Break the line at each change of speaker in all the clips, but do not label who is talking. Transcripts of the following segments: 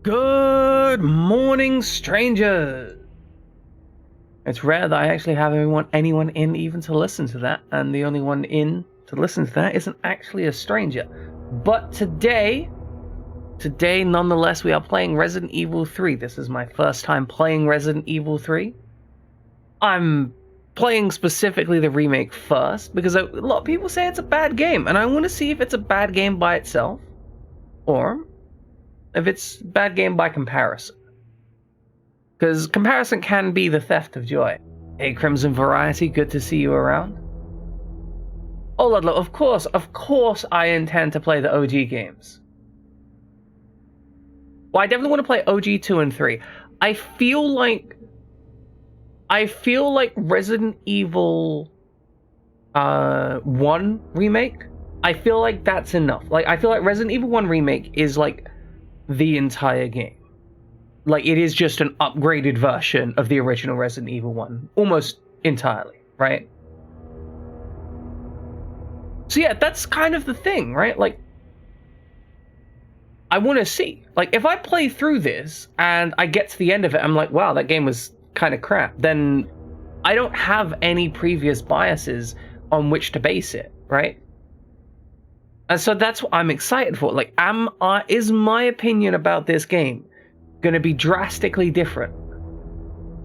Good morning, strangers. It's rare that I actually have anyone in even to listen to that, and the only one in to listen to that isn't actually a stranger. But today, nonetheless, we are playing Resident Evil 3. This is my first time playing Resident Evil 3. I'm playing specifically the remake first, because a lot of people say it's a bad game, and I want to see if it's a bad game by itself, or if it's a bad game by comparison. Because comparison can be the theft of joy. Hey, Crimson Variety, good to see you around. Oh, Ludlow, of course I intend to play the OG games. Well, I definitely want to play OG 2 and 3. I feel like Resident Evil 1 remake, I feel like that's enough. Like, I feel like Resident Evil 1 remake is like the entire game. Like, it is just an upgraded version of the original Resident Evil 1, almost entirely, right? So yeah, that's kind of the thing, right? Like, I want to see. Like, if I play through this and I get to the end of it, I'm like, wow, that game was kind of crap, then I don't have any previous biases on which to base it, right? And so that's what I'm excited for. Like, is my opinion about this game gonna be drastically different?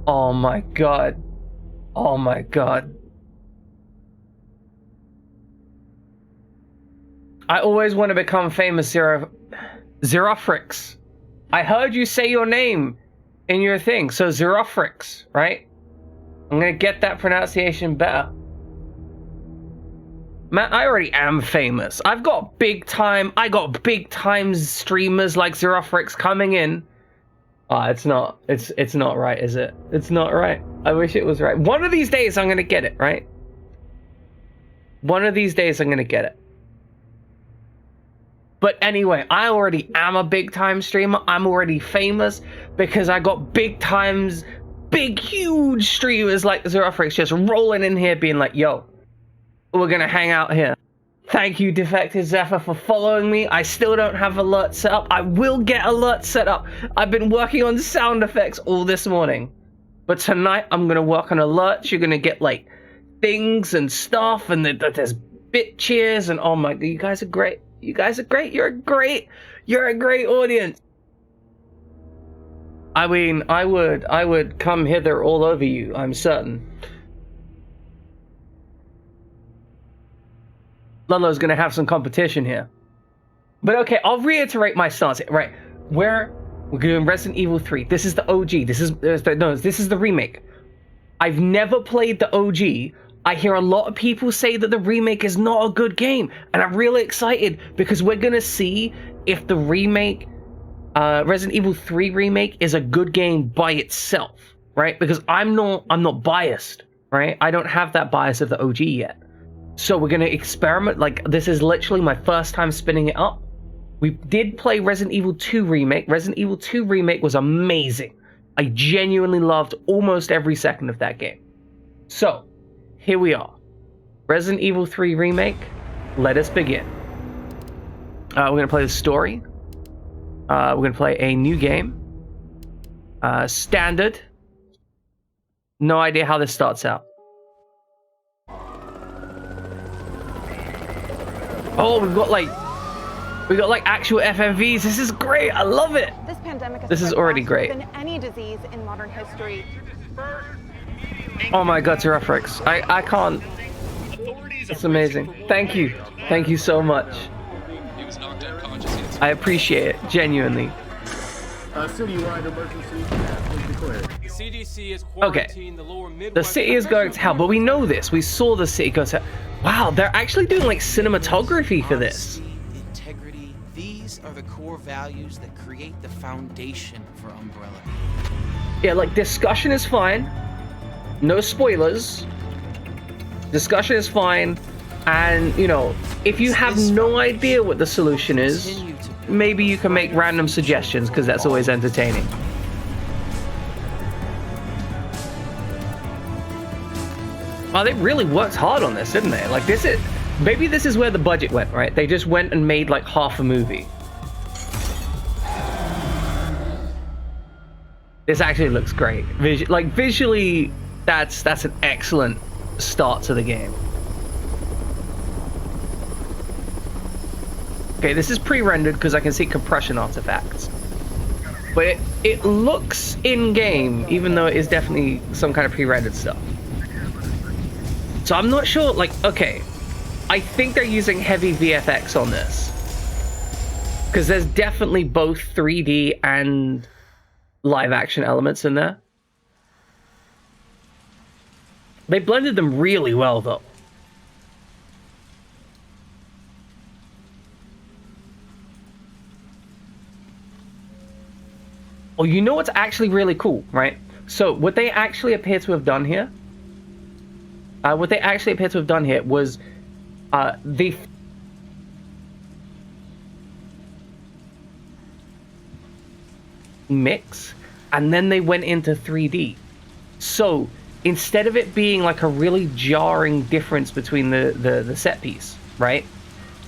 Oh my god. Oh my god. I always want to become famous, Xerofrix. I heard you say your name in your thing, so Xerofrix, right? I'm gonna get that pronunciation better. Man, I already am famous. I got big time streamers like Xerofrix coming in. It's not right, is it? It's not right. I wish it was right. One of these days I'm gonna get it, right? One of these days I'm gonna get it. But anyway, I already am a big time streamer. I'm already famous because I got huge streamers like Xerofrix just rolling in here being like, yo, we're gonna hang out here. Thank you, Defected Zephyr, for following me. I still don't have alerts set up. I will get alerts set up. I've been working on sound effects all this morning. But tonight, I'm gonna work on alerts. You're gonna get, like, things and stuff, and there's bit cheers, and oh my god, you guys are great. You guys are great. You're a great audience. I mean, I would come hither all over you, I'm certain. Ludlow's gonna have some competition here. But okay, I'll reiterate my stance. Right, we're doing Resident Evil 3. This is the OG. This is the remake. I've never played the OG. I hear a lot of people say that the remake is not a good game, and I'm really excited because we're gonna see if the remake, Resident Evil 3 remake, is a good game by itself, right? Because I'm not biased, right? I don't have that bias of the OG yet. So we're gonna experiment. Like, this is literally my first time spinning it up. We did play Resident Evil 2 remake. Resident Evil 2 remake was amazing. I genuinely loved almost every second of that game. So here we are, Resident Evil 3 remake. Let us begin. We're gonna play the story. We're gonna play a new game. Standard. No idea how this starts out. Oh, we got like actual FMVs. This is great. I love it. This is already great.
Than any disease in modern history.
Oh my god, Xerofrix. I can't. It's amazing. Thank you. Thank you so much. I appreciate it, genuinely.
Citywide emergency has been declared.
CDC is
Okay, the city is going to hell, but we know this. We saw the city go to hell. Wow, they're actually doing like cinematography for this.
Honesty, integrity, these are the core values that create the foundation for Umbrella.
Yeah, like, discussion is fine. No spoilers. Discussion is fine. And, you know, if you have no idea what the solution is, maybe you can make random suggestions, because that's always entertaining. Wow, they really worked hard on this, didn't they? Like, maybe this is where the budget went, right? They just went and made like half a movie. This actually looks great. Visually, that's an excellent start to the game. Okay, this is pre-rendered because I can see compression artifacts. But it looks in-game, even though it is definitely some kind of pre-rendered stuff. So I'm not sure, like, okay. I think they're using heavy VFX on this. Because there's definitely both 3D and live action elements in there. They blended them really well, though. Oh, you know what's actually really cool, right? So what they actually appear to have done here, was the mix, and then they went into 3D. So instead of it being like a really jarring difference between the set piece, right?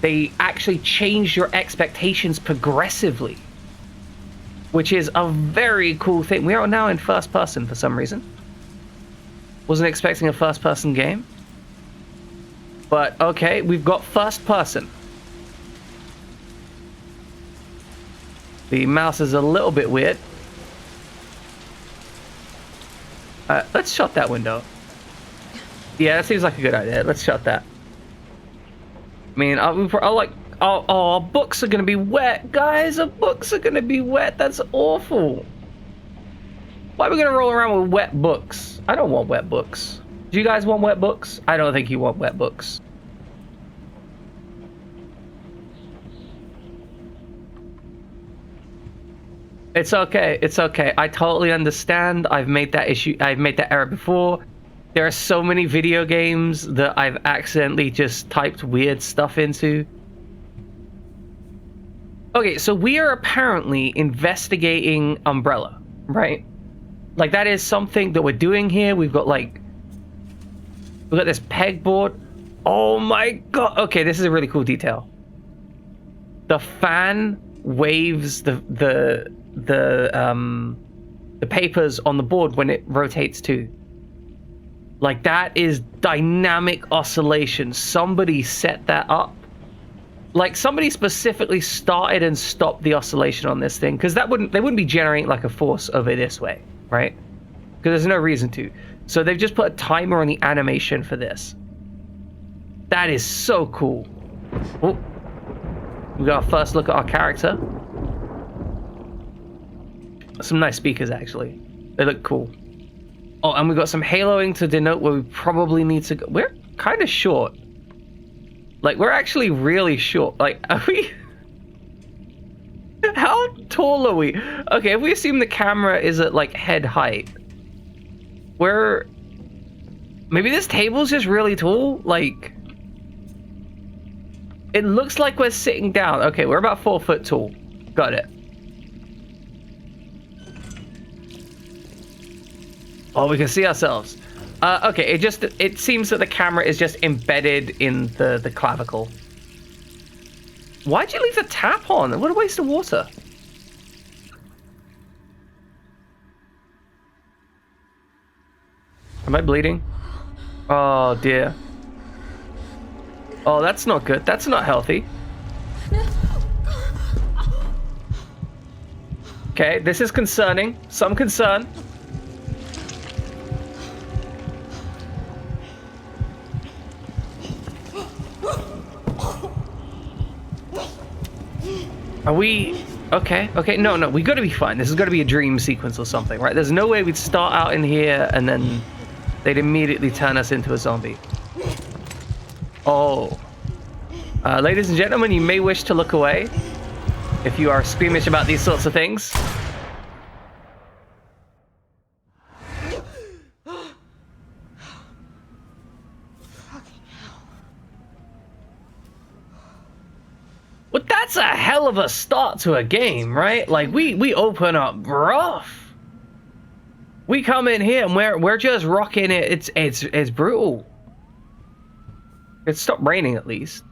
They actually changed your expectations progressively, which is a very cool thing. We are now in first person for some reason. Wasn't expecting a first person game. But okay, we've got first person. The mouse is a little bit weird. Let's shut that window. Yeah, that seems like a good idea. Let's shut that. I mean, our books are gonna be wet, guys. Our books are gonna be wet. That's awful. Why are we gonna roll around with wet books? I don't want wet books. Do you guys want wet books? I don't think you want wet books. It's okay. It's okay. I totally understand. I've made that error before. There are so many video games that I've accidentally just typed weird stuff into. Okay, so we are apparently investigating Umbrella, right? Like, that is something that we're doing here. We've got this pegboard. Oh my god. Okay, this is a really cool detail. The fan waves the papers on the board when it rotates too. Like, that is dynamic oscillation. Somebody set that up. Like, somebody specifically started and stopped the oscillation on this thing, because they wouldn't be generating like a force over this way, right? Because there's no reason to. So they've just put a timer on the animation for this. That is so cool. Oh, we got our first look at our character. Some nice speakers, actually. They look cool. Oh, and we got some haloing to denote where we probably need to go. We're kind of short. Like, we're actually really short. Like, are we... How tall are we? Okay, if we assume the camera is at, like, head height. Maybe this table's just really tall? Like... It looks like we're sitting down. Okay, we're about 4 foot tall. Got it. Oh, we can see ourselves. Okay, it seems that the camera is just embedded in the clavicle. Why'd you leave the tap on? What a waste of water. Am I bleeding? Oh dear. Oh, that's not good. That's not healthy. Okay, this is concerning. Some concern. Are we... Okay, no, we gotta be fine. This is gotta be a dream sequence or something, right? There's no way we'd start out in here and then they'd immediately turn us into a zombie. Oh. Ladies and gentlemen, you may wish to look away if you are squeamish about these sorts of things. Well, that's a hell of a start to a game, right? Like, we open up rough. We come in here and we're just rocking it. It's brutal. It stopped raining at least.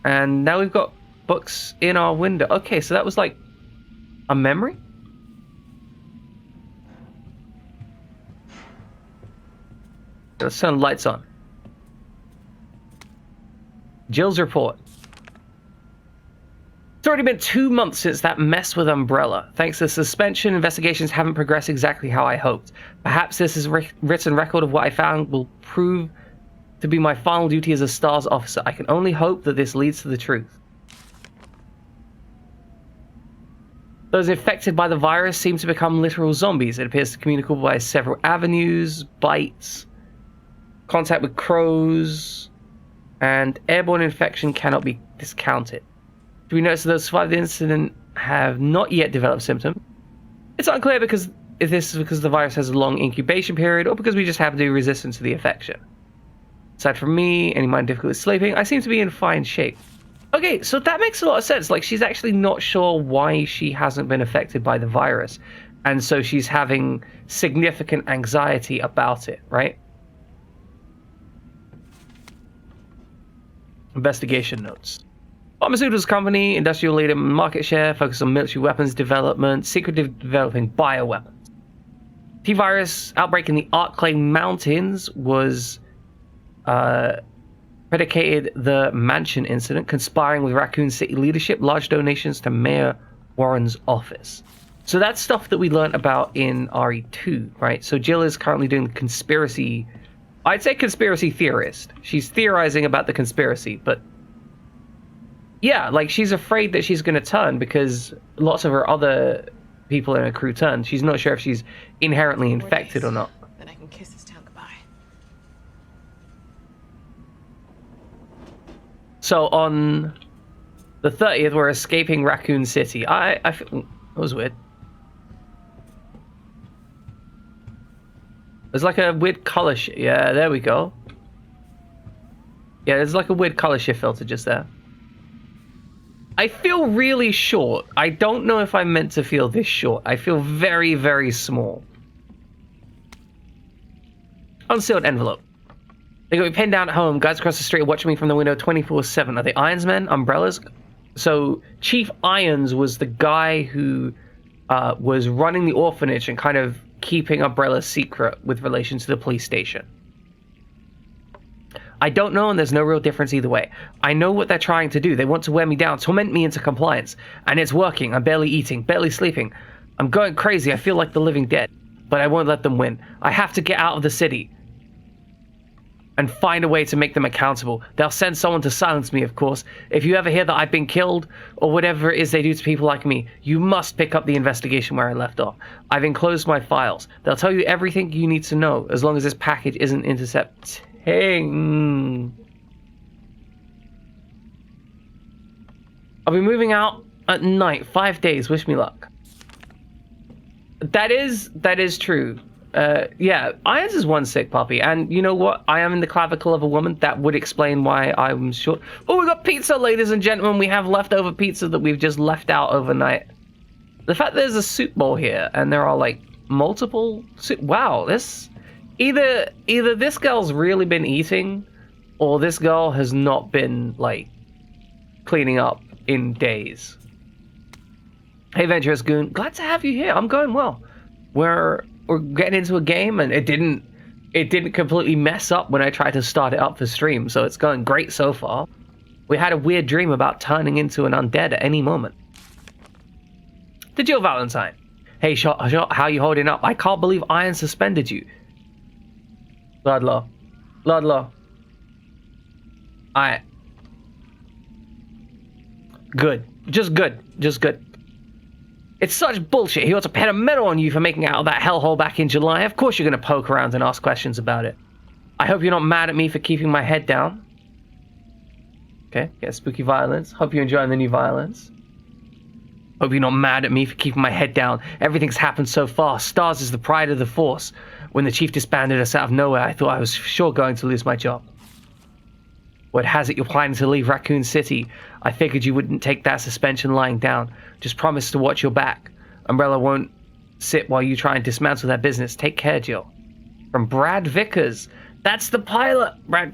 And now we've got books in our window. Okay, so that was like a memory? Let's turn the lights on. Jill's report. It's already been 2 months since that mess with Umbrella. Thanks to suspension, investigations haven't progressed exactly how I hoped. Perhaps this is written record of what I found will prove to be my final duty as a S.T.A.R.S officer. I can only hope that this leads to the truth. Those infected by the virus seem to become literal zombies. It appears to communicate by several avenues, bites, contact with crows, and airborne infection cannot be discounted. Do we notice that those survived the incident have not yet developed symptoms? It's unclear because if this is because the virus has a long incubation period or because we just happen to be resistant to the infection. Aside from me, any mind difficulty sleeping, I seem to be in fine shape. Okay, so that makes a lot of sense. Like, she's actually not sure why she hasn't been affected by the virus. And so she's having significant anxiety about it, right? Investigation notes. Pharmaceuticals company, industrial leader, market share, focus on military weapons development, secretive developing bioweapons. T-virus outbreak in the Arclay Mountains was predicated the mansion incident, conspiring with Raccoon City leadership, large donations to Mayor Warren's office. So that's stuff that we learned about in RE2, right? So Jill is currently doing the conspiracy. I'd say conspiracy theorist. She's theorizing about the conspiracy, but yeah, like she's afraid that she's going to turn because lots of her other people in her crew turned. She's not sure if she's inherently infected or not.
Then I can kiss this town goodbye.
So on the 30th, we're escaping Raccoon City. I feel that was weird. There's like a weird color shift. Yeah, there we go. Yeah, there's like a weird color shift filter just there. I feel really short. I don't know if I'm meant to feel this short. I feel very, very small. Unsealed envelope. They got me pinned down at home. Guys across the street are watching me from the window 24/7. Are they Ironsmen? Umbrellas? So Chief Irons was the guy who was running the orphanage and kind of keeping Umbrella's secret with relation to the police station. I don't know, and there's no real difference either way. I know what they're trying to do. They want to wear me down, torment me into compliance. And it's working. I'm barely eating, barely sleeping. I'm going crazy. I feel like the living dead. But I won't let them win. I have to get out of the city and find a way to make them accountable. They'll send someone to silence me, of course. If you ever hear that I've been killed, or whatever it is they do to people like me, you must pick up the investigation where I left off. I've enclosed my files. They'll tell you everything you need to know, as long as this package isn't intercepted. I'll be moving out at night, 5 days. Wish me luck. That is true. Yeah, Irons is one sick puppy, and you know what? I am in the clavicle of a woman. That would explain why I'm short. Oh, we got pizza, ladies and gentlemen. We have leftover pizza that we've just left out overnight. The fact there's a soup bowl here, and there are like multiple soup. Wow, this either this girl's really been eating, or this girl has not been like cleaning up in days. Hey, Venturous Goon, glad to have you here. I'm going well. We're getting into a game, and it didn't completely mess up when I tried to start it up for stream, so it's going great so far. We had a weird dream about turning into an undead at any moment. To Jill Valentine. Hey, how you holding up? I can't believe Iron suspended you. Ludlow. Alright. Good. Just good. It's such bullshit. He ought to pin a medal on you for making out of that hellhole back in July. Of course you're going to poke around and ask questions about it. I hope you're not mad at me for keeping my head down. Okay, yeah, spooky violence. Hope you're enjoying the new violence. Hope you're not mad at me for keeping my head down. Everything's happened so fast. S.T.A.R.S is the pride of the force. When the chief disbanded us out of nowhere, I thought I was sure going to lose my job. Word has it you're planning to leave Raccoon City. I figured you wouldn't take that suspension lying down. Just promise to watch your back. Umbrella won't sit while you try and dismantle their business. Take care, Jill. From Brad Vickers. That's the pilot. Brad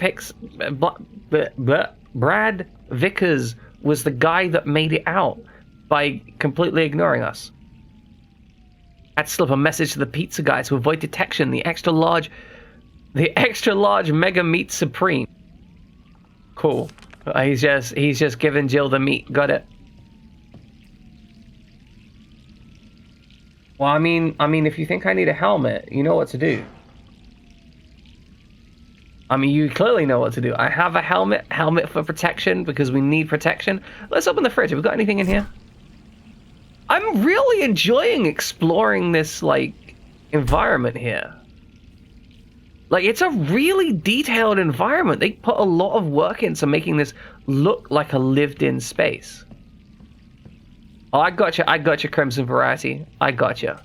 Vickers was the guy that made it out by completely ignoring us. Had to slip a message to the pizza guy to avoid detection. The extra large The extra large mega meat supreme. Cool. He's just giving Jill the meat. Got it. Well, I mean, if you think I need a helmet, you know what to do. I mean, you clearly know what to do. I have a helmet for protection because we need protection. Let's open the fridge. Have we got anything in here? I'm really enjoying exploring this, like, environment here. Like, it's a really detailed environment. They put a lot of work into making this look like a lived-in space. Oh, I gotcha, Crimson Variety. I gotcha.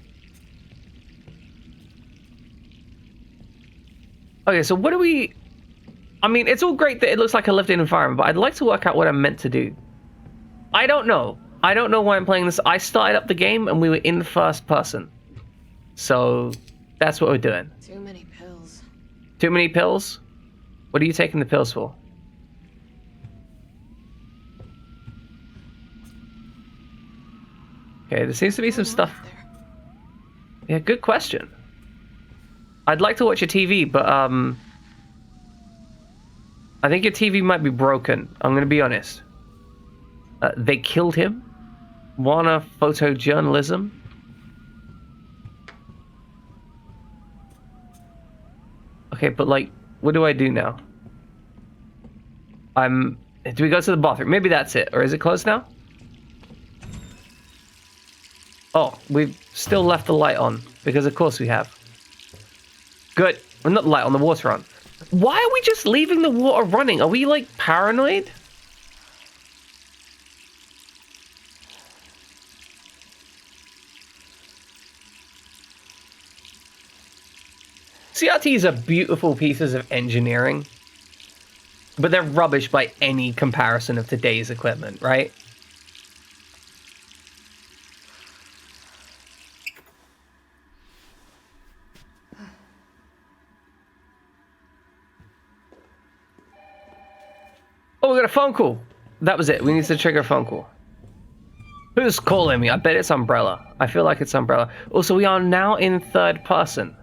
Okay, so what do we... I mean, it's all great that it looks like a lived-in environment, but I'd like to work out what I'm meant to do. I don't know. I don't know why I'm playing this. I started up the game and we were in first person. So, that's what we're doing.
Too many pills.
Too many pills? What are you taking the pills for? Okay, there seems to be some stuff. Yeah, good question. I'd like to watch your TV, but I think your TV might be broken. I'm gonna be honest. They killed him. Wanna photojournalism? Okay, but like, what do I do now? Do we go to the bathroom? Maybe that's it. Or is it closed now? Oh, we've still left the light on. Because of course we have. Good. Well, not the light on, the water on. Why are we just leaving the water running? Are we, like, paranoid? CRTs are beautiful pieces of engineering. But they're rubbish by any comparison of today's equipment, right? Oh, we got a phone call. That was it. We need to trigger a phone call. Who's calling me? I bet it's Umbrella. I feel like it's Umbrella. Also, we are now in third person.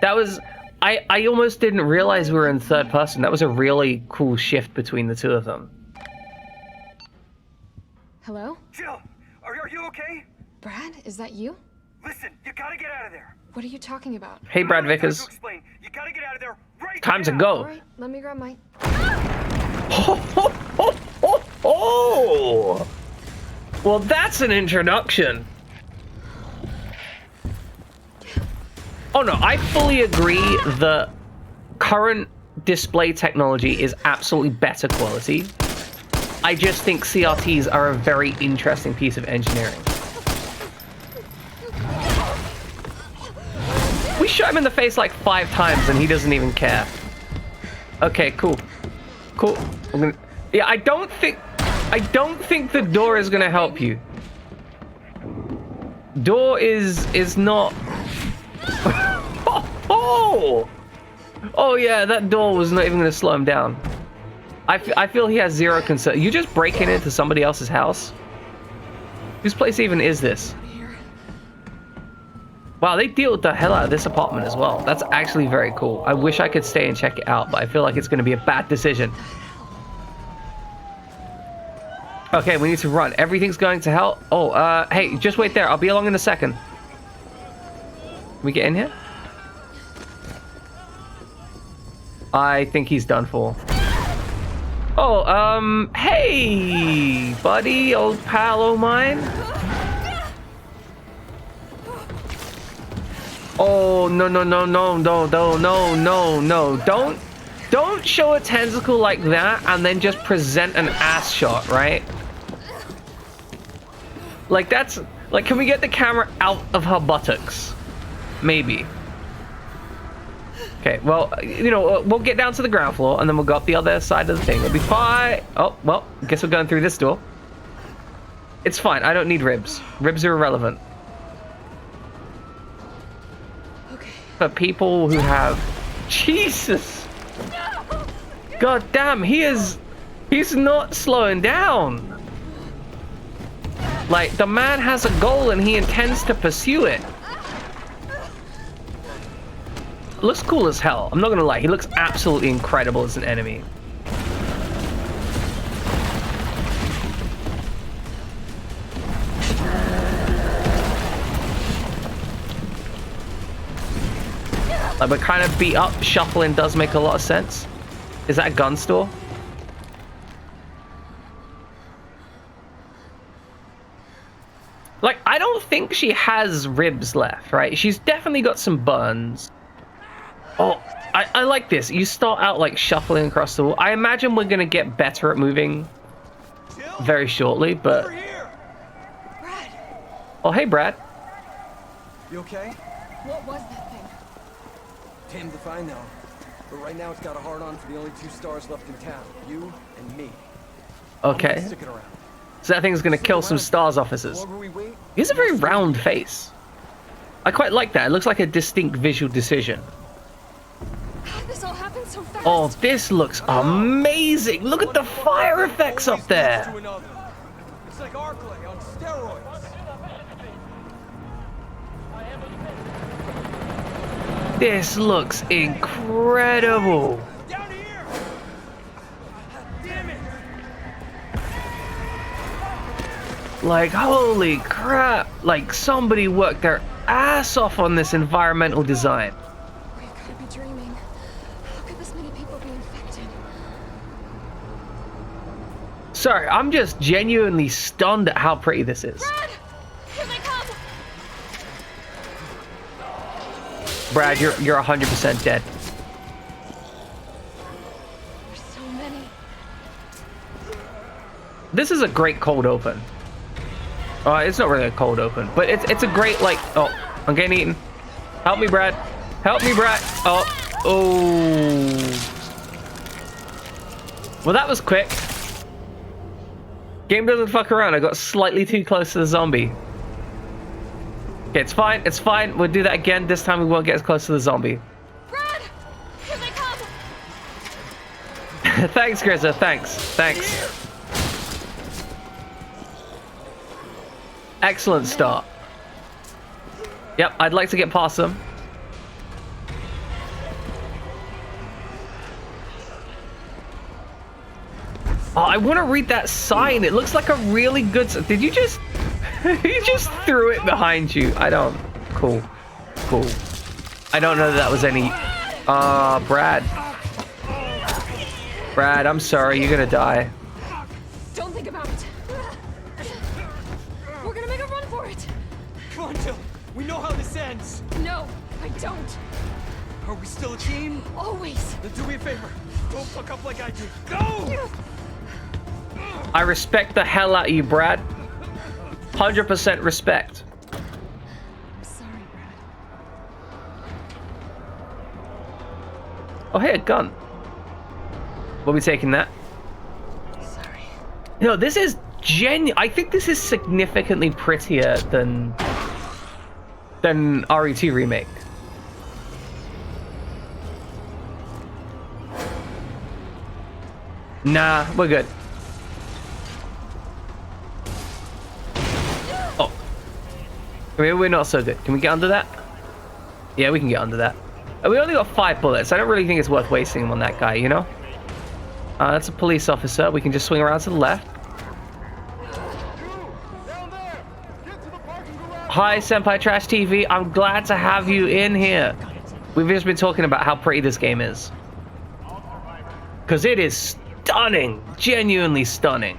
That was... I almost didn't realize we were in third person. That was a really cool shift between the two of them.
Hello?
Jill, are you okay?
Brad, is that you?
Listen, you gotta get out of there.
What are you talking about?
Hey, Brad
I'm trying
Vickers.
to explain. You gotta get out of there right
Time to
now.
go.
Alright, let me grab my...
Oh! Well, that's an introduction. Oh no, I fully agree the current display technology is absolutely better quality. I just think CRTs are a very interesting piece of engineering. We shot him in the face like 5 times and he doesn't even care. Okay, cool. Cool. Yeah, I don't think the door is gonna help you. Door is not... Oh yeah, that door was not even gonna slow him down. I feel he has zero concern. You just breaking into somebody else's house? Whose place even is this? Wow, they deal with the hell out of this apartment as well. That's actually very cool. I wish I could stay and check it out, but I feel like it's gonna be a bad decision. Okay, we need to run. Everything's going to hell. Oh, hey, just wait there. I'll be along in a second. Can we get in here? I think he's done for. Oh, hey, buddy, old pal o' mine. Oh, no, no, no, no, no, no, no, no, no. Don't show a tentacle like that and then just present an ass shot, right? Like, that's... Like, can we get the camera out of her buttocks? Maybe. Okay, well, you know, we'll get down to the ground floor and then we'll go up the other side of the thing. It'll be fine. Oh, well, I guess we're going through this door. It's fine. I don't need ribs. Ribs are irrelevant.
Okay.
For people who have... Jesus! God damn, he's not slowing down. Like, the man has a goal and he intends to pursue it. looks cool as hell. I'm not gonna lie. He looks absolutely incredible as an enemy. Like, we're kind of beat up. Shuffling does make a lot of sense. Is that a gun store? Like, I don't think she has ribs left, right? She's definitely got some burns. Oh, I like this. You start out, like, shuffling across the wall. I imagine we're going to get better at moving very shortly, but...
Brad,
Oh, hey, Brad.
You okay?
what was that thing?
Damned if I know. But right now it's got a hard on for the only 2 stars left in town. You and me.
Okay.
Stick it around.
So that thing's going to kill some STARS officers.
The longer we wait,
He has a very round face. I quite like that. It looks like a distinct visual decision.
How did this all happen so fast?
Oh, this looks amazing. Look at the fire effects up there.
It's like Arclay on steroids.
This looks incredible.
Down here! Damn it!
Like, holy crap. Like, somebody worked their ass off on this environmental design.
We've got to be dreaming. How could this many people be infected?
Sorry, I'm just genuinely stunned at how pretty this is.
Brad! Here they come!
Brad, you're 100% dead.
There's so many.
This is a great cold open. It's not really a cold open, but it's a great, like... Oh, I'm getting eaten. Help me, Brad. Help me, Brad. Oh. Well, that was quick. Game doesn't fuck around. I got slightly too close to the zombie. Okay, it's fine. It's fine. We'll do that again. This time we won't get as close to the zombie.
Brad! Here they come!
Thanks, Grizza. Thanks. Excellent start. Yep, I'd like to get past them. Oh, I want to read that sign. It looks like a really good... Did you just... you just threw it behind you. I don't... Cool. I don't know that was any... Brad. Brad, I'm sorry. You're gonna die.
Don't think about it. We're gonna make a run for it.
Come on, Jill. We know how this ends.
No, I don't.
Are we still a team?
Always.
Then do me a favor. Don't fuck up like I did. Go!
I respect the hell out of you, Brad. 100% respect.
I'm sorry, Brad.
Oh, hey, a gun. We'll be taking that.
Sorry.
No, this is I think this is significantly prettier than RE2 Remake. Nah, we're good. Oh. We're not so good. Can we get under that? Yeah, we can get under that. We only got 5 bullets. I don't really think it's worth wasting them on that guy, you know? That's a police officer. We can just swing around to the left. Hi, Senpai Trash TV. I'm glad to have you in here. We've just been talking about how pretty this game is. Because it is stunning. Genuinely stunning.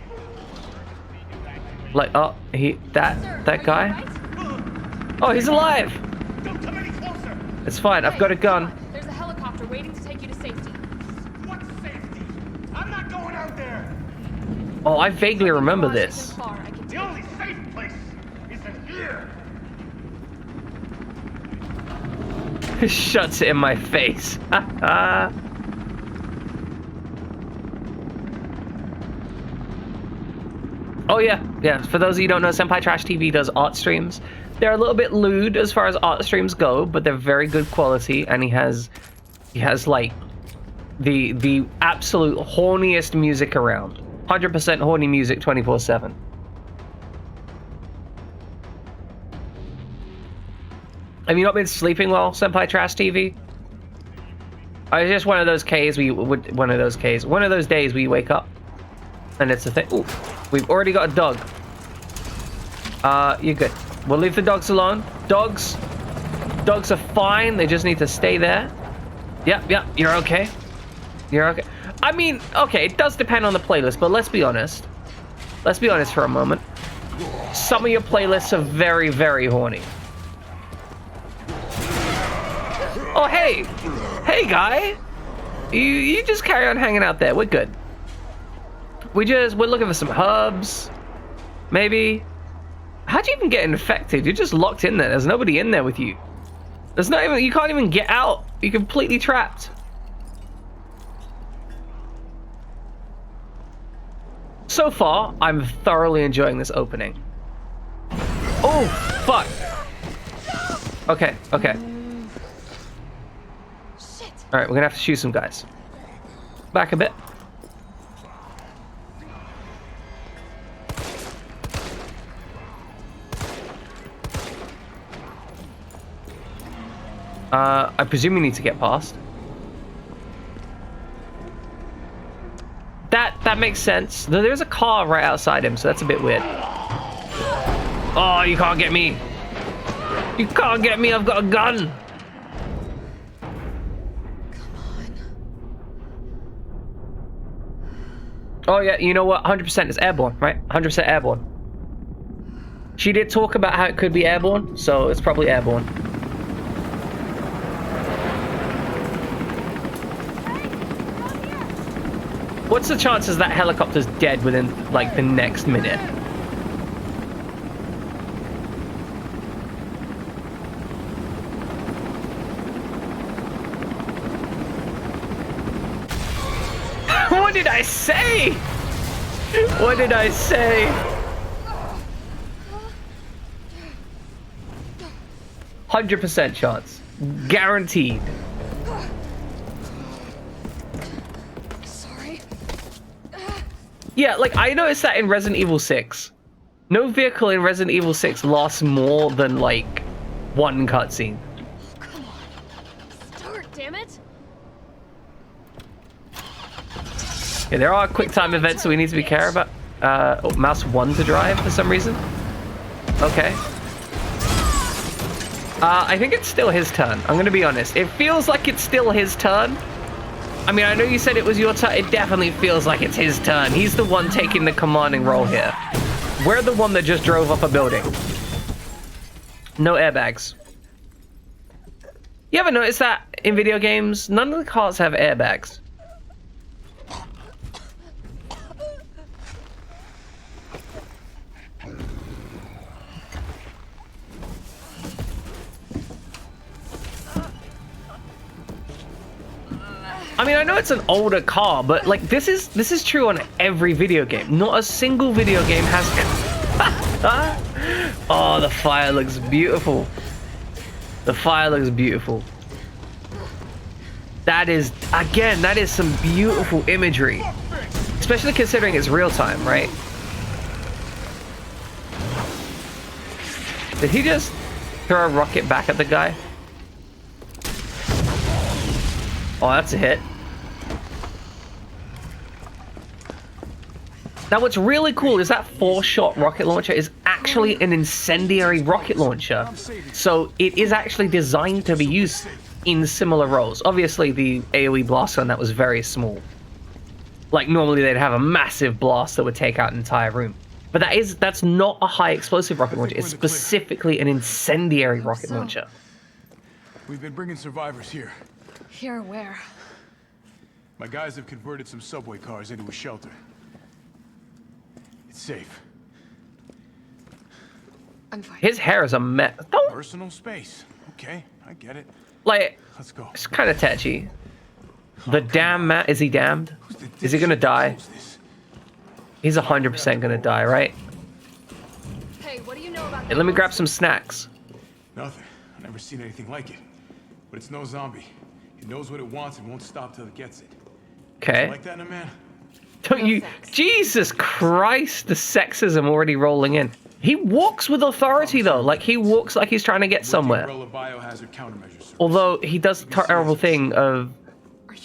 Like, oh, that guy? Oh, he's alive.
Don't come any closer!
It's fine. I've got a gun.
There's a helicopter waiting to take you to safety.
What safety? I'm not going out there!
Oh, I vaguely remember this.
Far, I can
The only safe place is in here!
Shuts it in my face. Oh yeah. For those of you who don't know, Senpai Trash TV does art streams. They're a little bit lewd as far as art streams go, but they're very good quality, and he has like the absolute horniest music around. 100% horny music 24/7. Have you not been sleeping well, Senpai Trash TV? It's just one of those days one of those days we wake up and it's a thing. Ooh, we've already got a dog. You're good. We'll leave the dogs alone. Dogs are fine. They just need to stay there. Yep, you're okay. You're okay. I mean, okay, it does depend on the playlist, but let's be honest. Let's be honest for a moment. Some of your playlists are very, very horny. Oh, hey! Hey, guy! You just carry on hanging out there. We're good. We're looking for some hubs. Maybe. How'd you even get infected? You're just locked in there. There's nobody in there with you. You can't even get out. You're completely trapped. So far, I'm thoroughly enjoying this opening. Oh, fuck. Okay.
Shit.
All right, we're gonna have to shoot some guys. Back a bit. I presume we need to get past. That makes sense. There's a car right outside him, so that's a bit weird. Oh, you can't get me. You can't get me, I've got a gun. Oh yeah, you know what? 100% is airborne, right? 100% airborne. She did talk about how it could be airborne, so it's probably airborne. What's the chances that helicopter's dead within, like, the next minute? What did I say? What did I say? 100% chance. Guaranteed. Yeah, like, I noticed that in Resident Evil 6. No vehicle in Resident Evil 6 lasts more than, like, one cutscene.
Come on. Start, damn it.
Yeah, there are quick time events that we need to be care about. Oh, mouse 1 to drive for some reason. Okay. I think it's still his turn. I'm gonna be honest. It feels like it's still his turn. I mean, I know you said it was your turn. It definitely feels like it's his turn. He's the one taking the commanding role here. We're the one that just drove up a building. No airbags. You ever notice that in video games? None of the cars have airbags. I mean, I know it's an older car, but like this is true on every video game. Not a single video game has. Oh, the fire looks beautiful. The fire looks beautiful. That is, again, that is some beautiful imagery, especially considering it's real time, right? Did he just throw a rocket back at the guy? Oh, that's a hit. Now, what's really cool is that 4-shot rocket launcher is actually an incendiary rocket launcher. So it is actually designed to be used in similar roles. Obviously, the AoE blast gun, that was very small. Like, normally they'd have a massive blast that would take out an entire room. But that's not a high explosive rocket launcher. It's specifically an incendiary rocket launcher.
We've been bringing survivors here.
Here where?
My guys have converted some subway cars into a shelter. It's safe.
I'm fine.
His hair is a mess. Don't,
Personal space. Okay, I get it.
like,
Let's go.
it's kind of touchy. The damn man, is he damned? Is he gonna die? He's 100% gonna die, right?
Hey, what do you know about
Hey, let me grab some snacks.
Nothing. I've never seen anything like it. But it's no zombie. It knows what it wants and won't stop till it gets it.
Okay.
Like that in a man?
Don't you? Jesus Christ, the sexism already rolling in. He walks with authority though, like he walks like he's trying to get somewhere.
Biohazard countermeasures.
Although he does the terrible thing of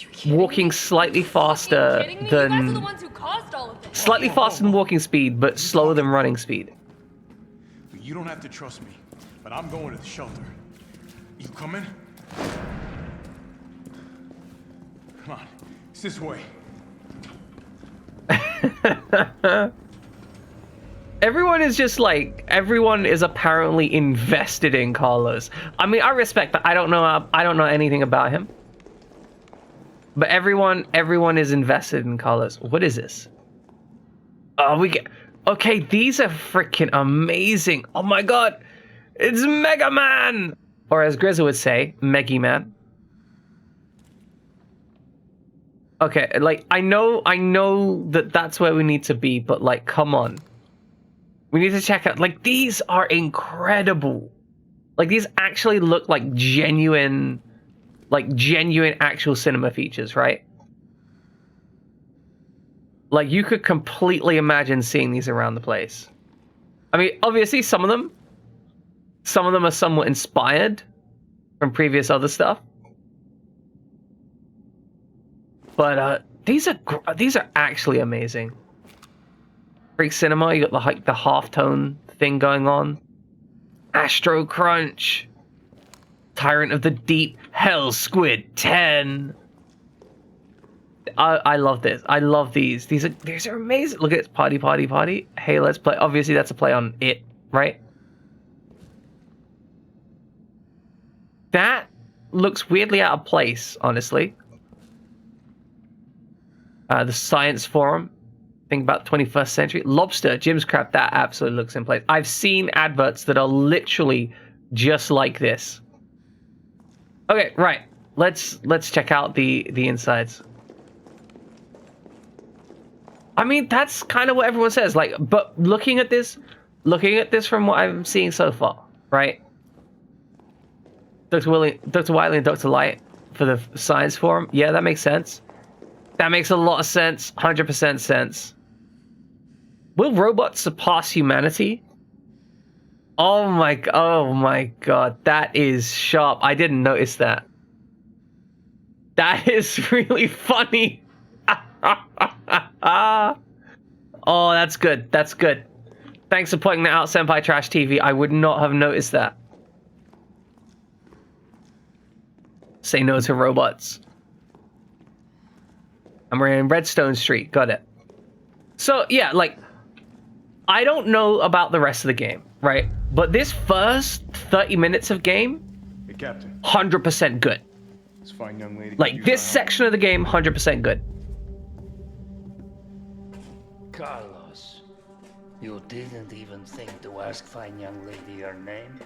you kidding
walking
me?
slightly
Are you
faster
fucking kidding me? You guys are the
than
ones who caused all of this.
slightly faster than walking speed, but slower than running speed.
You don't have to trust me, but I'm going to the shelter. You coming? Come on, it's this way.
Everyone is just like, everyone is apparently invested in Carlos. I mean, I respect that. I don't know anything about him. But everyone is invested in Carlos. What is this? Oh, okay, these are freaking amazing. Oh my god. It's Mega Man! Or as Grizza would say, Meggy Man. Okay, like, I know that that's where we need to be, but like, come on. We need to check out, like, these are incredible. Like, these actually look like genuine actual cinema features, right? Like, you could completely imagine seeing these around the place. I mean, obviously, some of them are somewhat inspired from previous other stuff. But these are actually amazing. Freak Cinema, you got the halftone thing going on. Astro Crunch. Tyrant of the Deep, Hell Squid 10. I love this. I love these. These are amazing. Look at it. Party, party, party. Hey, let's play. Obviously, that's a play on It, right? That looks weirdly out of place, honestly. The Science Forum. Think about 21st century. Lobster, Jim's Crab. That absolutely looks in place. I've seen adverts that are literally just like this. Okay, right. Let's check out the insides. I mean, that's kind of what everyone says. Like, but looking at this from what I'm seeing so far, right? Dr. Wiley and Dr. Light for the Science Forum. Yeah, that makes sense. That makes a lot of sense. 100% sense. Will robots surpass humanity? Oh my god, that is sharp. I didn't notice that. That is really funny. Oh, that's good. That's good. Thanks for pointing that out, Senpai Trash TV. I would not have noticed that. Say no to robots. And we're in Redstone Street. Got it. So, yeah, like, I don't know about the rest of the game, right? But this first 30 minutes of game,
Hey, Captain.
100% good.
This fine young lady.
Like, this section of the game, 100% good.
Carlos, you didn't even think to ask fine young lady her name?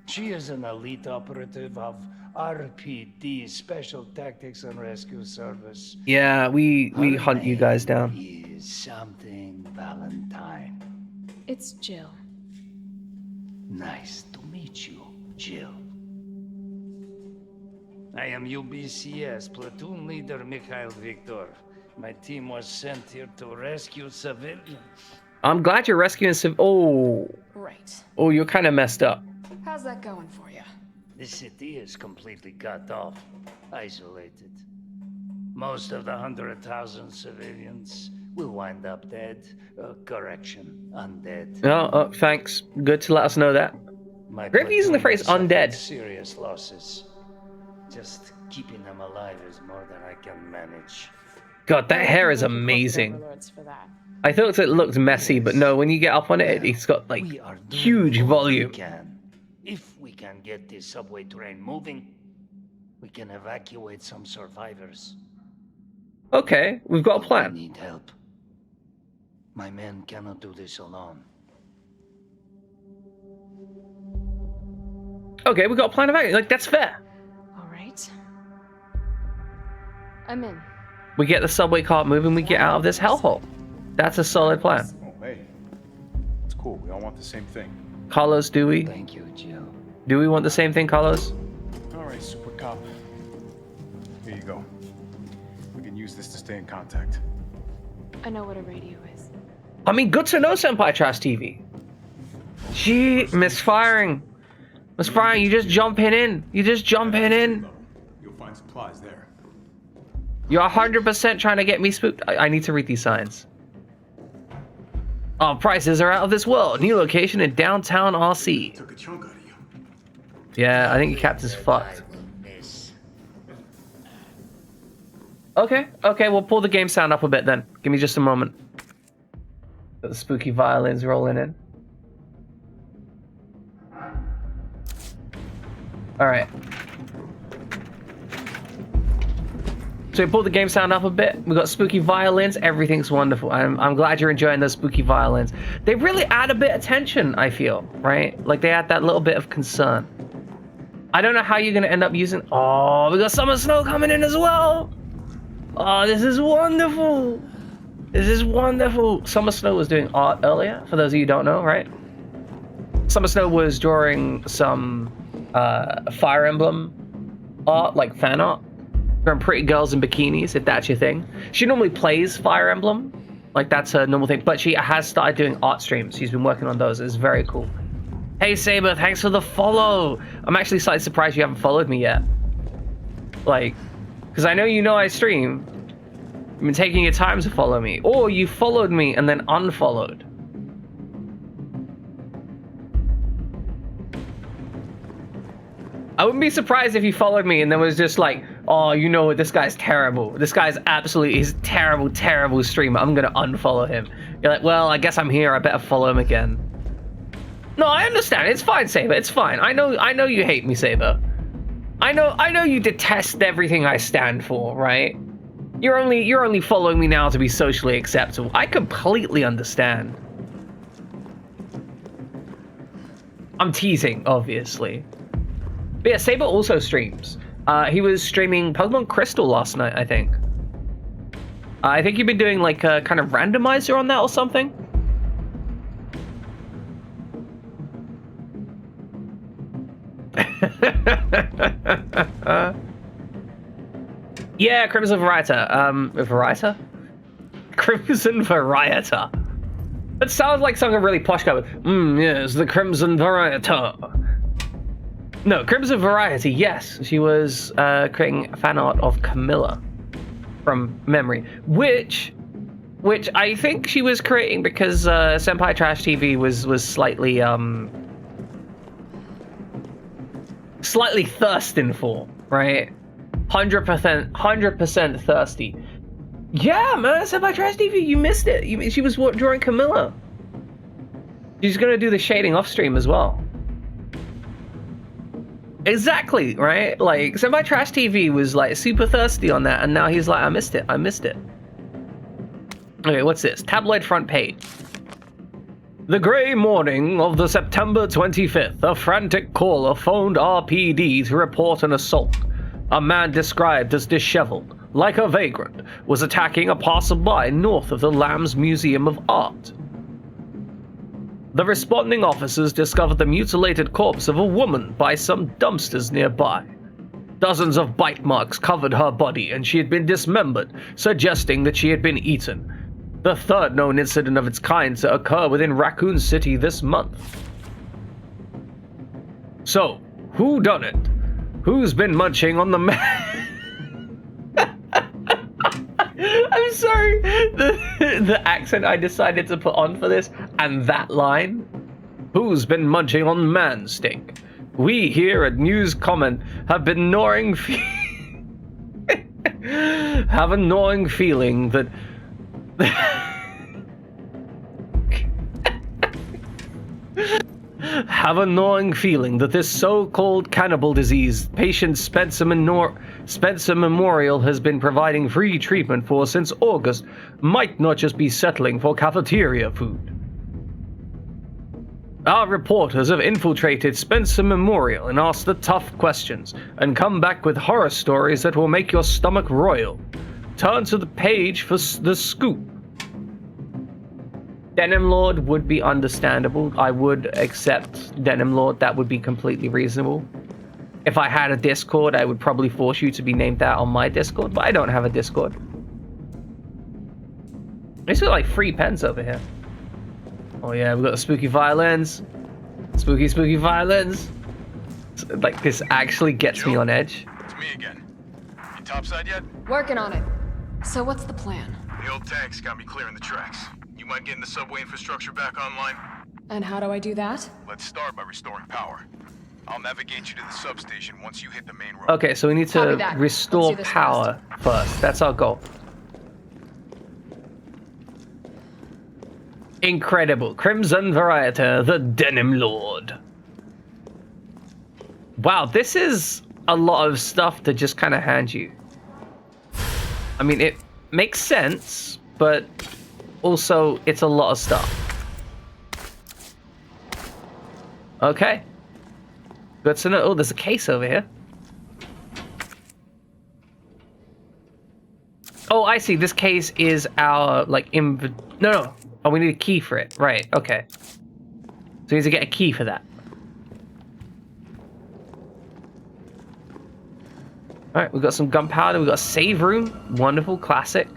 She is an elite operative of RPD, Special Tactics and Rescue Service.
Yeah, we hunt you guys down.
Is something Valentine.
It's Jill.
Nice to meet you, Jill. I am UBCS platoon leader Mikhail Victor. My team was sent here to rescue civilians.
I'm glad you're rescuing
Right.
Oh, you're kind of messed up.
How's that going for you?
The city is completely cut off, isolated. Most of the 100,000 civilians will wind up dead. Correction, undead.
Oh, thanks. Good to let us know that. Great for using the phrase undead.
Serious losses. Just keeping them alive is more than I can manage.
God, that hair is amazing. I thought it looked messy, but no, when you get up on it, it's got, like, huge volume.
If we can get this subway train moving, we can evacuate some survivors.
Okay, we've got a
I
plan.
need help. My men cannot do this alone.
Okay, we've got a plan of action. Like, that's fair.
All right. I'm in.
We get the subway cart moving, we get out of this hellhole. That's a solid plan.
Oh, hey. It's cool. We all want the same thing.
Carlos, do we?
Thank you, Jill.
Do we want the same thing, Carlos?
All right, super cop. Here you go. We can use this to stay in contact.
I know what a radio is.
I mean, good to know, Senpai Trash TV. Gee, misfiring. Misfiring, you just jumping in. You just jumping in.
You'll find find supplies there.
You're 100% trying to get me spooked. I need to read these signs. Our prices are out of this world. New location in downtown RC.
Took a chunk out of you.
Yeah, I think your captain's fucked. Okay, we'll pull the game sound up a bit then. Give me just a moment. Got the spooky violins rolling in. Alright. So we pulled the game sound up a bit. We got spooky violins. Everything's wonderful. I'm glad you're enjoying those spooky violins. They really add a bit of tension, I feel, right? Like they add that little bit of concern. I don't know how you're going to end up using... Oh, we got Summer Snow coming in as well. Oh, this is wonderful. This is wonderful. Summer Snow was doing art earlier, for those of you who don't know, right? Summer Snow was drawing some Fire Emblem art, like fan art. Drawing pretty girls in bikinis, if that's your thing. She normally plays Fire Emblem. Like, that's her normal thing. But she has started doing art streams. She's been working on those. It's very cool. Hey, Saber, thanks for the follow. I'm actually slightly surprised you haven't followed me yet. Like, because I know I stream. You've been taking your time to follow me. Or you followed me and then unfollowed. I wouldn't be surprised if you followed me and then was just like, oh, you know what, this guy's terrible. This guy's absolutely, he's a terrible, terrible streamer. I'm gonna unfollow him. You're like, well, I guess I'm here. I better follow him again. No, I understand. It's fine, Saber. It's fine. I know you hate me, Saber. I know you detest everything I stand for, right? You're only following me now to be socially acceptable. I completely understand. I'm teasing, obviously. But yeah, Saber also streams. He was streaming Pokemon Crystal last night, I think. I think you've been doing like a kind of randomizer on that or something. Yeah, Crimson Varieta. Varieta? Crimson Varieta. That sounds like something really posh guy with, yes, the Crimson Varieta. No, Crimson Variety, yes. She was creating fan art of Camilla from memory, which I think she was creating because Senpai Trash TV was slightly slightly thirsting for, right? 100% thirsty. Yeah, man, Senpai Trash TV, you missed it. She was drawing Camilla. She's gonna do the shading off stream as well. Exactly, right? Like, Senpai Trash TV was like super thirsty on that, and now he's like, I missed it. Okay, what's this? Tabloid front page. The grey morning of the September 25th, a frantic caller phoned RPD to report an assault. A man described as disheveled, like a vagrant, was attacking a passerby north of the Lambs Museum of Art. The responding officers discovered the mutilated corpse of a woman by some dumpsters nearby. Dozens of bite marks covered her body, and she had been dismembered, suggesting that she had been eaten. The third known incident of its kind to occur within Raccoon City this month. So, who done it? Who's been munching on the I'm sorry, the accent I decided to put on for this, and that line. Who's been munching on man steak? We here at News Comment have been gnawing have a gnawing feeling that have a gnawing feeling that this so-called cannibal disease patient Spencer Memorial has been providing free treatment for since August might not just be settling for cafeteria food. Our reporters have infiltrated Spencer Memorial and asked the tough questions and come back with horror stories that will make your stomach roil. Turn to the page for the scoop. Denim Lord would be understandable. I would accept Denim Lord. That would be completely reasonable. If I had a Discord, I would probably force you to be named that on my Discord, but I don't have a Discord. These are like free pens over here. Oh yeah, we've got the spooky violins. Spooky violins. Like, this actually gets me on edge.
It's me again. topside yet?
Working on it. So what's the plan?
The old tanks got me clearing the tracks. You mind getting the subway infrastructure back online?
And how do I do that?
Let's start by restoring power. I'll navigate you to the substation once you hit the main road.
Okay, so we need
Copy
to
that.
restore
Let's do this
power first. That's our goal. Incredible. Crimson Variety, the Denim Lord. Wow, this is a lot of stuff to just kind of hand you. I mean, it makes sense, but also it's a lot of stuff. Okay. Good to know. Oh, there's a case over here. Oh, I see. This case is our, like, No. Oh, we need a key for it. Right, okay. So we need to get a key for that. Alright, we've got some gunpowder. We've got a save room. Wonderful, classic.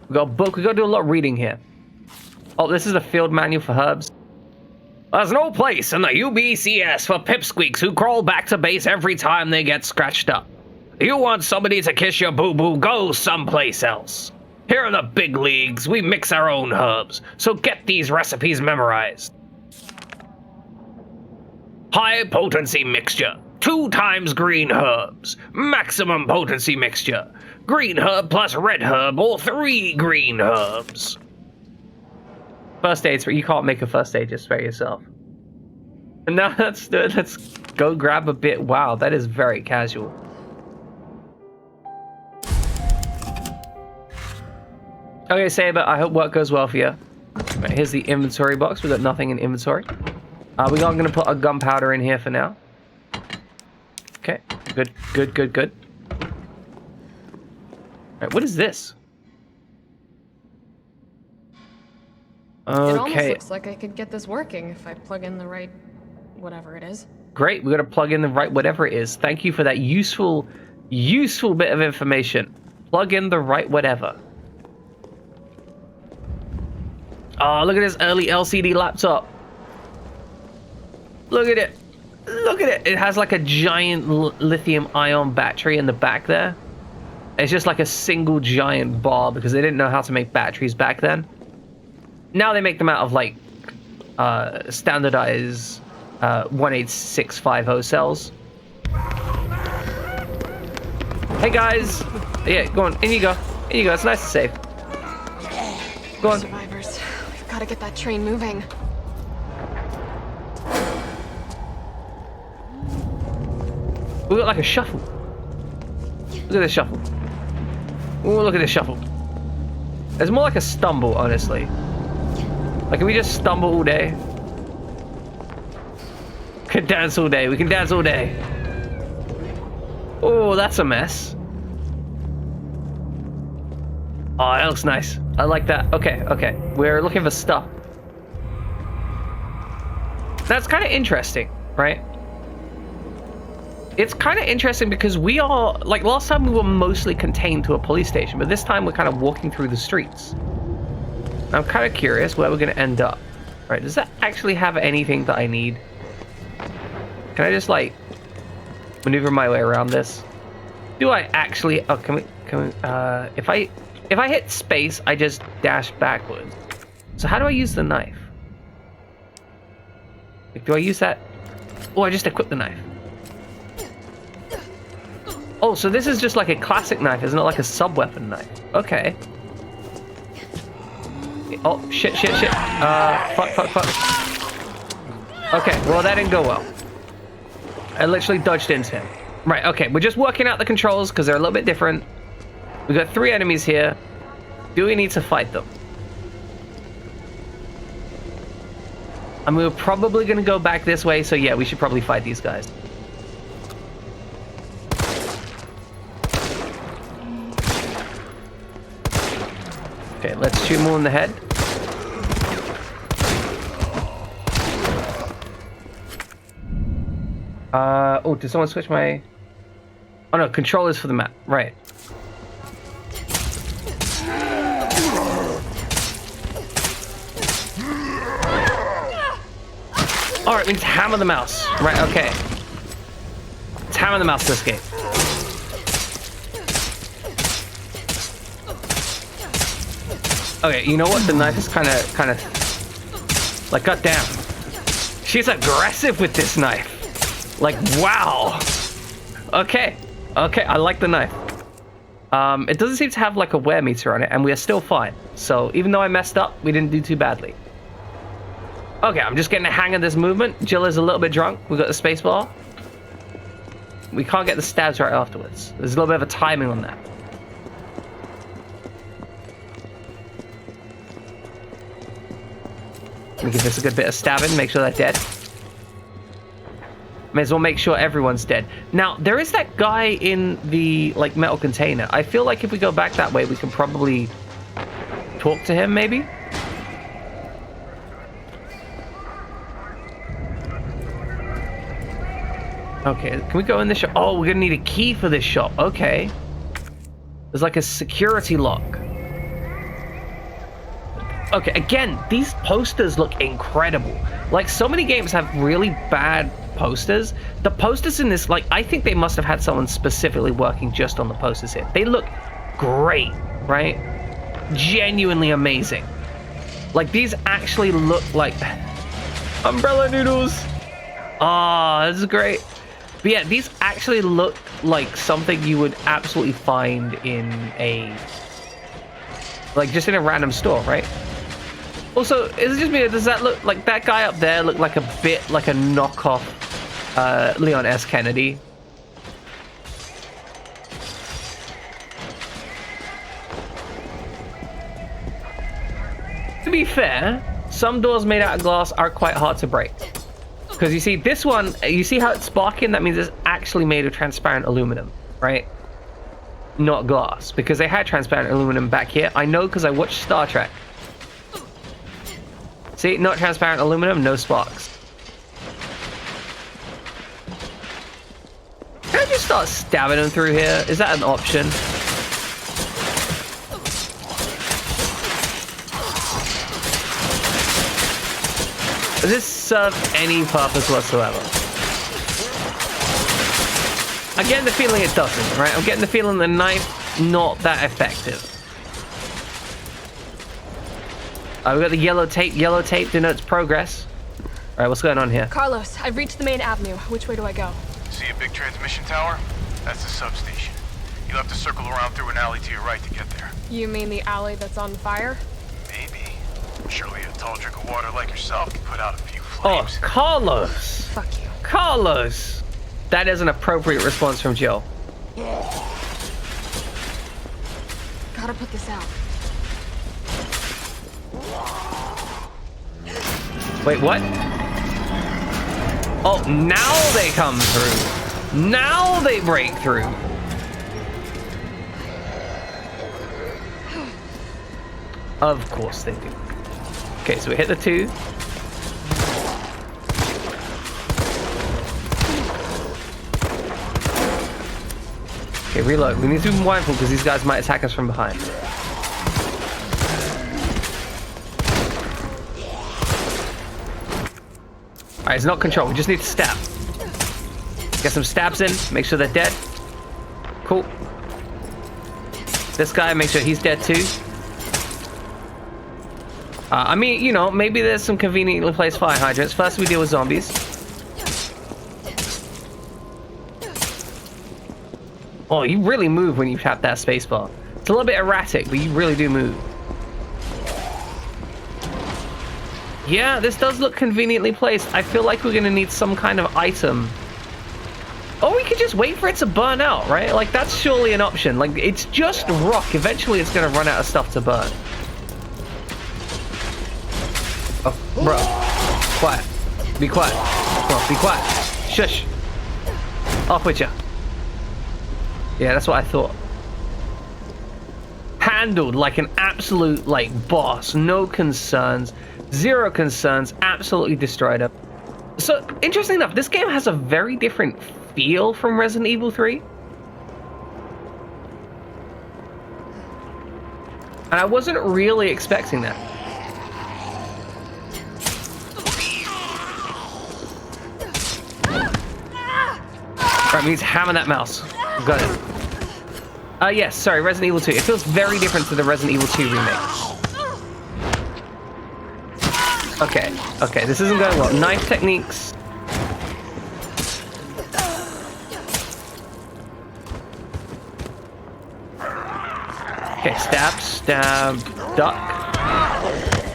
We've got a book. We've got to do a lot of reading here. Oh, this is a field manual for herbs. There's no place in the UBCS for pipsqueaks who crawl back to base every time they get scratched up. You want somebody to kiss your boo-boo, go someplace else. Here in the big leagues, we mix our own herbs, so get these recipes memorized. High potency mixture, 2 times green herbs. Maximum potency mixture, green herb plus red herb, or 3 green herbs. First aid's you can't make a first aid, just spare yourself. And now let's go grab a bit. Wow, that is very casual. Okay, Saber, I hope work goes well for you. Right, here's the inventory box. We've got nothing in inventory. We're not going to put a gunpowder in here for now. Okay, good. Right, what is this?
It almost
Okay.
looks like I could get this working if I plug in the right whatever it is.
Great, we're going to plug in the right whatever it is. Thank you for that useful bit of information. Plug in the right whatever. Oh, look at this early LCD laptop. Look at it. Look at it. It has like a giant lithium ion battery in the back there. It's just like a single giant bar because they didn't know how to make batteries back then. Now they make them out of like standardized 18650 cells. Hey guys. Yeah, go on. In you go. In you go. It's nice and safe. Go on.
Survivors. We've got to get that train moving.
We got like a shuffle. Look at this shuffle. Oh, look at this shuffle. It's more like a stumble, honestly. Like, can we just stumble all day? We can dance all day. We can dance all day. Oh, that's a mess. Oh, that looks nice. I like that. Okay. We're looking for stuff. That's kind of interesting, right? It's kind of interesting because we are, like, last time we were mostly contained to a police station, but this time we're kind of walking through the streets. I'm kind of curious where we're going to end up. Right, does that actually have anything that I need? Can I just, like, maneuver my way around this? Do I actually... Oh, can we if I hit space, I just dash backwards. So how do I use the knife? Like, do I use that? Oh, I just equip the knife. Oh, so this is just like a classic knife, isn't it? Like a sub-weapon knife. Okay. Oh, shit. Fuck. Okay, well, that didn't go well. I literally dodged into him. Right, okay, we're just working out the controls because they're a little bit different. We've got 3 enemies here. Do we need to fight them? And we're probably going to go back this way, so yeah, we should probably fight these guys. Okay, let's shoot more in the head. Oh, did someone switch my... Oh no, controllers for the map, right. Alright, we need to hammer the mouse. Right, okay. Let's hammer the mouse to escape. Okay, you know what? The knife is kind of like, goddamn. She's aggressive with this knife. Like, wow. Okay, I like the knife. It doesn't seem to have like a wear meter on it, and we are still fine. So even though I messed up, we didn't do too badly. Okay, I'm just getting the hang of this movement. Jill is a little bit drunk. We got the space bar. We can't get the stabs right afterwards. There's a little bit of a timing on that. Let me give this a good bit of stabbing, make sure they're dead. May as well make sure everyone's dead. Now, there is that guy in the, like, metal container. I feel like if we go back that way, we can probably talk to him, maybe? Okay, can we go in this shop? Oh, we're gonna need a key for this shop. Okay. There's like a security lock. Okay, again, these posters look incredible. Like, so many games have really bad posters. The posters in this, like, I think they must have had someone specifically working just on the posters here. They look great, right? Genuinely amazing. Like, these actually look like umbrella noodles. Oh, this is great. But yeah, these actually look like something you would absolutely find in a, like, just in a random store, right? Also, is it just me, or does that look like that guy up there look like a bit like a knockoff Leon S. Kennedy? To be fair, some doors made out of glass are quite hard to break. Because you see, this one, you see how it's sparking? That means it's actually made of transparent aluminum, right? Not glass, because they had transparent aluminum back here. I know because I watched Star Trek. See, not transparent aluminum, no sparks. Can I just start stabbing them through here? Is that an option? Does this serve any purpose whatsoever? I'm getting the feeling it doesn't, right? I'm getting the feeling the knife, not that effective. We got the yellow tape. Yellow tape denotes progress. All right, what's going on here?
Carlos, I've reached the main avenue. Which way do I go?
See a big transmission tower? That's the substation. You'll have to circle around through an alley to your right to get there.
You mean the alley that's on fire?
Maybe. Surely a tall drink of water like yourself can put out a few flames.
Oh, Carlos!
Fuck you.
Carlos! That is an appropriate response from Jill.
Gotta put this out.
Wait, what? Oh, now they come through. Now they break through. Of course they do. Okay, so we hit the 2. Okay, reload. We need to be mindful because these guys might attack us from behind. Alright, it's not control. We just need to stab. Get some stabs in. Make sure they're dead. Cool. This guy, make sure he's dead too. I mean, you know, maybe there's some conveniently placed fire hydrants. First, we deal with zombies. Oh, you really move when you tap that spacebar. It's a little bit erratic, but you really do move. Yeah, this does look conveniently placed. I feel like we're gonna need some kind of item. Or we could just wait for it to burn out, right? Like, that's surely an option. Like, it's just rock. Eventually, it's gonna run out of stuff to burn. Oh, bro. Quiet. Be quiet. Come on, be quiet. Shush. Off with ya. Yeah, that's what I thought. Handled like an absolute, like, boss. No concerns. Zero concerns. Absolutely destroyed him. So, interesting enough, this game has a very different feel from Resident Evil 3. And I wasn't really expecting that. Right, we need to hammer that mouse. Got it. Yes, sorry, Resident Evil 2. It feels very different to the Resident Evil 2 remake. Okay, okay, this isn't going well. Knife techniques. Okay, stab, stab, duck.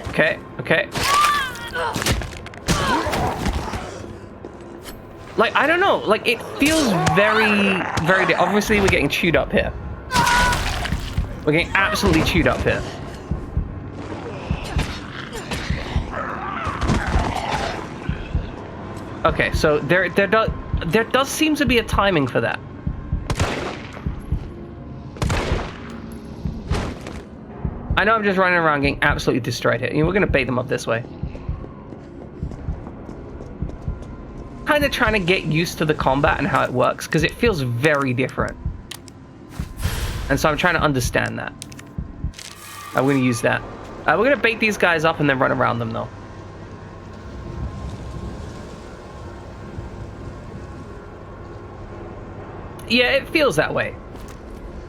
Okay, okay. Like, I don't know, like, it feels very, very... Obviously, we're getting chewed up here. We're getting absolutely chewed up here. Okay, so there does seem to be a timing for that. I know I'm just running around getting absolutely destroyed here. You know, we're gonna bait them up this way. Kind of trying to get used to the combat and how it works, because it feels very different. And so I'm trying to understand that. I'm gonna use that. We're gonna bait these guys up and then run around them though. Yeah, it feels that way.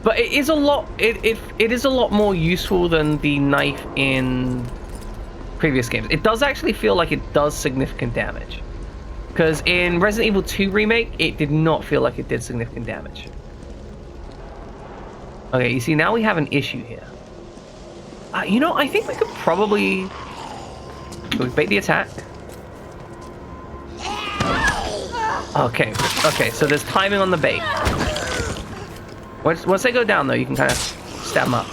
But it is a lot it is a lot more useful than the knife in previous games. It does actually feel like it does significant damage. Because in Resident Evil 2 Remake, it did not feel like it did significant damage. Okay, you see, now we have an issue here. You know, I think we could probably... Should we bait the attack? Okay, okay, so there's timing on the bait. Once they go down, though, you can kind of stab them up.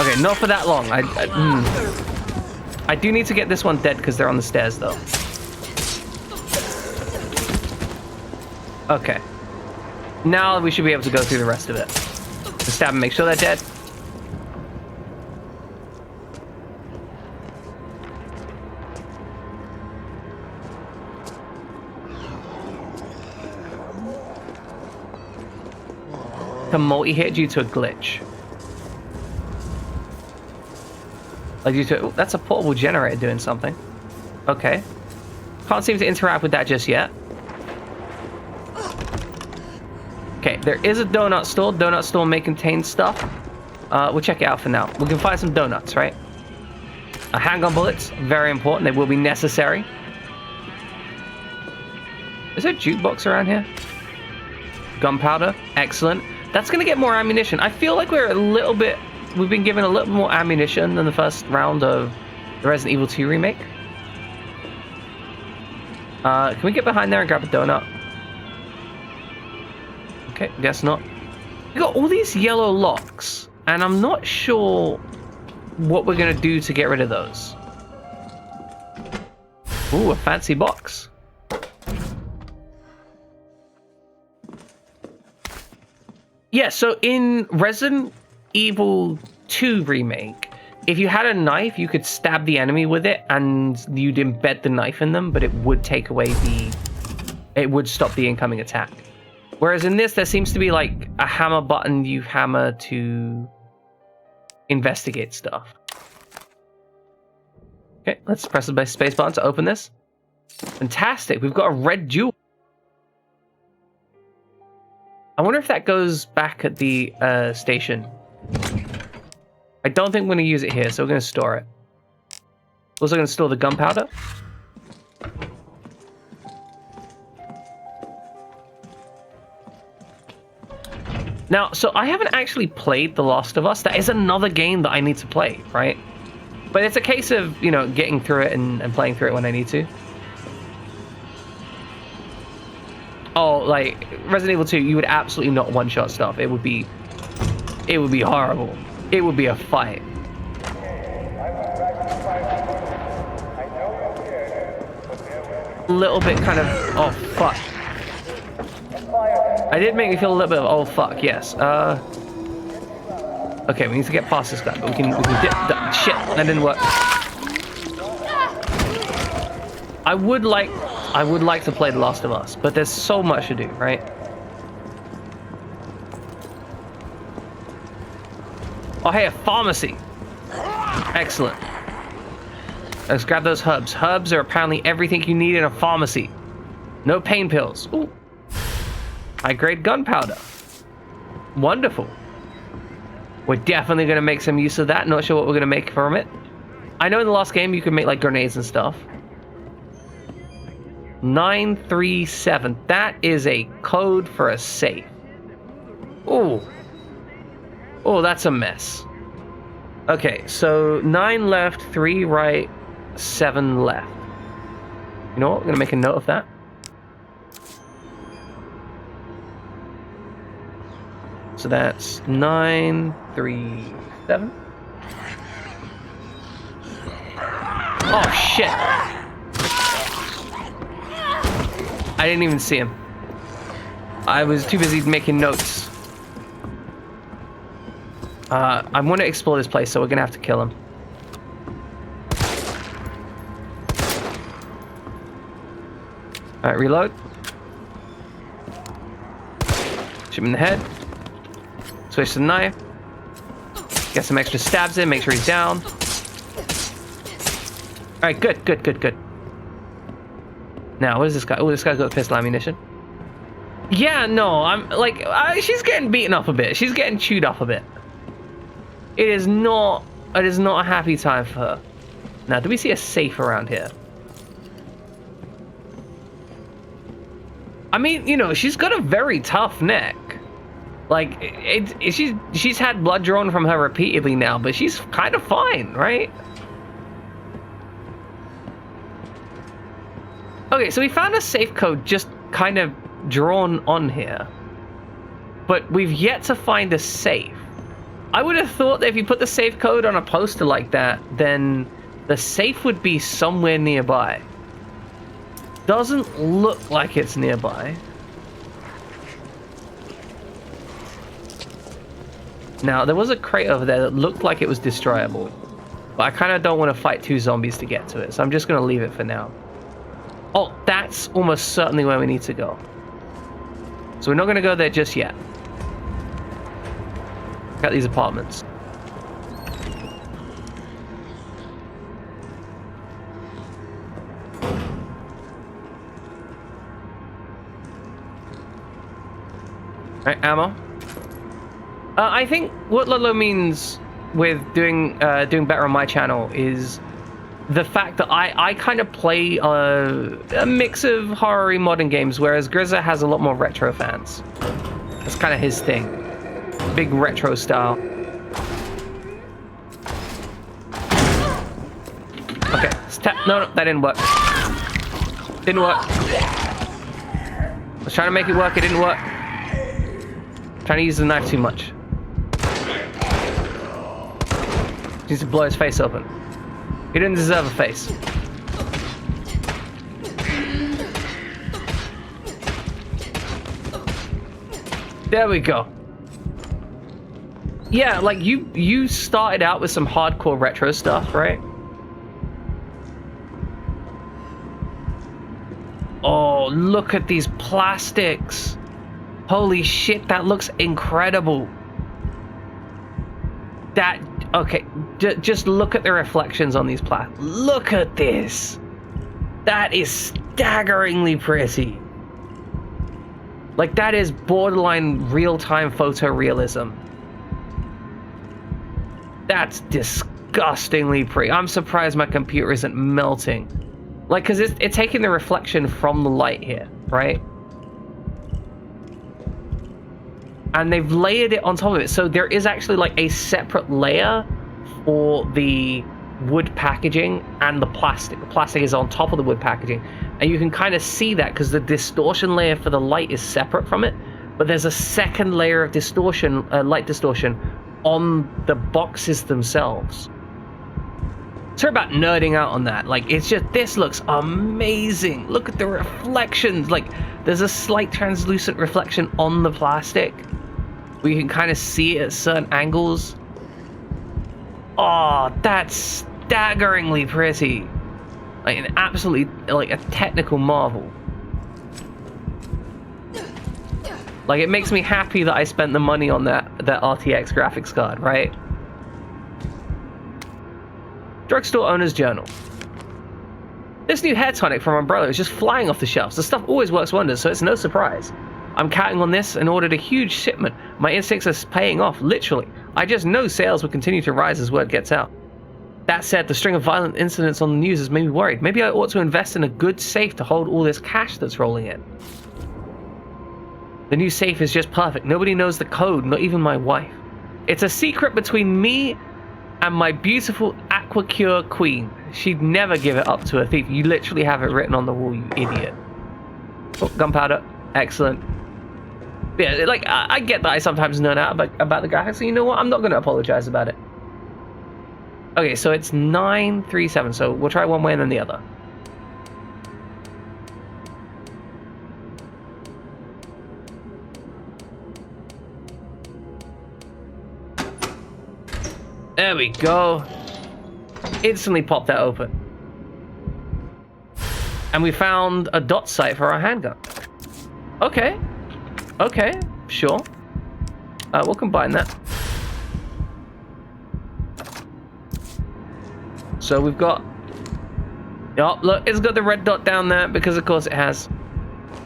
Okay, not for that long. I do need to get this one dead because they're on the stairs, though. Okay. Now we should be able to go through the rest of it. Just stab them, make sure they're dead. A multi-hit due to a glitch. Like due to... that's a portable generator doing something. Okay. Can't seem to interact with that just yet. Okay, there is a donut store. Donut store may contain stuff. We'll check it out for now. We can find some donuts, right? Handgun bullets, very important. They will be necessary. Is there a jukebox around here? Gunpowder, excellent. That's gonna get more ammunition. I feel like we're a little bit... we've been given a little more ammunition than the first round of the Resident Evil 2 Remake. Can we get behind there and grab a donut? Okay, guess not. We got all these yellow locks, and I'm not sure what we're gonna do to get rid of those. Ooh, a fancy box. Yeah, so in Resident Evil 2 Remake, if you had a knife, you could stab the enemy with it, and you'd embed the knife in them, but it would take away the... it would stop the incoming attack. Whereas in this, there seems to be like a hammer button you hammer to investigate stuff. Okay, let's press the space button to open this. Fantastic, we've got a red jewel. I wonder if that goes back at the station. I don't think we're going to use it here, so we're going to store it. Also going to store the gunpowder. Now, so I haven't actually played The Last of Us. That is another game that I need to play, right? But it's a case of, you know, getting through it and playing through it when I need to. Oh, like, Resident Evil 2, you would absolutely not one-shot stuff. It would be horrible. It would be a fight. A little bit kind of, oh, fuck. I did make me feel a little bit of, oh, fuck, yes. Okay, we need to get past this guy, but we can dip, shit, that didn't work. I would like to play The Last of Us, but there's so much to do, right? Oh, hey, a pharmacy. Excellent. Let's grab those herbs. Herbs are apparently everything you need in a pharmacy. No pain pills. Ooh. High-grade gunpowder. Wonderful. We're definitely going to make some use of that. Not sure what we're going to make from it. I know in the last game you could make like grenades and stuff. 937. That is a code for a safe. Oh. Oh, that's a mess. Okay, so 9 left, 3 right, 7 left. You know what? We're going to make a note of that. So that's 9, 3, 7. Oh, shit. I didn't even see him. I was too busy making notes. I'm going to explore this place, so we're going to have to kill him. Alright, reload. Shoot him in the head. Switch to the knife. Get some extra stabs in, make sure he's down. Alright, good, good, good, good. Now, what is this guy? Oh, this guy's got pistol ammunition. Yeah, no, I'm like, she's getting beaten up a bit. She's getting chewed up a bit. It is not a happy time for her. Now, do we see a safe around here? I mean, you know, she's got a very tough neck. Like, she's had blood drawn from her repeatedly now, but she's kind of fine, right? Okay, so we found a safe code just kind of drawn on here. But we've yet to find a safe. I would have thought that if you put the safe code on a poster like that, then the safe would be somewhere nearby. Doesn't look like it's nearby. Now, there was a crate over there that looked like it was destroyable. But I kind of don't want to fight 2 zombies to get to it, so I'm just going to leave it for now. Oh, that's almost certainly where we need to go. So we're not going to go there just yet. Got these apartments. Alright, ammo. I think what Lolo means with doing better on my channel is the fact that I kind of play a mix of horror modern games, whereas Grizza has a lot more retro fans. That's kind of his thing. Big retro style. Okay, no, that didn't work. Didn't work. I was trying to make it work, it didn't work. Trying to use the knife too much. Needs to blow his face open. He didn't deserve a face. There we go. Yeah, like you started out with some hardcore retro stuff, right? Oh, look at these plastics. Holy shit, that looks incredible. Okay, just look at the reflections on these plastics. Look at this. That is staggeringly pretty. Like, that is borderline real-time photorealism. That's disgustingly pretty. I'm surprised my computer isn't melting. Like, because it's taking the reflection from the light here, right? And they've layered it on top of it. So there is actually like a separate layer for the wood packaging and the plastic. The plastic is on top of the wood packaging. And you can kind of see that because the distortion layer for the light is separate from it. But there's a second layer of distortion, light distortion, on the boxes themselves. Sorry about nerding out on that. Like, it's just, this looks amazing. Look at the reflections. Like, there's a slight translucent reflection on the plastic. Where you can kind of see it at certain angles. Oh, that's staggeringly pretty. Like an absolutely, like a technical marvel. Like, it makes me happy that I spent the money on that RTX graphics card, right? Drugstore owner's journal. This new hair tonic from Umbrella is just flying off the shelves. The stuff always works wonders, so it's no surprise. I'm counting on this and ordered a huge shipment. My instincts are paying off, literally. I just know sales will continue to rise as word gets out. That said, the string of violent incidents on the news has made me worried. Maybe I ought to invest in a good safe to hold all this cash that's rolling in. The new safe is just perfect. Nobody knows the code, not even my wife. It's a secret between me and my beautiful Aquacure queen. She'd never give it up to a thief. You literally have it written on the wall, you idiot. Oh, gunpowder. Excellent. Yeah, like, I get that I sometimes nerd out about the graphics, so you know what? I'm not going to apologize about it. Okay, so it's 937, so we'll try one way and then the other. There we go. Instantly popped that open. And we found a dot sight for our handgun. Okay. Okay, sure. We'll combine that. So we've got... Oh, look, it's got the red dot down there because of course it has.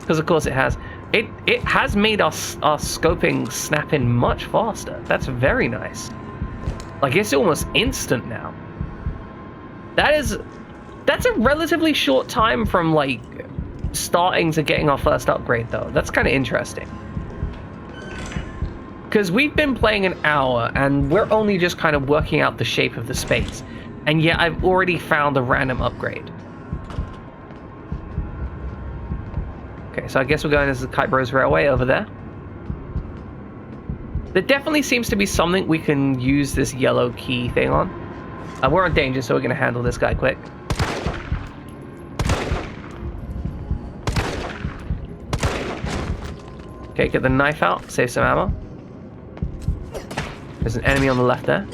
Because of course it has. It has made our scoping snap in much faster. That's very nice. Like, it's almost instant now. That's a relatively short time from, like, starting to getting our first upgrade, though. That's kind of interesting. Because we've been playing an hour, and we're only just kind of working out the shape of the space. And yet I've already found a random upgrade. Okay, so I guess we're going as the Kite Bros Railway over there. There definitely seems to be something we can use this yellow key thing on. We're on danger, so we're going to handle this guy quick. Okay, get the knife out, save some ammo. There's an enemy on the left there.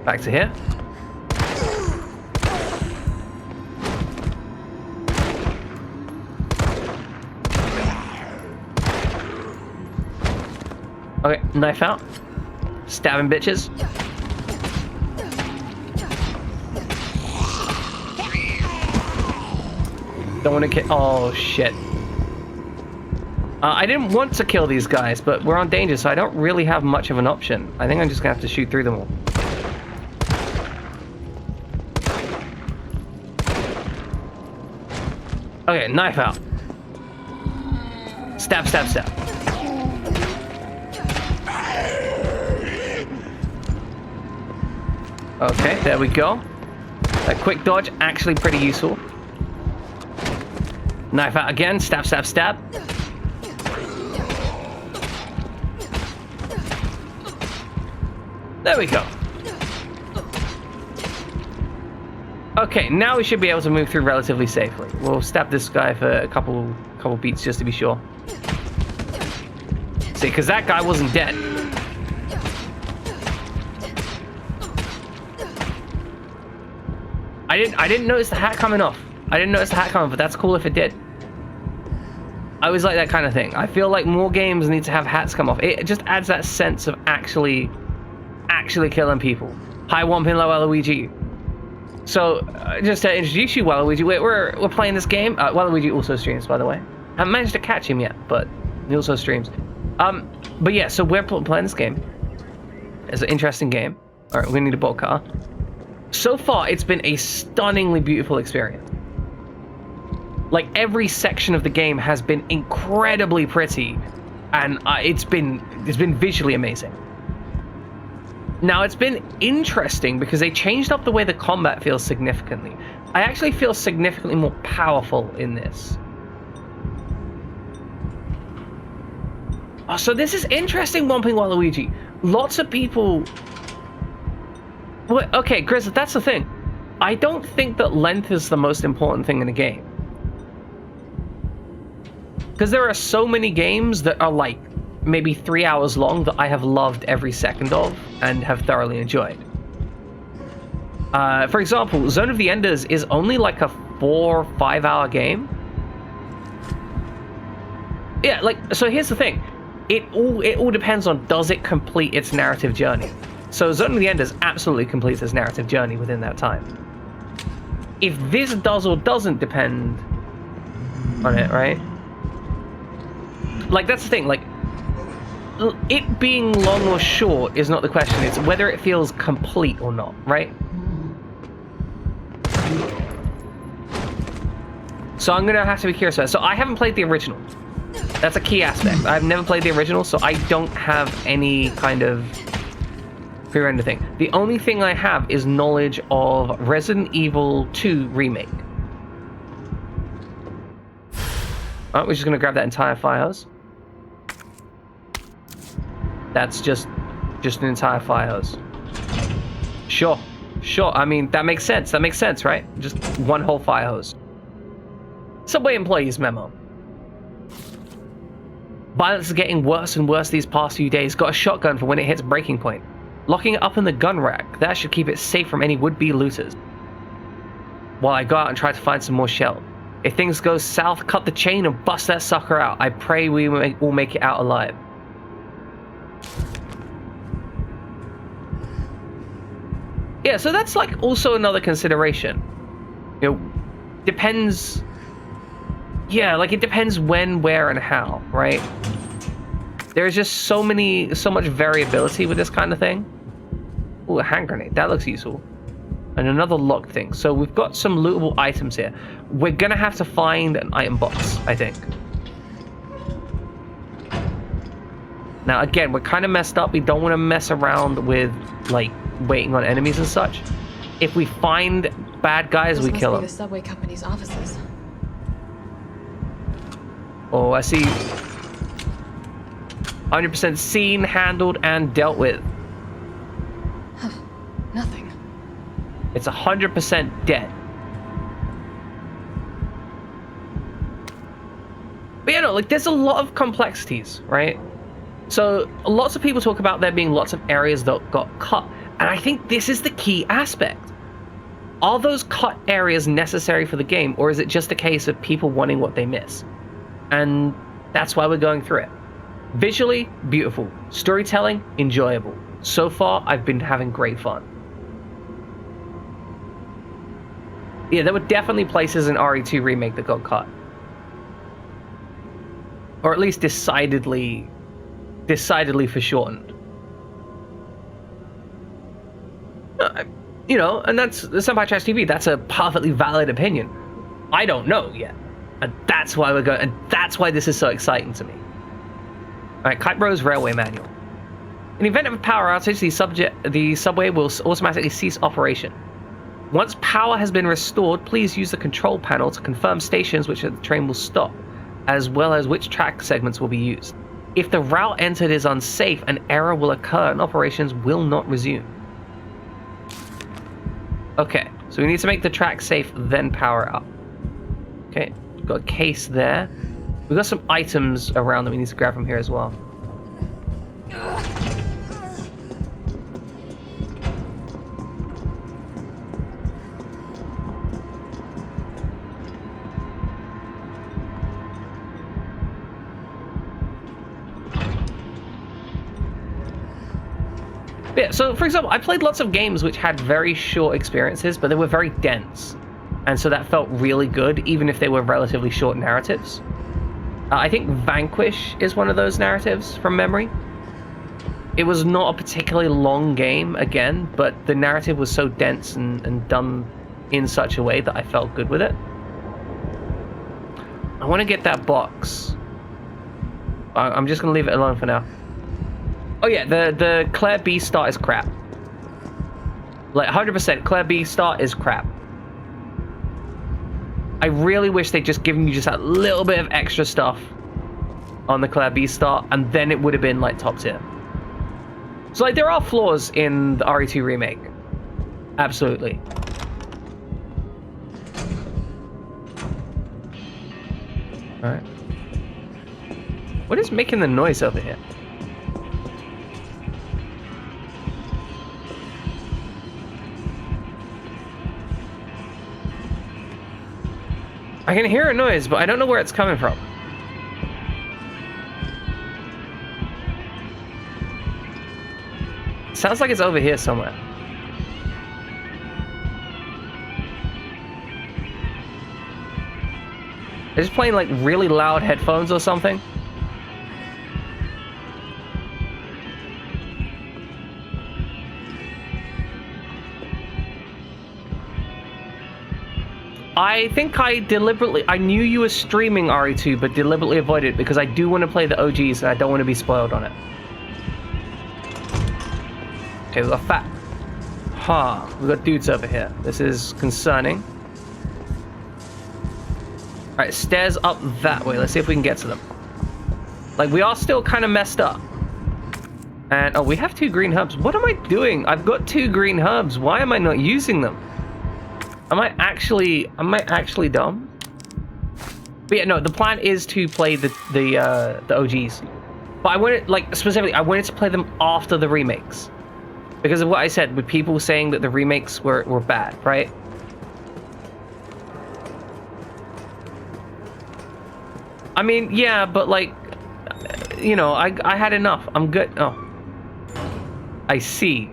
Back to here. Okay, knife out. Stabbing bitches. Don't want to kill. Oh shit. I didn't want to kill these guys, but we're on danger, so I don't really have much of an option. I think I'm just gonna have to shoot through them all. Okay, knife out. Stab, stab, stab. Okay, there we go. That quick dodge, actually pretty useful. Knife out again, stab, stab, stab. There we go. Okay, now we should be able to move through relatively safely. We'll stab this guy for a couple beats just to be sure. See, because that guy wasn't dead. I didn't notice the hat coming off. I didn't notice the hat coming, but that's cool if it did. I always like that kind of thing. I feel like more games need to have hats come off. It just adds that sense of actually killing people. Hi, Wompin Low Waluigi. So, just to introduce you, Waluigi, we're playing this game. Waluigi also streams, by the way. Haven't managed to catch him yet, but he also streams. But yeah, so we're playing this game. It's an interesting game. All right, we need a bolt car. So far, it's been a stunningly beautiful experience. Like, every section of the game has been incredibly pretty, and it's been visually amazing. Now, it's been interesting because they changed up the way the combat feels significantly. I actually feel significantly more powerful in this. Oh, so this is interesting, Womping Waluigi. Lots of people... Well, okay, Grizz, that's the thing. I don't think that length is the most important thing in a game. Because there are so many games that are like maybe 3 hours long that I have loved every second of and have thoroughly enjoyed. For example, Zone of the Enders is only like a 4 or 5 hour game. Yeah, like, so here's the thing. It all depends on, does it complete its narrative journey? So Zone of the Enders absolutely completes its narrative journey within that time. If this does or doesn't depend on it, right? Like, that's the thing, like, it being long or short is not the question. It's whether it feels complete or not, right? So I'm gonna have to be curious about it. So I haven't played the original. That's a key aspect. I've never played the original, so I don't have any kind of pre-render thing. The only thing I have is knowledge of Resident Evil 2 Remake. Alright, we're just gonna grab that entire fire hose. That's just an entire fire hose. Sure. I mean, that makes sense. That makes sense, right? Just one whole fire hose. Subway employees memo. Violence is getting worse and worse these past few days. Got a shotgun for when it hits breaking point. Locking it up in the gun rack. That should keep it safe from any would-be looters. While I go out and try to find some more shell. If things go south, cut the chain and bust that sucker out. I pray we will make it out alive. Yeah, so that's like also another consideration. You know, depends. Yeah, like it depends when, where, and how, right? There's just so much variability with this kind of thing. Ooh, a hand grenade. That looks useful. And another locked thing. So we've got some lootable items here. We're gonna have to find an item box, I think. Now, again, we're kind of messed up. We don't want to mess around with, like, waiting on enemies and such. If we find bad guys, we kill them.
The subway company's offices.
Oh, I see. 100% seen, handled, and dealt with.
Nothing.
It's 100% dead. But yeah, no, like there's a lot of complexities, right? So lots of people talk about there being lots of areas that got cut. And I think this is the key aspect. Are those cut areas necessary for the game, or is it just a case of people wanting what they miss? And that's why we're going through it. Visually, beautiful. Storytelling, enjoyable. So far, I've been having great fun. Yeah, there were definitely places in RE2 Remake that got cut. Or at least decidedly foreshortened. You know, and that's the Senpai Trash TV. That's a perfectly valid opinion. I don't know yet. And that's why we're going, and that's why this is so exciting to me. Alright, Kite Bros Railway Manual. In the event of a power outage, the subway will automatically cease operation. Once power has been restored, please use the control panel to confirm stations which the train will stop, as well as which track segments will be used. If the route entered is unsafe, an error will occur and operations will not resume. Okay, so we need to make the track safe, then power up. Okay, got a case there. We've got some items around that we need to grab from here as well. Yeah, so for example, I played lots of games which had very short experiences, but they were very dense. And so that felt really good, even if they were relatively short narratives. I think Vanquish is one of those narratives from memory. It was not a particularly long game, again, but the narrative was so dense and done in such a way that I felt good with it. I want to get that box. I'm just going to leave it alone for now. Oh yeah, the Claire B start is crap. Like 100%, Claire B start is crap. I really wish they'd just given you just a little bit of extra stuff on the Claire B start, and then it would have been like top tier. So like there are flaws in the RE2 remake. Absolutely. Alright. What is making the noise over here? I can hear a noise, but I don't know where it's coming from. Sounds like it's over here somewhere. They're just playing like really loud headphones or something. I think I knew you were streaming RE2, but deliberately avoided it because I do want to play the OGs and I don't want to be spoiled on it. Okay, we've got fat. We've got dudes over here. This is concerning. Alright, stairs up that way. Let's see if we can get to them. Like, we are still kind of messed up. And, oh, we have 2 green herbs. What am I doing? I've got 2 green herbs. Why am I not using them? Am I actually dumb? But yeah, no, the plan is to play the OGs. But I wanted, like, specifically, I wanted to play them after the remakes. Because of what I said, with people saying that the remakes were bad, right? I mean, yeah, but like, you know, I had enough. I'm good. Oh. I see.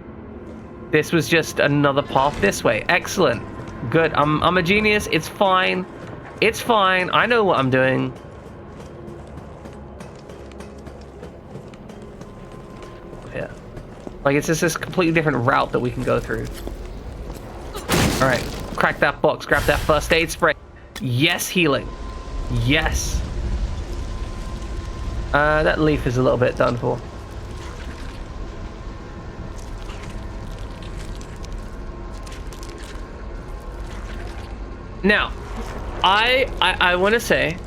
This was just another path this way. Excellent. Good. I'm a genius. It's fine. It's fine. I know what I'm doing. Yeah. Like, it's just this completely different route that we can go through. Alright. Crack that box. Grab that first aid spray. Yes, healing. Yes. That leaf is a little bit done for. Now, I want to say,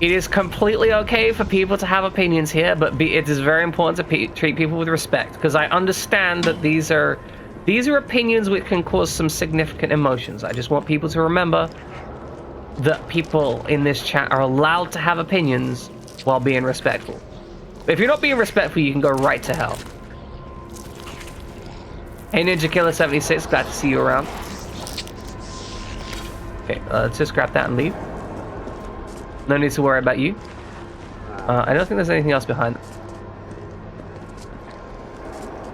it is completely okay for people to have opinions here, but it is very important to treat people with respect, because I understand that these are opinions which can cause some significant emotions. I just want people to remember that people in this chat are allowed to have opinions while being respectful. If you're not being respectful, you can go right to hell. Hey, Ninja Killer 76, glad to see you around. Okay, let's just grab that and leave. No need to worry about you. I don't think there's anything else behind.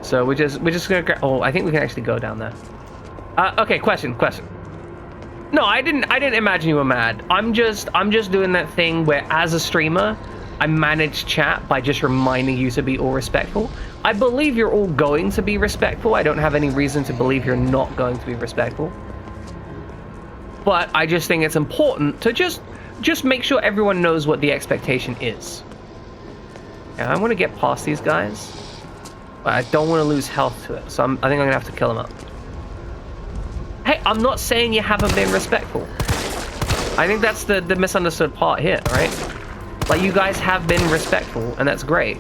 So we're just gonna grab. Oh, I think we can actually go down there. Okay, question. No, I didn't imagine you were mad. I'm just doing that thing where, as a streamer, I manage chat by just reminding you to be all respectful. I believe you're all going to be respectful. I don't have any reason to believe you're not going to be respectful. But I just think it's important to just make sure everyone knows what the expectation is. Yeah, I want to get past these guys, but I don't want to lose health to it. So I think I'm gonna have to kill them up. Hey, I'm not saying you haven't been respectful. I think that's the misunderstood part here, right? Like, you guys have been respectful, and that's great.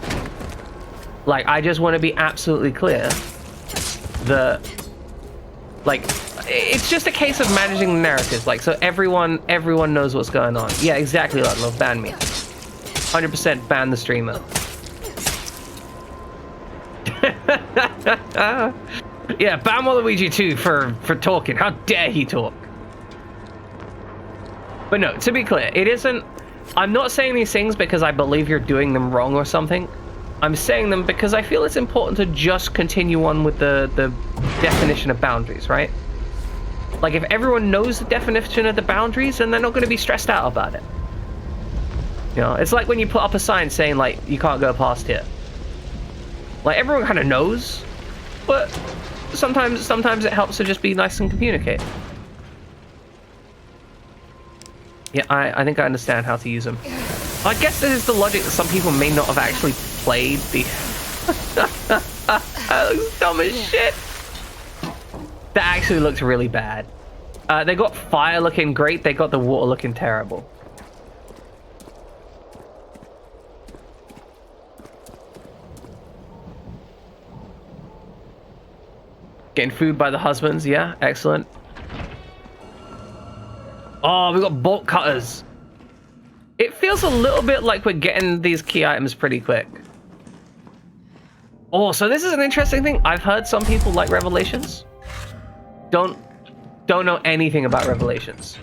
Like, I just want to be absolutely clear that, like, it's just a case of managing the narrative. Like, so everyone knows what's going on. Yeah, exactly, Ludlow. Ban me. 100% ban the streamer. Yeah, ban Waluigi too for talking. How dare he talk? But no, to be clear, it isn't... I'm not saying these things because I believe you're doing them wrong or something. I'm saying them because I feel it's important to just continue on with the definition of boundaries, right? Like, if everyone knows the definition of the boundaries, then they're not going to be stressed out about it. You know, it's like when you put up a sign saying, like, you can't go past here. Like, everyone kind of knows, but sometimes it helps to just be nice and communicate. Yeah, I think I understand how to use them. I guess this is the logic that some people may not have actually played the... That looks dumb as shit. That actually looks really bad. They got fire looking great, they got the water looking terrible. Getting food by the husbands, yeah, excellent. Oh, we got bolt cutters. It feels a little bit like we're getting these key items pretty quick. Oh, so this is an interesting thing. I've heard some people like Revelations. Don't know anything about Revelations.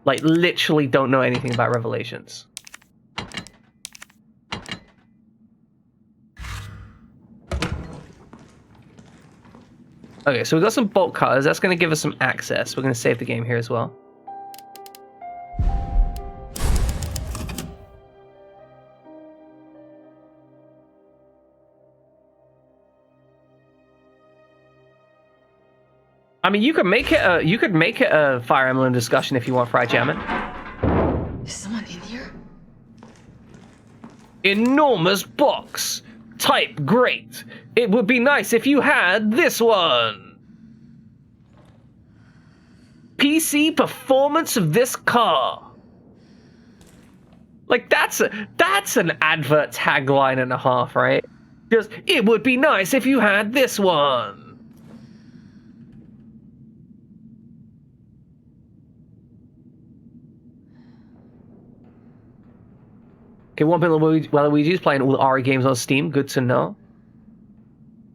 Like, literally don't know anything about Revelations. Okay, so we've got some bolt cutters. That's going to give us some access. We're going to save the game here as well. I mean, you could make it a Fire Emblem discussion if you want, Fry Jamming.
Is someone in here?
Enormous box. Type great. It would be nice if you had this one. PC performance of this car. Like that's an advert tagline and a half, right? Just it would be nice if you had this one. Okay, one bit Waluigi's playing all the RE games on Steam. Good to know.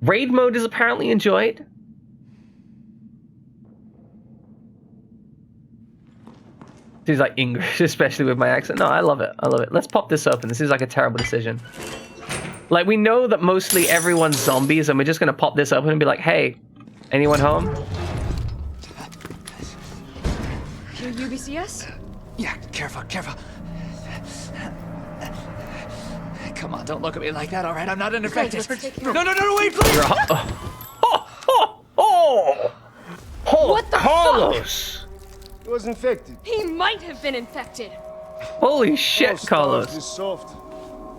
Raid mode is apparently enjoyed. Seems like English, especially with my accent. No, I love it. I love it. Let's pop this open. This is like a terrible decision. Like, we know that mostly everyone's zombies, and we're just gonna pop this open and be like, hey, anyone home?
You're UBCS?
Yeah, careful. Come on, don't look at me like that, all right? I'm not an infected. No, wait, please!
You're
What the
Carlos!
He was infected.
He might have been infected.
Holy shit, Carlos.
Is soft.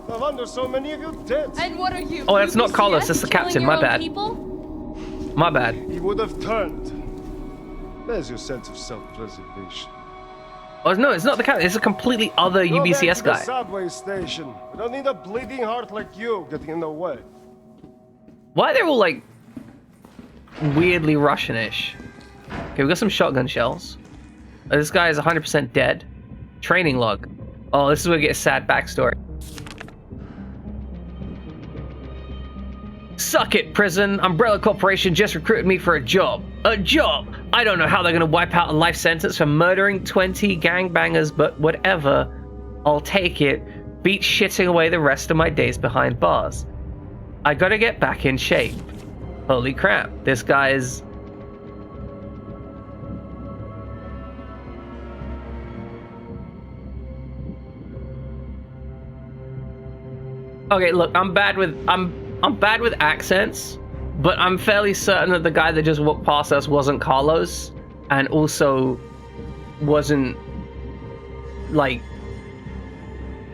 No wonder so many of you dead.
And what are you?
Oh, that's not
UBCS?
Carlos, that's the
Killing
captain.
your
My
own
bad.
People?
My bad.
He would have turned. There's your sense of self-preservation.
Oh, no, it's not the captain. It's a completely other
Go
UBCS
back to
guy.
the subway station. We don't need a bleeding heart like you getting in the way.
Why are they all, like, weirdly Russian-ish? Okay, we got some shotgun shells. This guy is 100% dead. Training log. Oh, this is where we get a sad backstory. Suck it, prison. Umbrella Corporation just recruited me for a job. A job! I don't know how they're gonna wipe out a life sentence for murdering 20 gangbangers, but whatever. I'll take it. Beat shitting away the rest of my days behind bars. I gotta get back in shape. Holy crap, this guy is... Okay, look, I'm bad with accents, but I'm fairly certain that the guy that just walked past us wasn't Carlos, and also wasn't, like,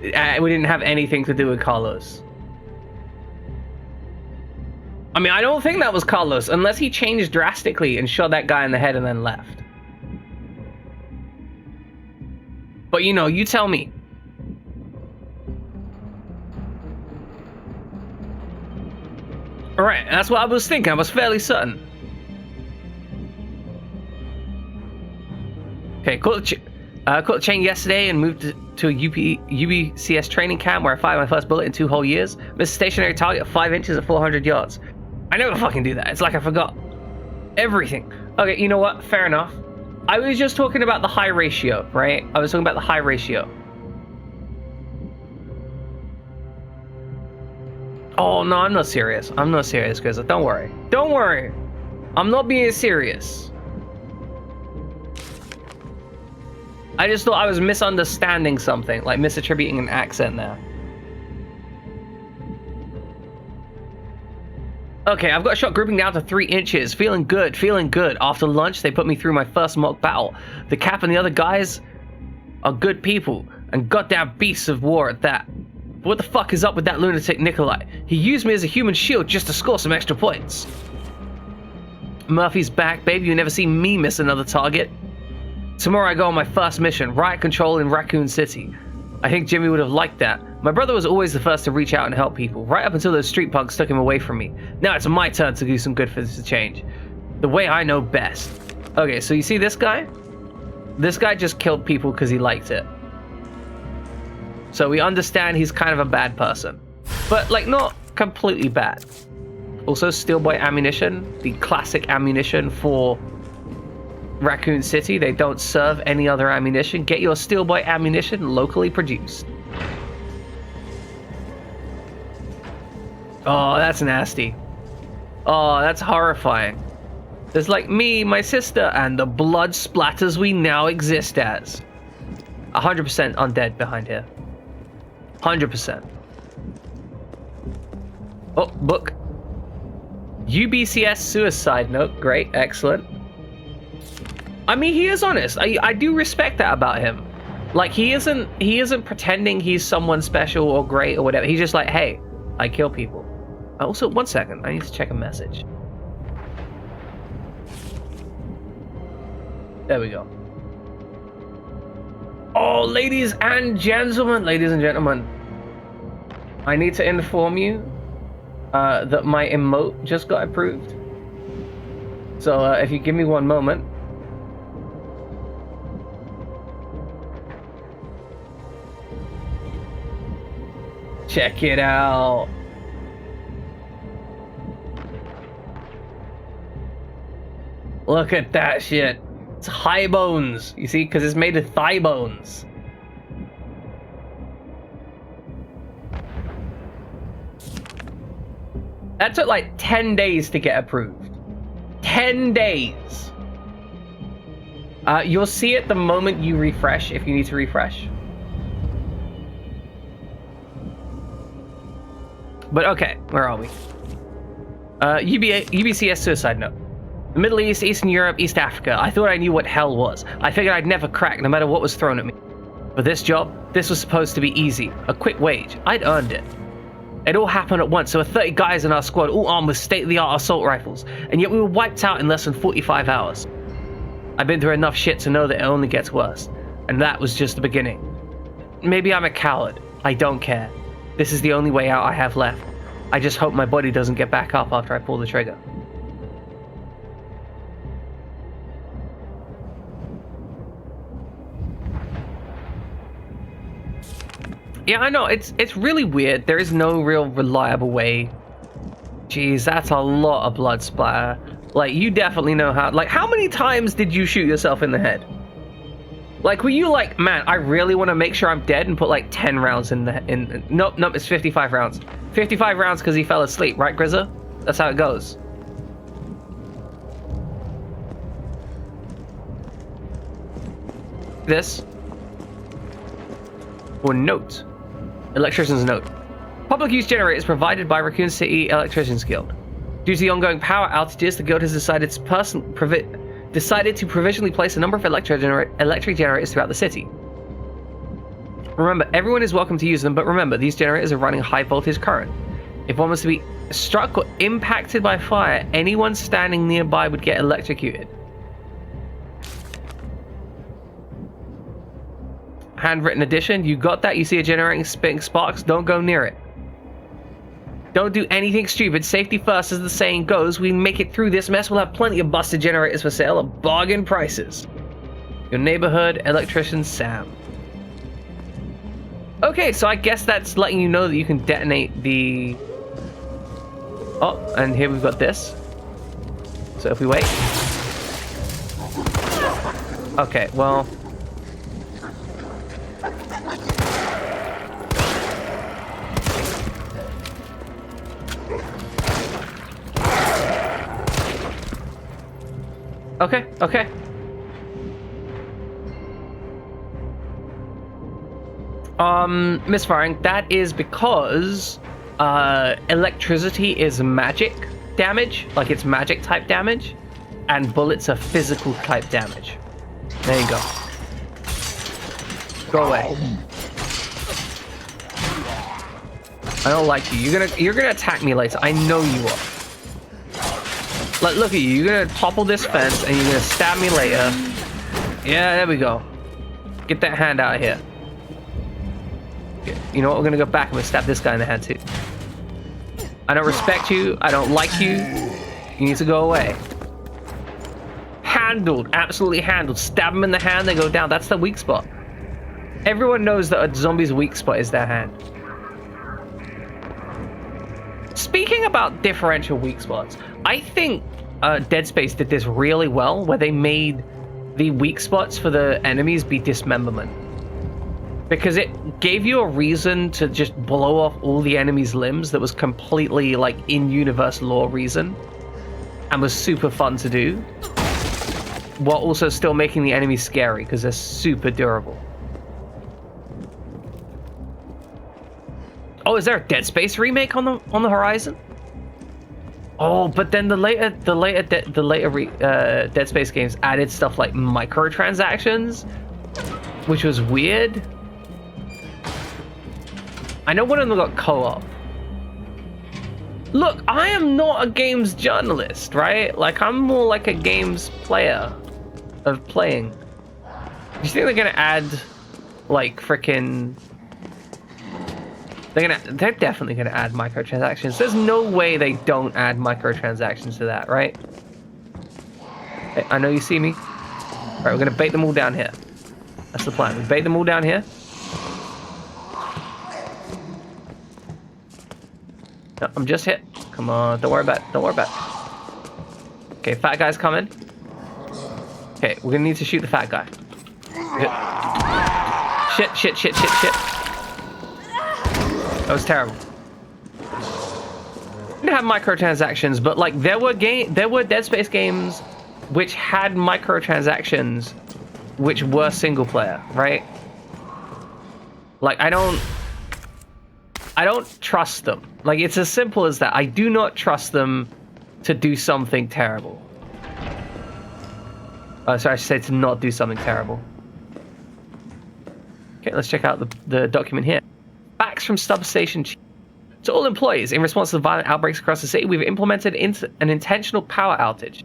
we didn't have anything to do with Carlos. I mean, I don't think that was Carlos, unless he changed drastically and shot that guy in the head and then left. But, you know, you tell me. Alright, that's what I was thinking. I was fairly certain. Okay, caught the chain yesterday and moved to a UBCS training camp where I fired my first bullet in 2 whole years. Missed a stationary target at 5 inches at 400 yards. I never fucking do that. It's like I forgot everything. Okay, you know what? Fair enough. I was just talking about the high ratio, right? I was talking about the high ratio. Oh, no, I'm not serious. I'm not serious, guys. Don't worry. Don't worry. I'm not being serious. I just thought I was misunderstanding something, like misattributing an accent there. Okay, I've got a shot grouping down to 3 inches. Feeling good, feeling good. After lunch, they put me through my first mock battle. The Cap and the other guys are good people, and goddamn beasts of war at that. But what the fuck is up with that lunatic Nikolai? He used me as a human shield just to score some extra points. Murphy's back, baby. You never see me miss another target. Tomorrow I go on my first mission, riot control in Raccoon City. I think Jimmy would have liked that. My brother was always the first to reach out and help people, right up until those street punks took him away from me. Now it's my turn to do some good for this to change. The way I know best. Okay, so you see this guy? This guy just killed people because he liked it. So we understand he's kind of a bad person. But, like, not completely bad. Also, Steel Boy ammunition, the classic ammunition for Raccoon City. They don't serve any other ammunition. Get your Steel Boy ammunition locally produced. Oh, that's nasty. Oh, that's horrifying. There's like me, my sister, and the blood splatters we now exist as. 100% undead behind here. 100%. Oh, book. UBCS suicide note. Great, excellent. I mean, he is honest. I do respect that about him. Like, he isn't pretending he's someone special or great or whatever. He's just like, hey, I kill people. Also, 1 second, I need to check a message. There we go. Oh, ladies and gentlemen, I need to inform you that my emote just got approved. So if you give me 1 moment. Check it out. Look at that shit. It's high bones, you see, because it's made of thigh bones. That took like 10 days to get approved. 10 days. You'll see it the moment you refresh, if you need to refresh. But okay, where are we? UBCS suicide note. The Middle East, Eastern Europe, East Africa. I thought I knew what hell was. I figured I'd never crack no matter what was thrown at me. For this job, this was supposed to be easy. A quick wage. I'd earned it. It all happened at once. There were 30 guys in our squad, all armed with state-of-the-art assault rifles. And yet we were wiped out in less than 45 hours. I've been through enough shit to know that it only gets worse. And that was just the beginning. Maybe I'm a coward. I don't care. This is the only way out I have left. I just hope my body doesn't get back up after I pull the trigger. Yeah, I know, it's really weird. There is no real reliable way. Jeez, that's a lot of blood splatter. Like, you definitely know how. Like, how many times did you shoot yourself in the head? Like, were you like, man, I really want to make sure I'm dead and put like 10 rounds in the... Nope, it's 55 rounds. 55 rounds because he fell asleep, right, Grizza? That's how it goes. This. Or note. Electrician's note. Public use generators provided by Raccoon City Electricians Guild. Due to the ongoing power outages, the guild has decided to provisionally place a number of electric generators throughout the city. Remember, everyone is welcome to use them, but remember, these generators are running high voltage current. If one was to be struck or impacted by fire, anyone standing nearby would get electrocuted. Handwritten edition, you got that? You see a generating spitting sparks? Don't go near it. Don't do anything stupid. Safety first, as the saying goes. We make it through this mess, we'll have plenty of busted generators for sale at bargain prices. Your neighborhood electrician, Sam. Okay, so I guess that's letting you know that you can detonate the... Oh, and here we've got this. So if we wait... Okay, well... Okay. Misfiring, that is because electricity is magic damage, like it's magic type damage, and bullets are physical type damage. There you go. Go away. I don't like you. You're gonna attack me later. I know you are. Like, look at you. You're gonna topple this fence and you're gonna stab me later. Yeah, there we go. Get that hand out of here. You know what? We're gonna go back and we'll stab this guy in the hand too. I don't respect you. I don't like you. You need to go away. Handled. Absolutely handled. Stab him in the hand, they go down. That's the weak spot. Everyone knows that a zombie's weak spot is their hand. Speaking about differential weak spots, I think Dead Space did this really well, where they made the weak spots for the enemies be dismemberment. Because it gave you a reason to just blow off all the enemies' limbs that was completely, like, in-universe lore reason. And was super fun to do. While also still making the enemies scary, because they're super durable. Oh, is there a Dead Space remake on the horizon? Oh, but then the later Dead Space games added stuff like microtransactions, which was weird. I know one of them got co-op. Look, I am not a games journalist, right? Like, I'm more like a games player of playing. Do you think they're gonna add, like, frickin'... They're definitely gonna add microtransactions. There's no way they don't add microtransactions to that, right? Hey, I know you see me. All right, we're gonna bait them all down here. That's the plan. We bait them all down here. No, I'm just hit. Come on, don't worry about it. Don't worry about it. Okay, fat guy's coming. Okay, we're gonna need to shoot the fat guy. Shit, shit, shit, shit, shit. That was terrible. We didn't have microtransactions, but like there were Dead Space games which had microtransactions which were single player, right? Like I don't trust them. Like it's as simple as that. I do not trust them to do something terrible. Sorry, I should say to not do something terrible. Okay, let's check out the document here. Facts from substation chief. To all employees, in response to the violent outbreaks across the city, we've implemented an intentional power outage.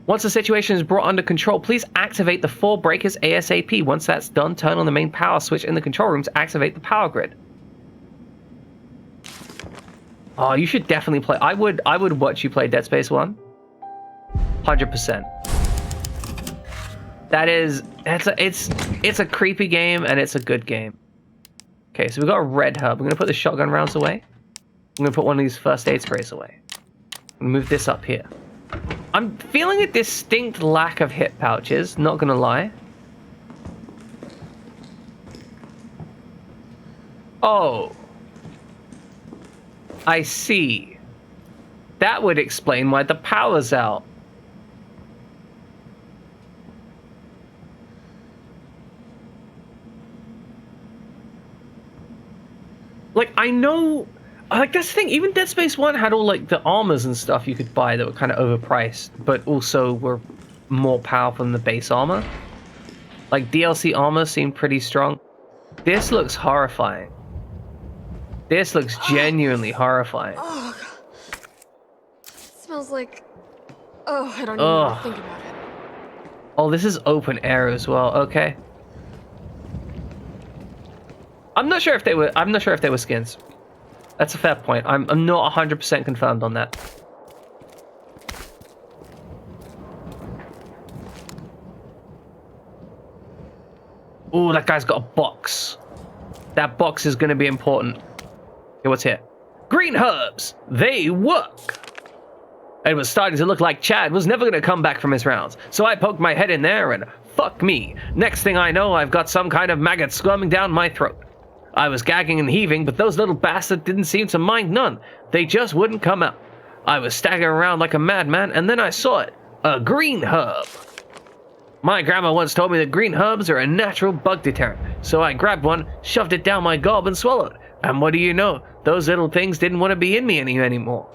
Once the situation is brought under control, please activate the 4 breakers ASAP. Once that's done, turn on the main power switch in the control room to activate the power grid. Oh, you should definitely play. I would watch you play Dead Space 1. 100%. It's a creepy game and it's a good game. Okay, so we've got a red hub. We're gonna put the shotgun rounds away. I'm gonna put one of these first aid sprays away. I'm gonna move this up here. I'm feeling a distinct lack of hit pouches, not gonna lie. Oh. I see. That would explain why the power's out. Like, I know... Like, that's the thing. Even Dead Space 1 had all, like, the armors and stuff you could buy that were kind of overpriced, but also were more powerful than the base armor. Like, DLC armor seemed pretty strong. This looks horrifying. This looks genuinely horrifying.
Oh, it smells like... Oh, I don't even want to think about it.
Oh, this is open air as well. Okay. I'm not sure if they were skins. That's a fair point. I'm not 100% confirmed on that. Ooh, that guy's got a box. That box is going to be important. Okay, what's here? Green herbs. They work. It was starting to look like Chad was never going to come back from his rounds. So I poked my head in there and fuck me. Next thing I know, I've got some kind of maggot squirming down my throat. I was gagging and heaving, but those little bastards didn't seem to mind none. They just wouldn't come out. I was staggering around like a madman, and then I saw it. A green herb. My grandma once told me that green herbs are a natural bug deterrent, so I grabbed one, shoved it down my gob, and swallowed. And what do you know? Those little things didn't want to be in me anymore.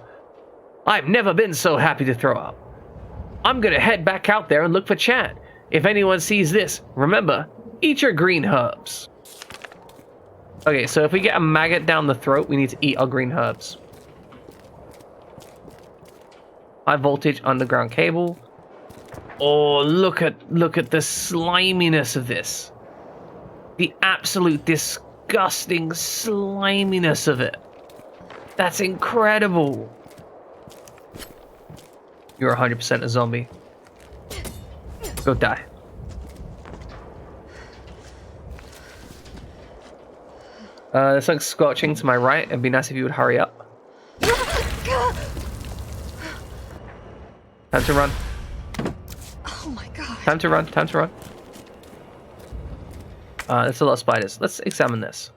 I've never been so happy to throw up. I'm gonna head back out there and look for Chad. If anyone sees this, remember, eat your green herbs. Okay, so if we get a maggot down the throat, we need to eat our green herbs. High voltage underground cable. Oh, look at the sliminess of this. The absolute disgusting sliminess of it. That's incredible. You're 100% a zombie. Go die. There's something scorching to my right. It'd be nice if you would hurry up. Time to run.
Oh my god.
Time to run. Time to run. There's a lot of spiders. Let's examine this.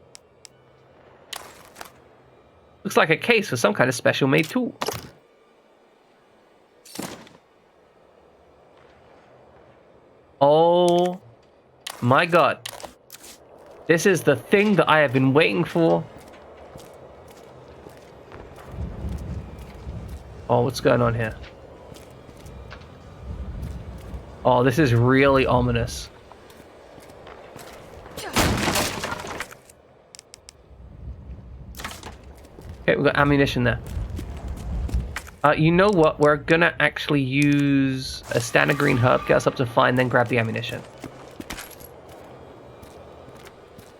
Looks like a case for some kind of special made tool. Oh my god. This is the thing that I have been waiting for. Oh, what's going on here? Oh, this is really ominous. Okay, we've got ammunition there. You know what? We're gonna actually use a standard green herb, get us up to fine, then grab the ammunition.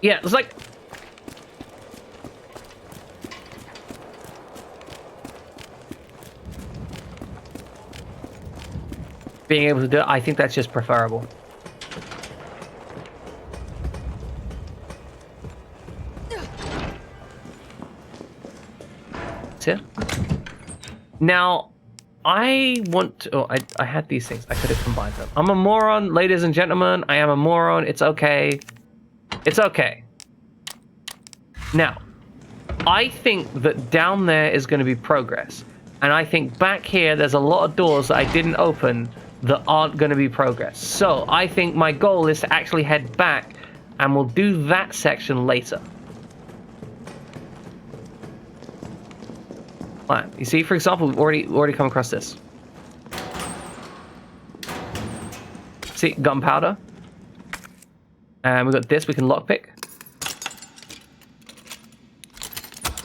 Yeah, it's like... being able to do it, I think that's just preferable. Here. Now, I want to... Oh, I had these things. I could have combined them. I'm a moron, ladies and gentlemen. I am a moron. It's okay. It's okay. Now, I think that down there is going to be progress. And I think back here, there's a lot of doors that I didn't open that aren't going to be progress. So, I think my goal is to actually head back, and we'll do that section later. Right. You see, for example, we've already come across this. See, gunpowder. And we've got this, we can lockpick.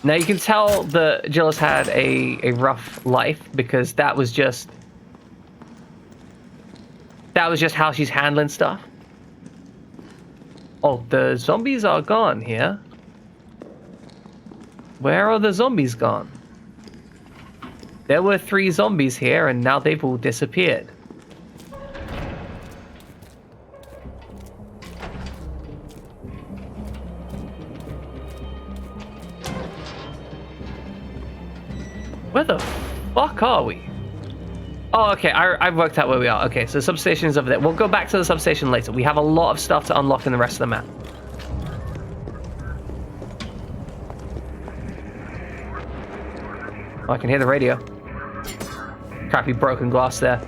Now you can tell that Jill has had a rough life because that was just how she's handling stuff. Oh, the zombies are gone here. Where are the zombies gone? There were 3 zombies here, and now they've all disappeared. Where the fuck are we? Oh, okay, I've worked out where we are. Okay, so the substation is over there. We'll go back to the substation later. We have a lot of stuff to unlock in the rest of the map. Oh, I can hear the radio. Crappy broken glass there.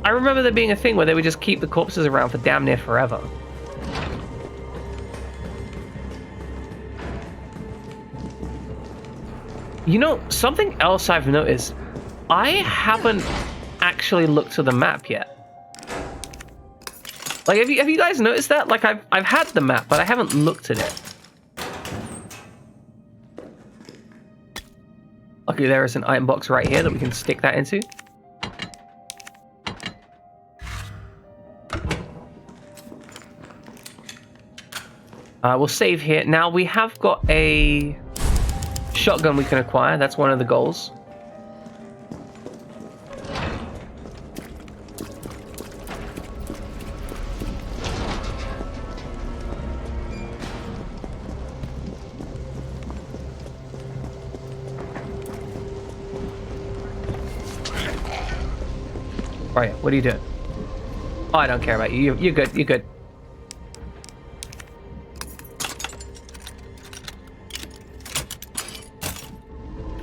I remember there being a thing where they would just keep the corpses around for damn near forever. You know, something else I've noticed. I haven't actually looked to the map yet. Like, have you guys noticed that? Like, I've had the map, but I haven't looked at it. Okay, there is an item box right here that we can stick that into. We'll save here. Now, we have got a shotgun we can acquire. That's one of the goals. Right, what are you doing? Oh, I don't care about you. You're good. You're good.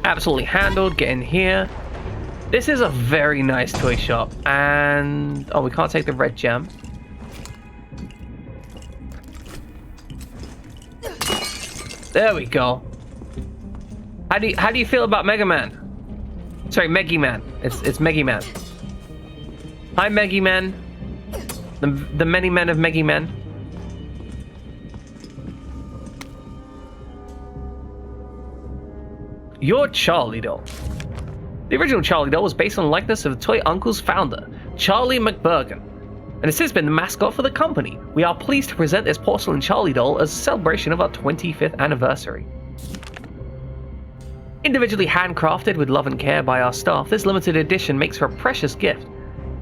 Absolutely handled. Get in here. This is a very nice toy shop. And... oh, we can't take the red gem. There we go. How do you feel about Mega Man? Sorry, Meggy Man. It's Meggy Man. Hi, Meggy Man. The many men of Meggy Man. You're Charlie Doll. The original Charlie Doll was based on the likeness of the Toy Uncle's founder, Charlie McBurgan, and has since been the mascot for the company. We are pleased to present this porcelain Charlie Doll as a celebration of our 25th anniversary. Individually handcrafted with love and care by our staff, this limited edition makes for a precious gift.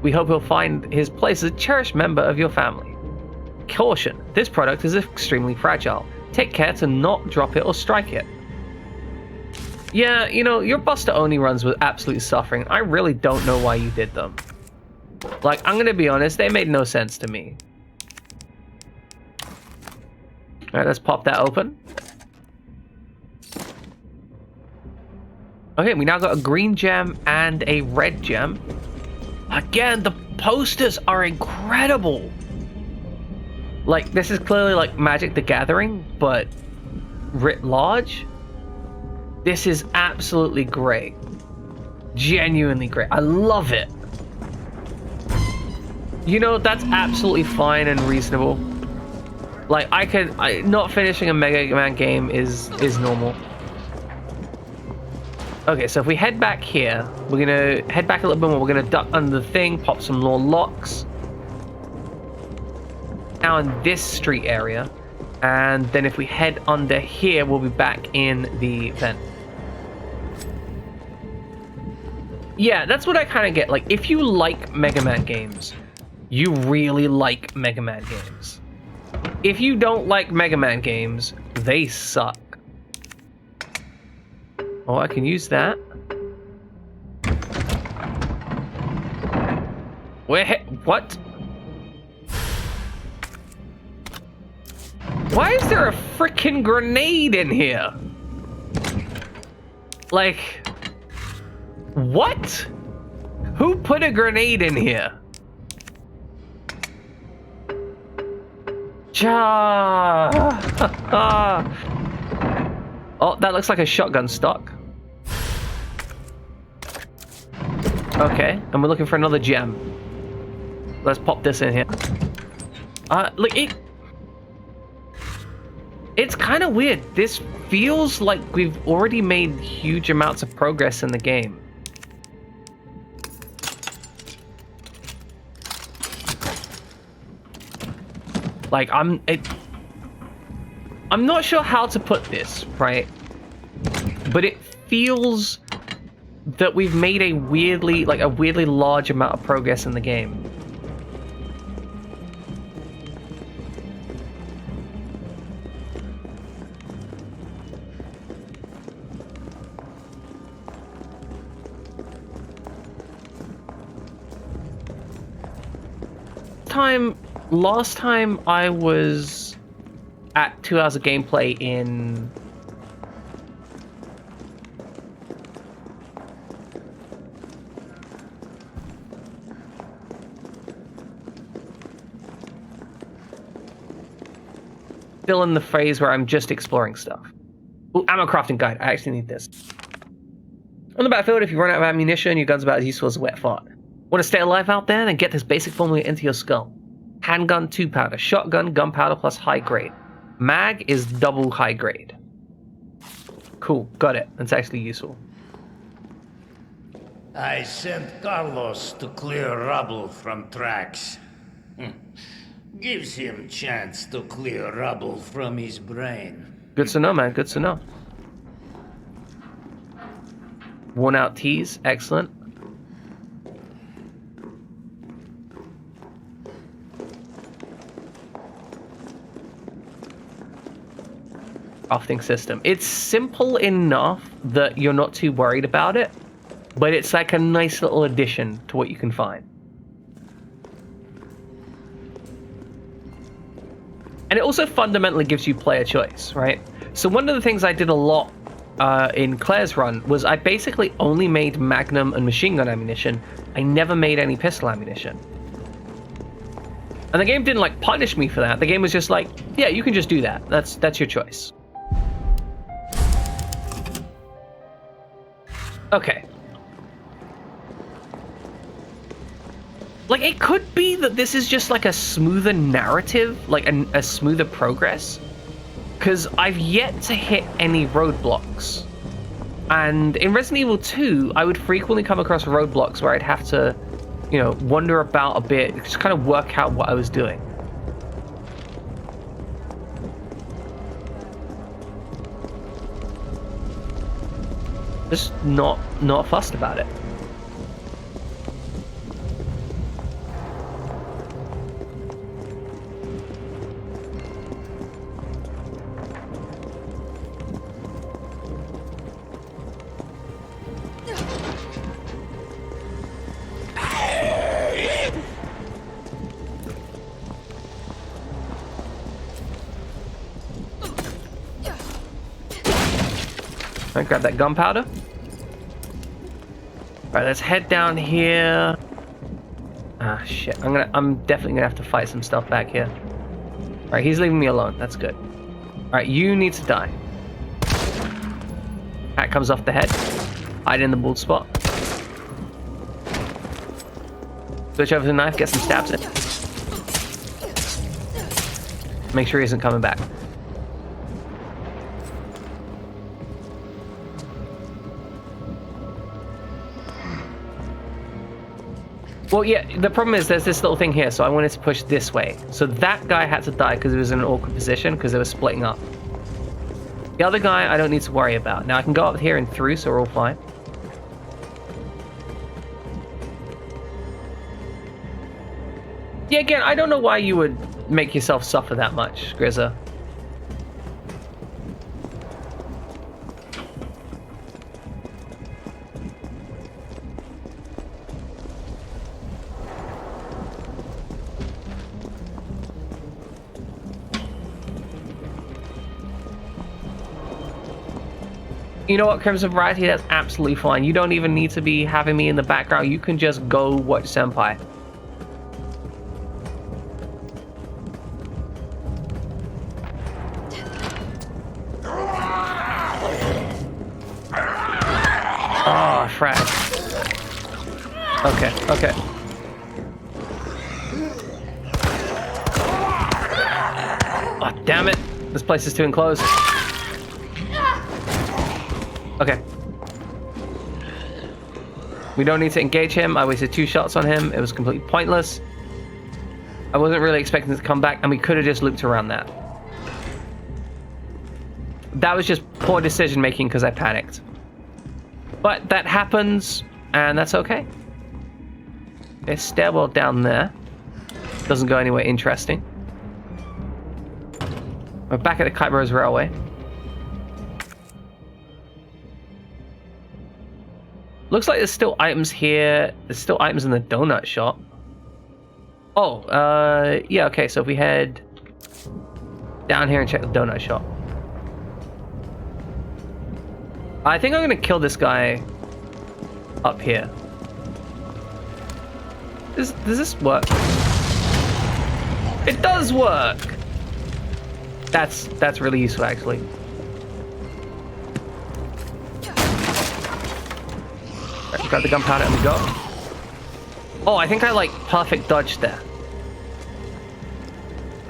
We hope he'll find his place as a cherished member of your family. Caution, this product is extremely fragile. Take care to not drop it or strike it. Yeah, you know, your Buster Only runs were absolutely suffering. I really don't know why you did them. Like, I'm gonna be honest, they made no sense to me. Alright, let's pop that open. Okay, we now got a green gem and a red gem. Again, the posters are incredible. Like, this is clearly like Magic the Gathering, but writ large. This is absolutely great. Genuinely great. I love it. You know, that's absolutely fine and reasonable. Like, not finishing a Mega Man game is normal. Okay, so if we head back here, we're gonna head back a little bit more. We're gonna duck under the thing, pop some more locks. Now in this street area. And then if we head under here, we'll be back in the vent. Yeah, that's what I kind of get. Like, if you like Mega Man games, you really like Mega Man games. If you don't like Mega Man games, they suck. Oh, I can use that. What? Why is there a freaking grenade in here? Like, what? Who put a grenade in here? Oh, that looks like a shotgun stock. Okay, and we're looking for another gem. Let's pop this in here. Look, it's kind of weird. This feels like we've already made huge amounts of progress in the game. Like, I'm not sure how to put this, right? But it feels that we've made a weirdly large amount of progress in the game. Last time I was at 2 hours of gameplay in still in the phase where I'm just exploring stuff. Ooh, ammo crafting guide. I actually need this. On the battlefield, if you run out of ammunition, your gun's about as useful as a wet fart. Want to stay alive out there? Then get this basic formula into your skull. Handgun, 2 powder. Shotgun, gunpowder plus high grade. Mag is double high grade. Cool, got it. That's actually useful.
I sent Carlos to clear rubble from tracks. Gives him chance to clear rubble from his brain.
Good to know, man. Good to know. Worn out tees. Excellent. Crafting system. It's simple enough that you're not too worried about it, but it's like a nice little addition to what you can find. And it also fundamentally gives you player choice, right? So one of the things I did a lot in Claire's run was I basically only made magnum and machine gun ammunition. I never made any pistol ammunition. And the game didn't like punish me for that. The game was just like, yeah, you can just do that. That's your choice. Okay. Like, it could be that this is just like a smoother narrative, like a smoother progress. Because I've yet to hit any roadblocks. And in Resident Evil 2, I would frequently come across roadblocks where I'd have to, you know, wander about a bit, just kind of work out what I was doing. Just not fussed about it. Alright, grab that gunpowder. Alright, let's head down here. Ah, shit. I'm definitely gonna have to fight some stuff back here. Alright, he's leaving me alone. That's good. Alright, you need to die. Hat comes off the head. Hide in the bald spot. Switch over the knife, get some stabs in. Make sure he isn't coming back. Well, yeah, the problem is there's this little thing here, so I wanted to push this way. So that guy had to die because he was in an awkward position because they were splitting up. The other guy I don't need to worry about. Now I can go up here and through, so we're all fine. Yeah, again, I don't know why you would make yourself suffer that much, Grizza. You know what, Crimson Variety, that's absolutely fine. You don't even need to be having me in the background. You can just go watch Senpai. Oh, frag. Okay, okay. Oh, damn it. This place is too enclosed. Okay. We don't need to engage him. I wasted 2 shots on him. It was completely pointless. I wasn't really expecting to come back, and we could have just looped around that. That was just poor decision making because I panicked. But that happens, and that's okay. There's a stairwell down there. Doesn't go anywhere interesting. We're back at the Kite Rose Railway. Looks like there's still items here. There's still items in the donut shop. Oh, yeah, okay, so if we head down here and check the donut shop. I think I'm gonna kill this guy up here. Does this work? It does work! That's really useful, actually. Grab the gunpowder and we go. Oh, I think I like perfect dodged there.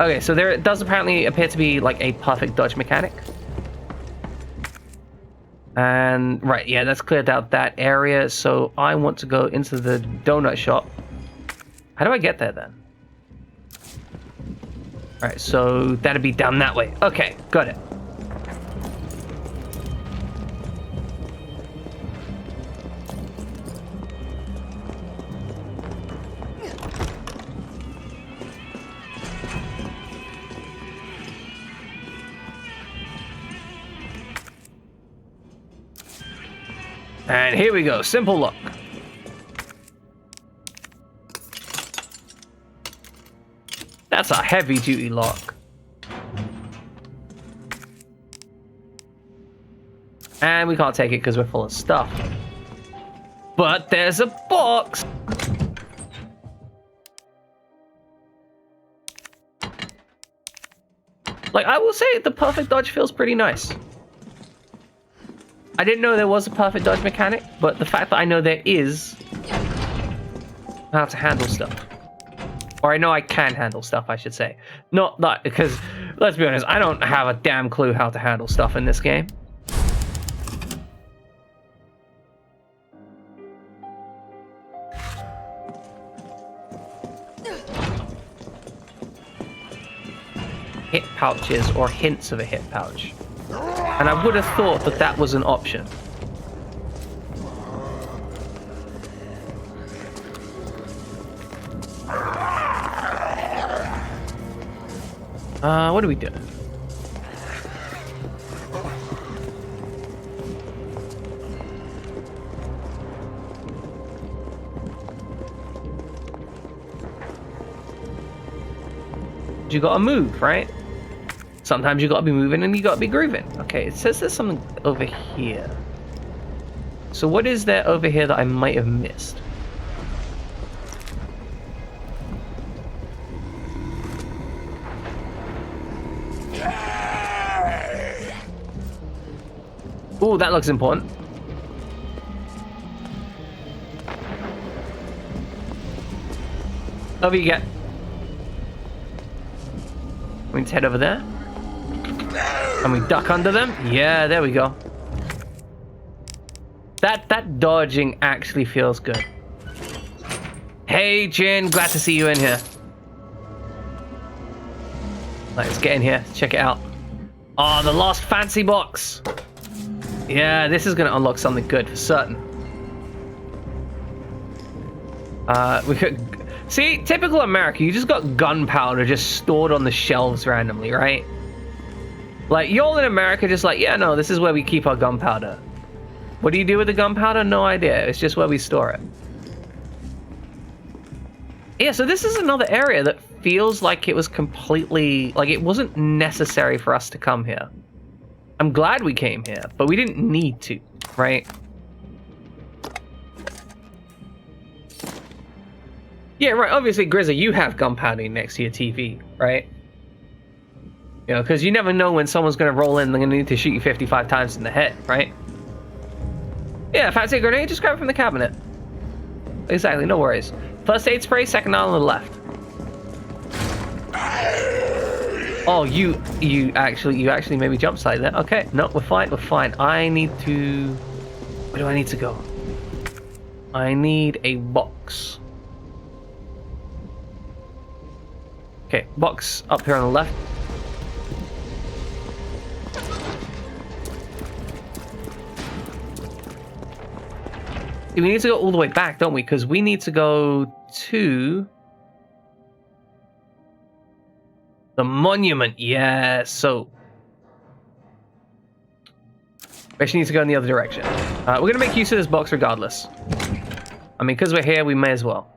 Okay, so there does apparently appear to be like a perfect dodge mechanic. And right, yeah, that's cleared out that area. So I want to go into the donut shop. How do I get there then? All right, so that'd be down that way. Okay, got it. And here we go, simple lock. That's a heavy duty lock. And we can't take it because we're full of stuff. But there's a box. Like, I will say, the perfect dodge feels pretty nice. I didn't know there was a perfect dodge mechanic, but the fact that I know there is how to handle stuff. Or I know I can handle stuff, I should say. Not that, because, let's be honest, I don't have a damn clue how to handle stuff in this game. Hit pouches or hints of a hit pouch. And I would have thought that that was an option. What do we do? You gotta move, right? Sometimes you gotta be moving and you gotta be grooving. Okay, it says there's something over here. So what is there over here that I might have missed? Ooh, that looks important. Over you get. We head over there. And we duck under them. Yeah, there we go. That dodging actually feels good. Hey, Jin, glad to see you in here. Let's get in here. Check it out. Oh, the last fancy box. Yeah, this is gonna unlock something good for certain. We could see typical America. You just got gunpowder just stored on the shelves randomly, right? Like y'all in America, just like, yeah, no, this is where we keep our gunpowder. What do you do with the gunpowder? No idea. It's just where we store it. Yeah, so this is another area that feels like it was completely, like it wasn't necessary for us to come here. I'm glad we came here, but we didn't need to, right? Yeah, right, obviously, Grizza, you have gunpowder next to your TV, right? You know, because you never know when someone's going to roll in, they're going to need to shoot you 55 times in the head, right? Yeah, fancy a grenade, just grab it from the cabinet. Exactly, no worries. First aid spray, second aisle on the left. Oh, you actually maybe jump side there. Okay, no, we're fine. I need to... Where do I need to go? I need a box. Okay, box up here on the left. We need to go all the way back, don't we? Because we need to go to... the monument, yeah, so... we actually need to go in the other direction. We're going to make use of this box regardless. I mean, because we're here, we may as well.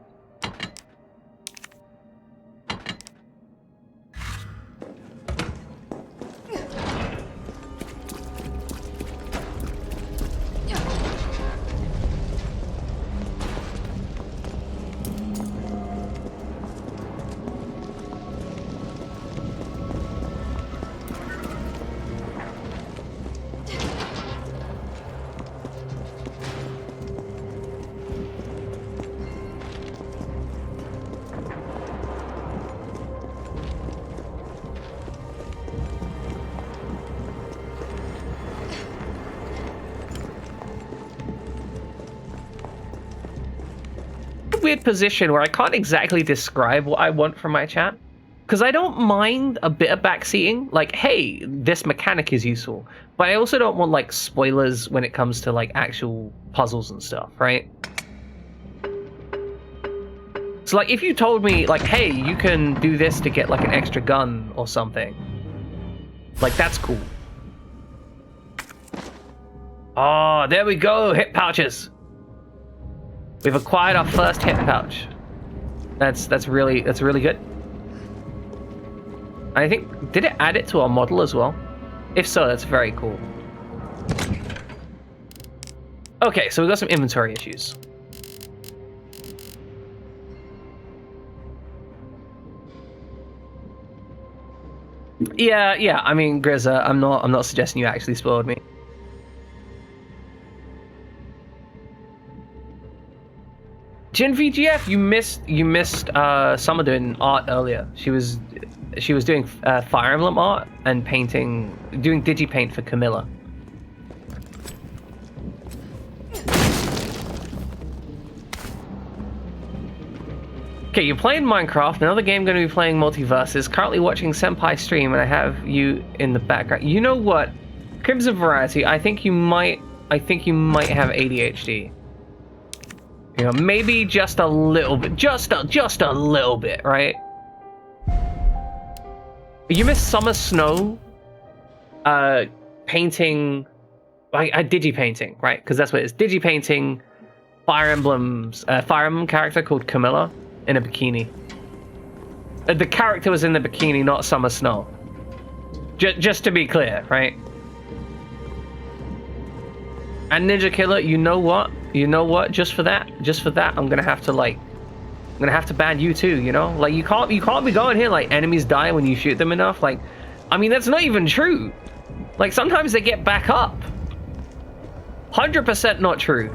Weird position where I can't exactly describe what I want from my chat, because I don't mind a bit of backseating, like, hey, this mechanic is useful, but I also don't want like spoilers when it comes to like actual puzzles and stuff, right? So like if you told me like, hey, you can do this to get like an extra gun or something, like that's cool. Oh, there we go, hip pouches. We've acquired our first hip pouch. That's really good. I think, did it add it to our model as well? If so, that's very cool. Okay, so we've got some inventory issues. Yeah, I mean, Grizza, I'm not suggesting you actually spoiled me. Jin VGF, you missed Summer doing art earlier. She was doing Fire Emblem art and painting, doing digipaint for Camilla. Okay, you're playing Minecraft, another game going to be playing Multiverses, currently watching Senpai stream, and I have you in the background. You know what? Crimson Variety, I think you might have ADHD. You know, maybe just a little bit, just a little bit, right? You missed Summer Snow painting, digipainting, right? Because that's what it is. Digipainting Fire Emblem character called Camilla in a bikini. The character was in the bikini, not Summer Snow. Just to be clear, right? And Ninja Killer, you know what? Just for that, I'm gonna have to ban you too, you know? Like, you can't be going here like enemies die when you shoot them enough. Like, I mean, that's not even true. Like, sometimes they get back up. 100% not true.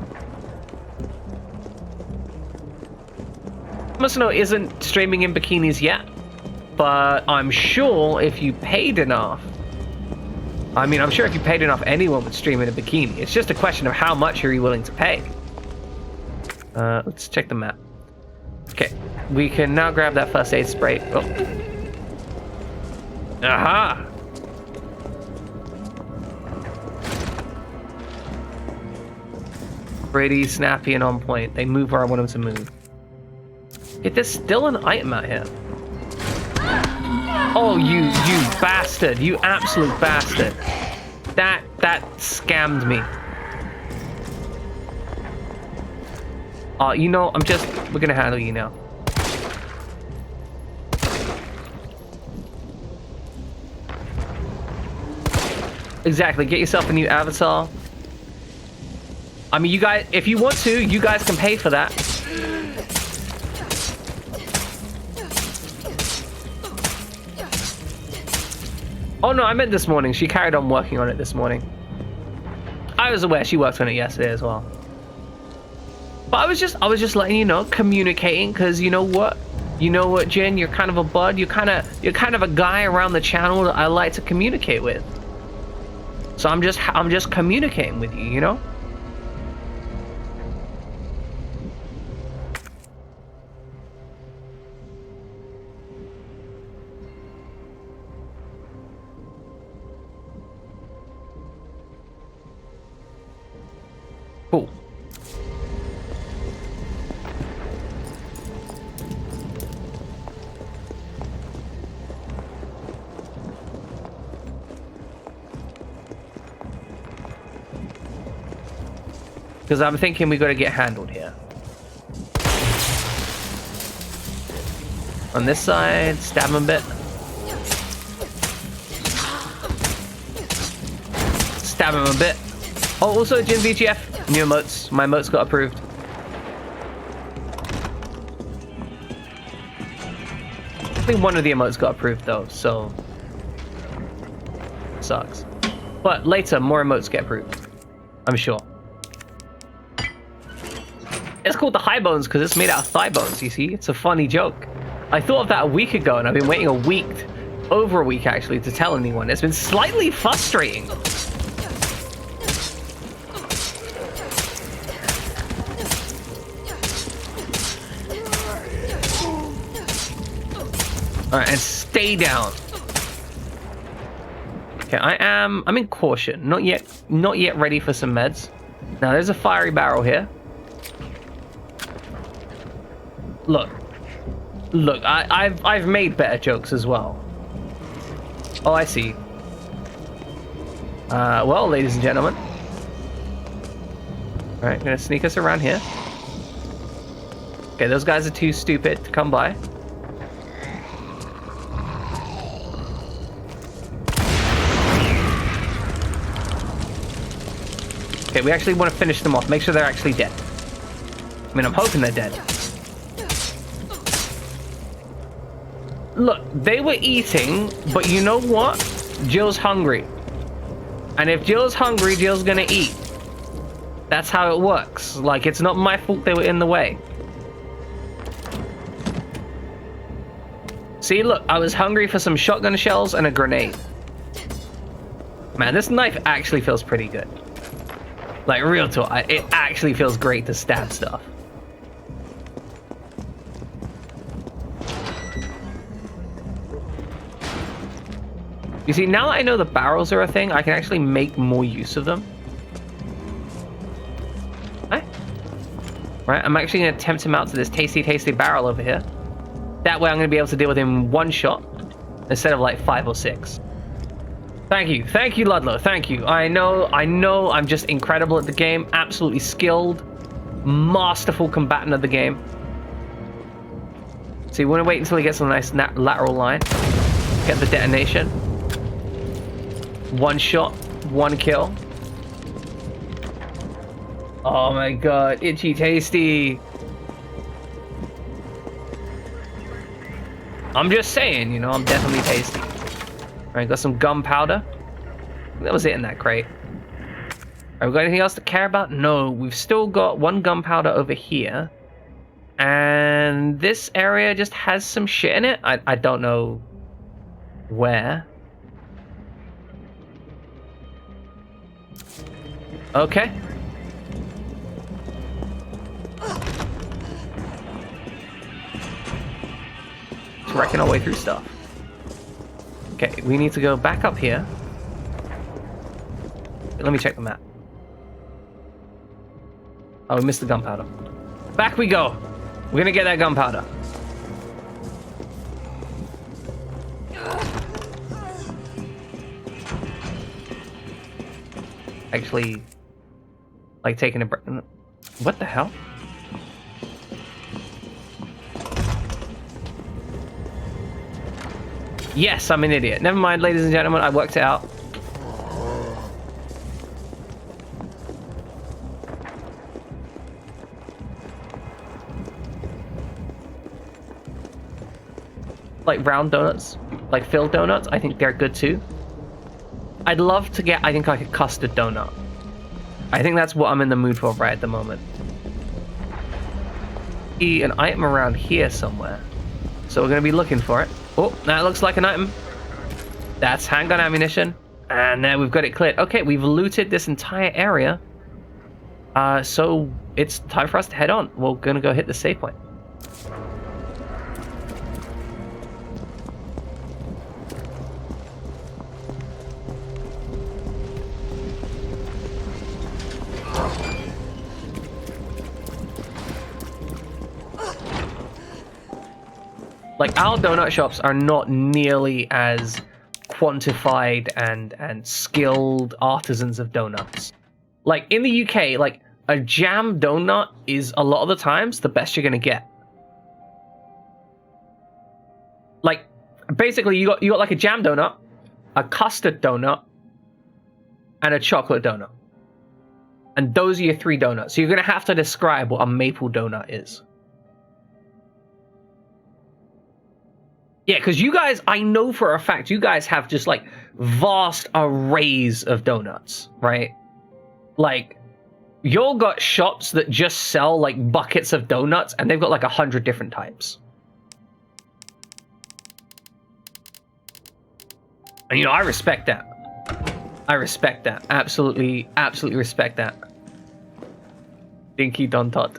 Musno isn't streaming in bikinis yet, but I'm sure if you paid enough, I mean, I'm sure if you paid enough, anyone would stream in a bikini. It's just a question of how much are you willing to pay. Let's check the map. Okay, we can now grab that first aid spray. Oh. Aha! Pretty snappy and on point. They move where I want them to move. Yet there's still an item out here. Oh, you bastard. You absolute bastard. That scammed me. You know, we're gonna handle you now. Exactly, get yourself a new avatar. I mean, you guys, if you want to, you guys can pay for that. Oh no, I meant this morning. She carried on working on it this morning. I was aware she worked on it yesterday as well. But I was just letting you know, communicating, because you know what? You know what, Jen? You're kind of a bud. You're kind of a guy around the channel that I like to communicate with. So I'm just communicating with you, you know? Cool. Because I'm thinking we got to get handled here. On this side, stab him a bit. Stab him a bit. Oh, also, Jin VGF, new emotes. My emotes got approved. I think one of the emotes got approved though, so sucks. But later, more emotes get approved. I'm sure. It's called the high bones because it's made out of thigh bones, you see? It's a funny joke. I thought of that a week ago and I've been waiting over a week actually, to tell anyone. It's been slightly frustrating. Alright, and stay down. Okay, I'm in caution. Not yet ready for some meds. Now there's a fiery barrel here. Look, I've made better jokes as well. Oh, I see. Well, ladies and gentlemen. Alright, gonna sneak us around here. Okay, those guys are too stupid to come by. Okay, we actually want to finish them off. Make sure they're actually dead. I mean, I'm hoping they're dead. Look, they were eating, but you know what? Jill's hungry. And if Jill's hungry, Jill's gonna eat. That's how it works. Like, it's not my fault they were in the way. See, look, I was hungry for some shotgun shells and a grenade. Man, this knife actually feels pretty good. Like, real talk, it actually feels great to stab stuff. You see, now that I know the barrels are a thing, I can actually make more use of them. Okay. Right, I'm actually going to tempt him out to this tasty, tasty barrel over here. That way I'm going to be able to deal with him in one shot instead of like 5 or 6. Thank you, Ludlow, thank you. I know, I'm just incredible at the game, absolutely skilled, masterful combatant of the game. So you want to wait until he gets a nice lateral line, get the detonation. One shot, one kill. Oh my god, itchy tasty. I'm just saying, you know, I'm definitely tasty. Alright, got some gunpowder. That was it in that crate. Have we got anything else to care about? No, we've still got 1 gunpowder over here. And this area just has some shit in it. I don't know where. Okay. Just wrecking our way through stuff. Okay, we need to go back up here. Let me check the map. Oh, we missed the gunpowder. Back we go. We're gonna get that gunpowder. Actually, like taking a break. What the hell? Yes, I'm an idiot. Never mind, ladies and gentlemen, I worked it out. Like round donuts, like filled donuts, I think they're good too. I'd love to get, I think, like a custard donut. I think that's what I'm in the mood for right at the moment. See an item around here somewhere. So we're going to be looking for it. Oh, that looks like an item. That's handgun ammunition. And now we've got it cleared. Okay, we've looted this entire area. So it's time for us to head on. We're going to go hit the save point. Like, our donut shops are not nearly as quantified and skilled artisans of donuts. Like, in the UK, like, a jam donut is, a lot of the times, the best you're gonna get. Like, basically, you got like a jam donut, a custard donut, and a chocolate donut. And those are your 3 donuts. So you're gonna have to describe what a maple donut is. Yeah, because you guys, I know for a fact, you guys have just, like, vast arrays of donuts, right? Like, y'all got shops that just sell, like, buckets of donuts, and they've got, like, 100 different types. And, you know, I respect that. I respect that. Absolutely, absolutely respect that. Dinky Don Tot.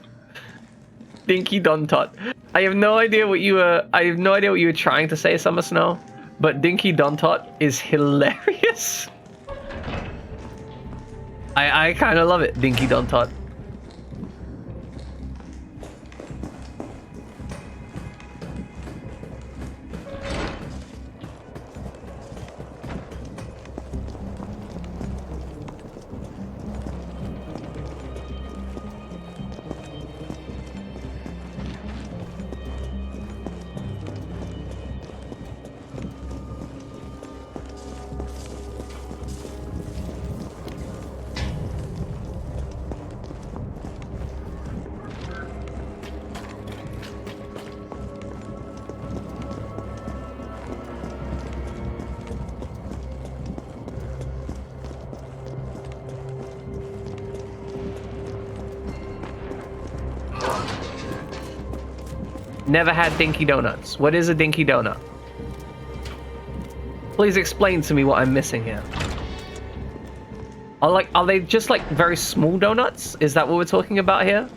Dinky Don Tot. I have no idea what you were trying to say, Summer Snow, but Dinky Don Tot is hilarious. I kind of love it, Dinky Don Tot. Never had Dinky Donuts. What is a Dinky Donut? Please explain to me what I'm missing here. Are they just like very small donuts? Is that what we're talking about here?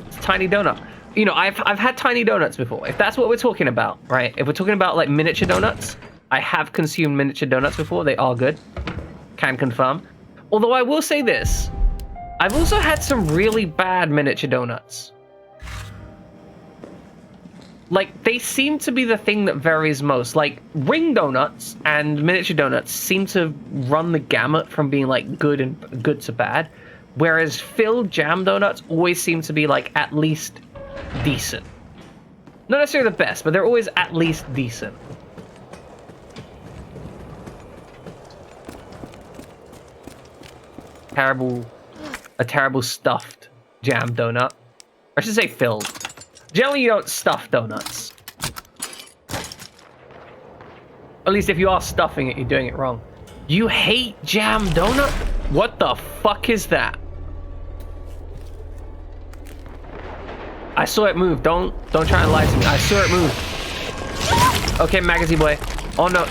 It's a tiny donut. You know, I've had tiny donuts before. If that's what we're talking about, right? If we're talking about like miniature donuts, I have consumed miniature donuts before. They are good. Can confirm. Although I will say this. I've also had some really bad miniature donuts. Like, they seem to be the thing that varies most. Like, ring donuts and miniature donuts seem to run the gamut from being, like, good to bad. Whereas filled jam donuts always seem to be, like, at least decent. Not necessarily the best, but they're always at least decent. A terrible stuffed jam donut. I should say filled. Generally, you don't stuff donuts. At least if you are stuffing it, you're doing it wrong. You hate jam donut? What the fuck is that? I saw it move. Don't try and lie to me. I saw it move. Okay, magazine boy. Oh no. Ooh,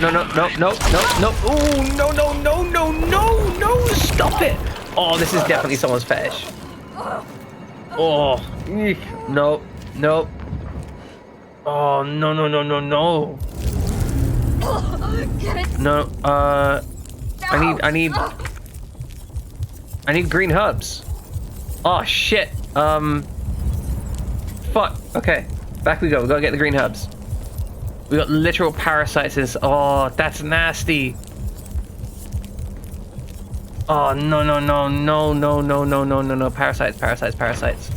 no. Stop it. Oh, this is definitely someone's fetish. Oh, no. Oh, no.
Get it.
No, I need green hubs. Oh shit. Fuck. Okay, back we go. We gotta get the green hubs. We got literal parasites. Oh, that's nasty. Oh no. Parasites.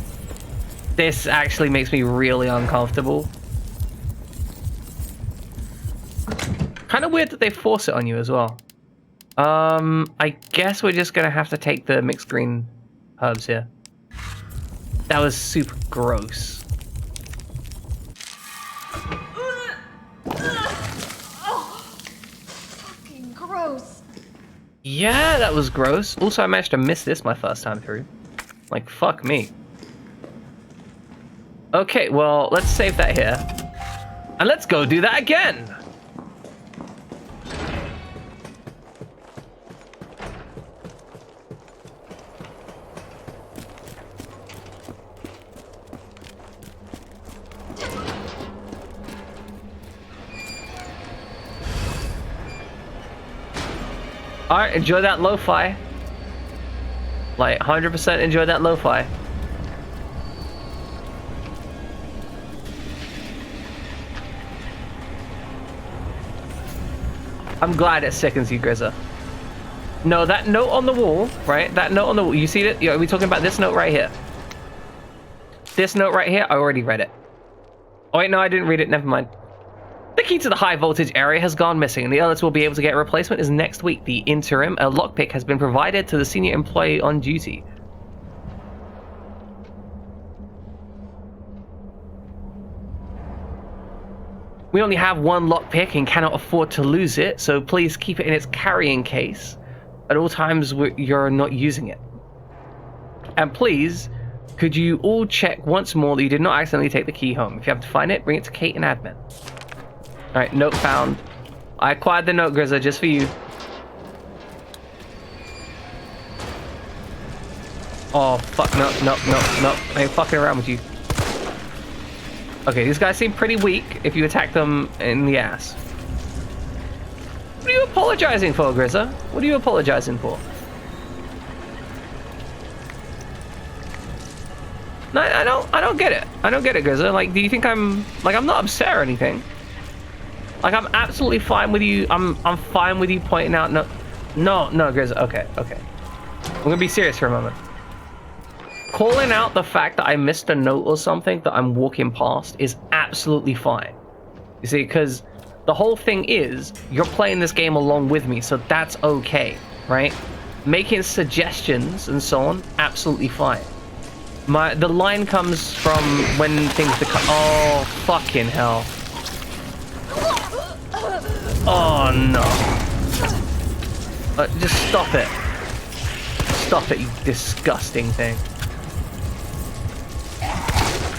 This actually makes me really uncomfortable. Kind of weird that they force it on you as well. I guess we're just gonna have to take the mixed green herbs here. That was super gross.
Oh, fucking gross.
Yeah, that was gross. Also, I managed to miss this my first time through. Like, fuck me. Okay, well, let's save that here. And let's go do that again! Alright, enjoy that lo-fi. Like, 100% enjoy that lo-fi. I'm glad it sickens you, Grizza. No, that note on the wall, right? That note on the wall, you see it? Are we talking about this note right here? This note right here? I already read it. Oh wait, no, I didn't read it, never mind. The key to the high voltage area has gone missing, and the earliest we'll be able to get a replacement is next week. The interim, a lockpick has been provided to the senior employee on duty. We only have one lockpick and cannot afford to lose it, so please keep it in its carrying case at all times you're not using it. And please, could you all check once more that you did not accidentally take the key home? If you have to find it, bring it to Kate and admin. Alright, note found. I acquired the note, Grizza, just for you. Oh, fuck, no. I ain't fucking around with you. Okay, these guys seem pretty weak if you attack them in the ass. What are you apologizing for, Grizza? What are you apologizing for? No, I don't get it. I don't get it, Grizza. Like, do you think I'm not upset or anything? Like, I'm absolutely fine with you. I'm fine with you pointing out. No, Grizza. Okay. I'm gonna be serious for a moment. Calling out the fact that I missed a note or something that I'm walking past is absolutely fine. You see, because the whole thing is you're playing this game along with me, so that's okay, right? Making suggestions and so on, absolutely fine. The line comes from when things become. Oh, fucking hell. Oh no. Just stop it. Stop it, you disgusting thing.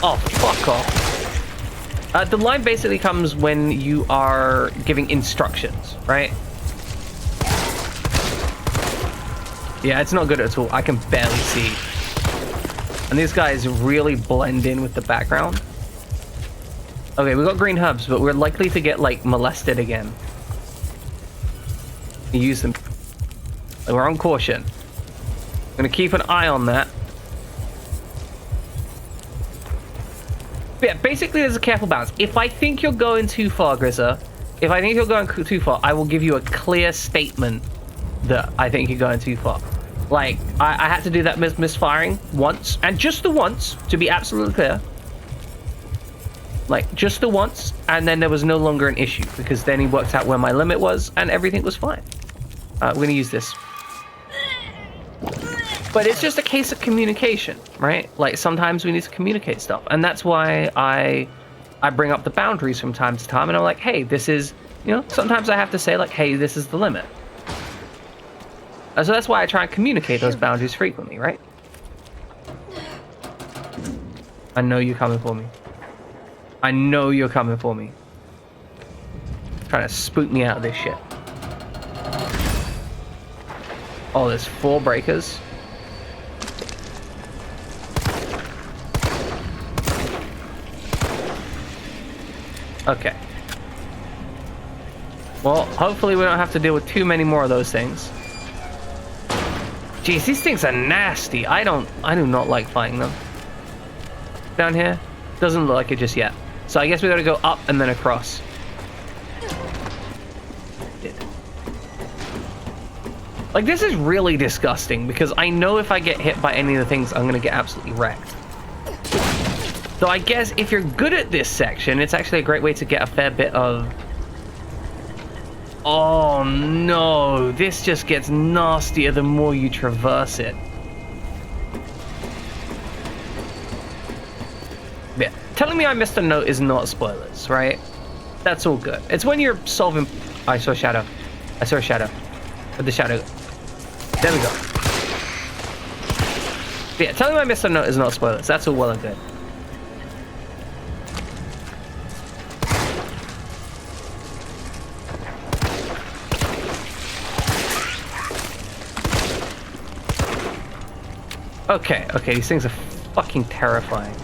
Oh, fuck off. The line basically comes when you are giving instructions, right? Yeah, it's not good at all. I can barely see. And these guys really blend in with the background. Okay, we got green hubs, but we're likely to get, like, molested again. Use them. We're on caution. I'm gonna keep an eye on that. But yeah, basically there's a careful balance. If I think you're going too far, Grizza, if I think you're going too far, I will give you a clear statement that I think you're going too far. Like, I had to do that misfiring once, and just the once, to be absolutely clear. Like, just the once, and then there was no longer an issue, because then he worked out where my limit was, and everything was fine. We're gonna use this. But it's just a case of communication, right? Like, sometimes we need to communicate stuff. And that's why I bring up the boundaries from time to time. And I'm like, hey, this is, you know, sometimes I have to say, like, hey, this is the limit. And so that's why I try and communicate those boundaries frequently, right? I know you're coming for me. I know you're coming for me. Trying to spook me out of this shit. Oh, there's 4 breakers. Okay. Well, hopefully we don't have to deal with too many more of those things. Jeez, these things are nasty. I do not like fighting them. Down here? Doesn't look like it just yet. So I guess we gotta go up and then across. Like, this is really disgusting because I know if I get hit by any of the things, I'm gonna get absolutely wrecked. So I guess if you're good at this section, it's actually a great way to get a fair bit of... Oh no, this just gets nastier the more you traverse it. Yeah, telling me I missed a note is not spoilers, right? That's all good. It's when you're solving... I saw a shadow. I saw a shadow. Where'd the shadow go? There we go. Yeah, telling me I missed a note is not spoilers. That's all well and good. Okay, these things are fucking terrifying.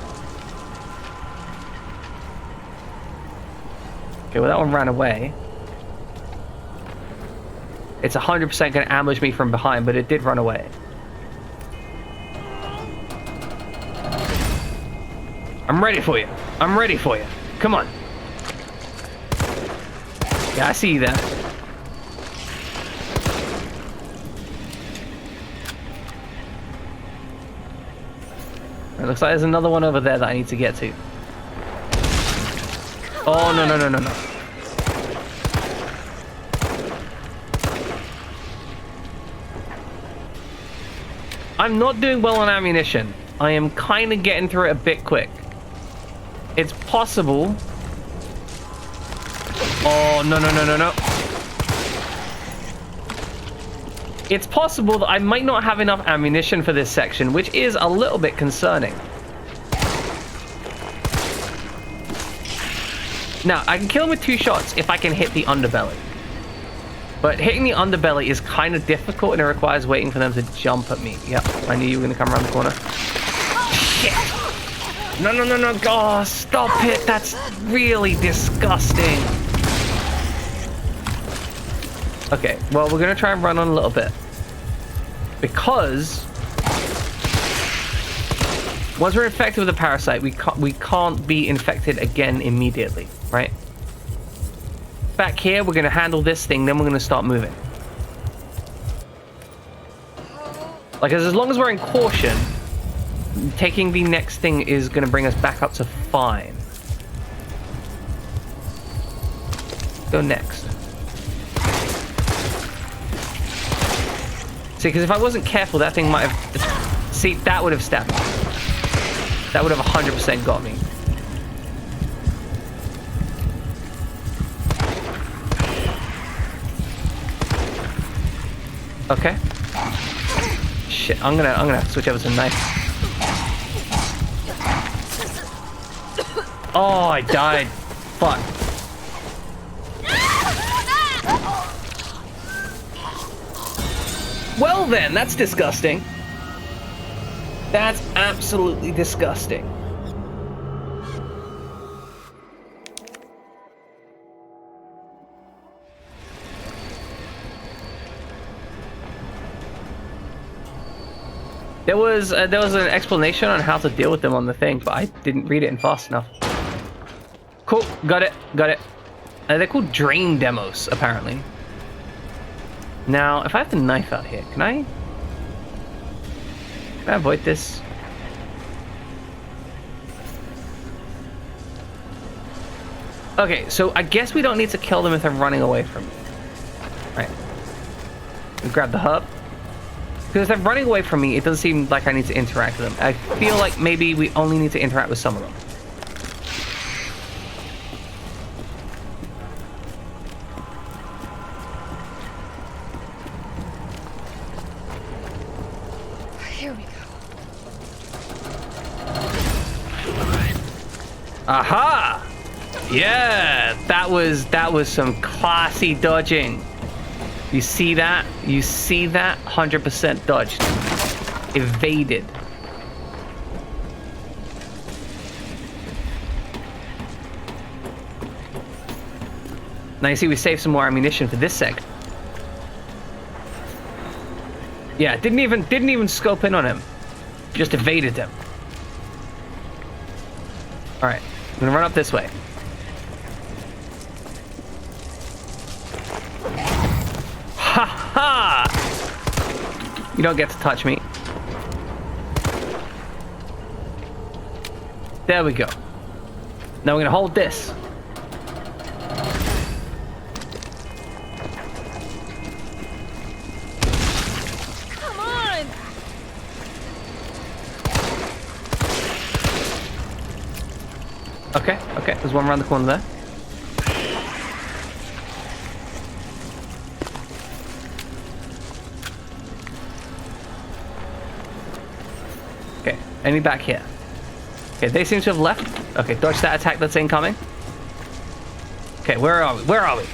Okay, well that one ran away. It's 100% gonna ambush me from behind, but it did run away. I'm ready for you. I'm ready for you. Come on. Yeah, I see you there. It looks like there's another one over there that I need to get to. Oh, no, no, no, no, no. I'm not doing well on ammunition. I am kind of getting through it a bit quick. It's possible. Oh, no, no, no, no, no. It's possible that I might not have enough ammunition for this section, which is a little bit concerning. Now, I can kill him with 2 shots if I can hit the underbelly. But hitting the underbelly is kind of difficult and it requires waiting for them to jump at me. Yep, I knew you were going to come around the corner. Shit! No, no, no, no, oh, stop it! That's really disgusting. Okay, well, we're going to try and run on a little bit. Because once we're infected with a parasite, we can't be infected again immediately, right? Back here, we're going to handle this thing, then we're going to start moving. Like, as long as we're in caution, taking the next thing is going to bring us back up to fine. Go next. See, because if I wasn't careful, that thing might have... See, that would have stabbed me. That would have 100% got me. Okay. Shit, I'm gonna have to switch over to a knife. Oh, I died. Fuck. Well then, that's disgusting. That's absolutely disgusting. There was an explanation on how to deal with them on the thing, but I didn't read it in fast enough. Cool, got it. They're called drain demos, apparently. Now, if I have the knife out here, can I avoid this? Okay, so I guess we don't need to kill them if they're running away from me. Right. We grab the herb. Because if they're running away from me, it doesn't seem like I need to interact with them. I feel like maybe we only need to interact with some of them.
Here we go.
Aha! Yeah, that was some classy dodging. You see that? You see that? 100% dodged. Evaded. Now you see we saved some more ammunition for this sec. Yeah, didn't even scope in on him. Just evaded him. Alright, I'm gonna run up this way. Ha ha! You don't get to touch me. There we go. Now we're gonna hold this.
Come on!
Okay, okay. There's one around the corner there. Okay, any back here? Okay, they seem to have left. Okay, dodge that attack that's incoming. Okay, where are we? Where are we?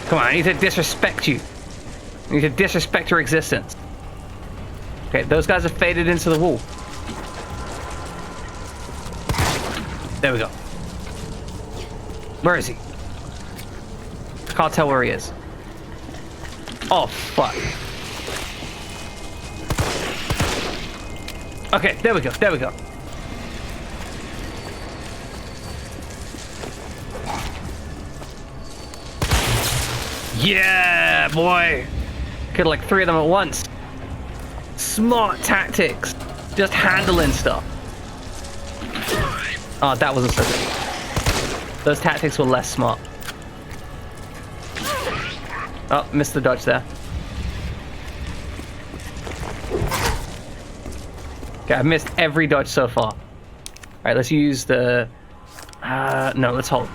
Come on, I need to disrespect you. I need to disrespect your existence. Okay, those guys have faded into the wall. There we go. Where is he? Can't tell where he is. Oh, fuck. Okay, there we go. There we go. Yeah, boy. Killed like 3 of them at once. Smart tactics. Just handling stuff. Oh, that wasn't so good. Those tactics were less smart. Oh, missed the dodge there. Okay, I've missed every dodge so far. Alright, let's use the... no, let's hold.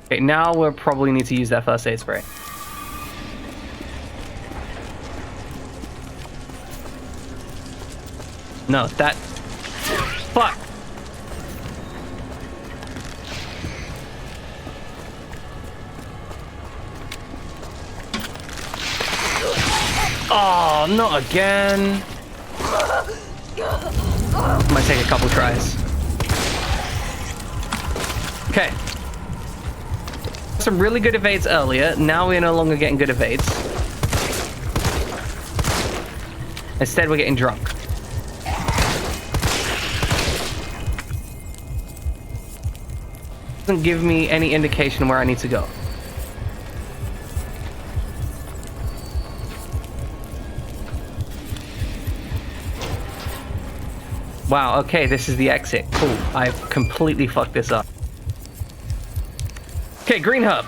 Okay, now we'll probably need to use that first aid spray. No, that... Fuck! Oh, not again! Might take a couple tries. Okay. Some really good evades earlier. Now we're no longer getting good evades. Instead, we're getting drunk. Doesn't give me any indication where I need to go. Wow, okay, this is the exit. Cool. I've completely fucked this up. Okay, green hub.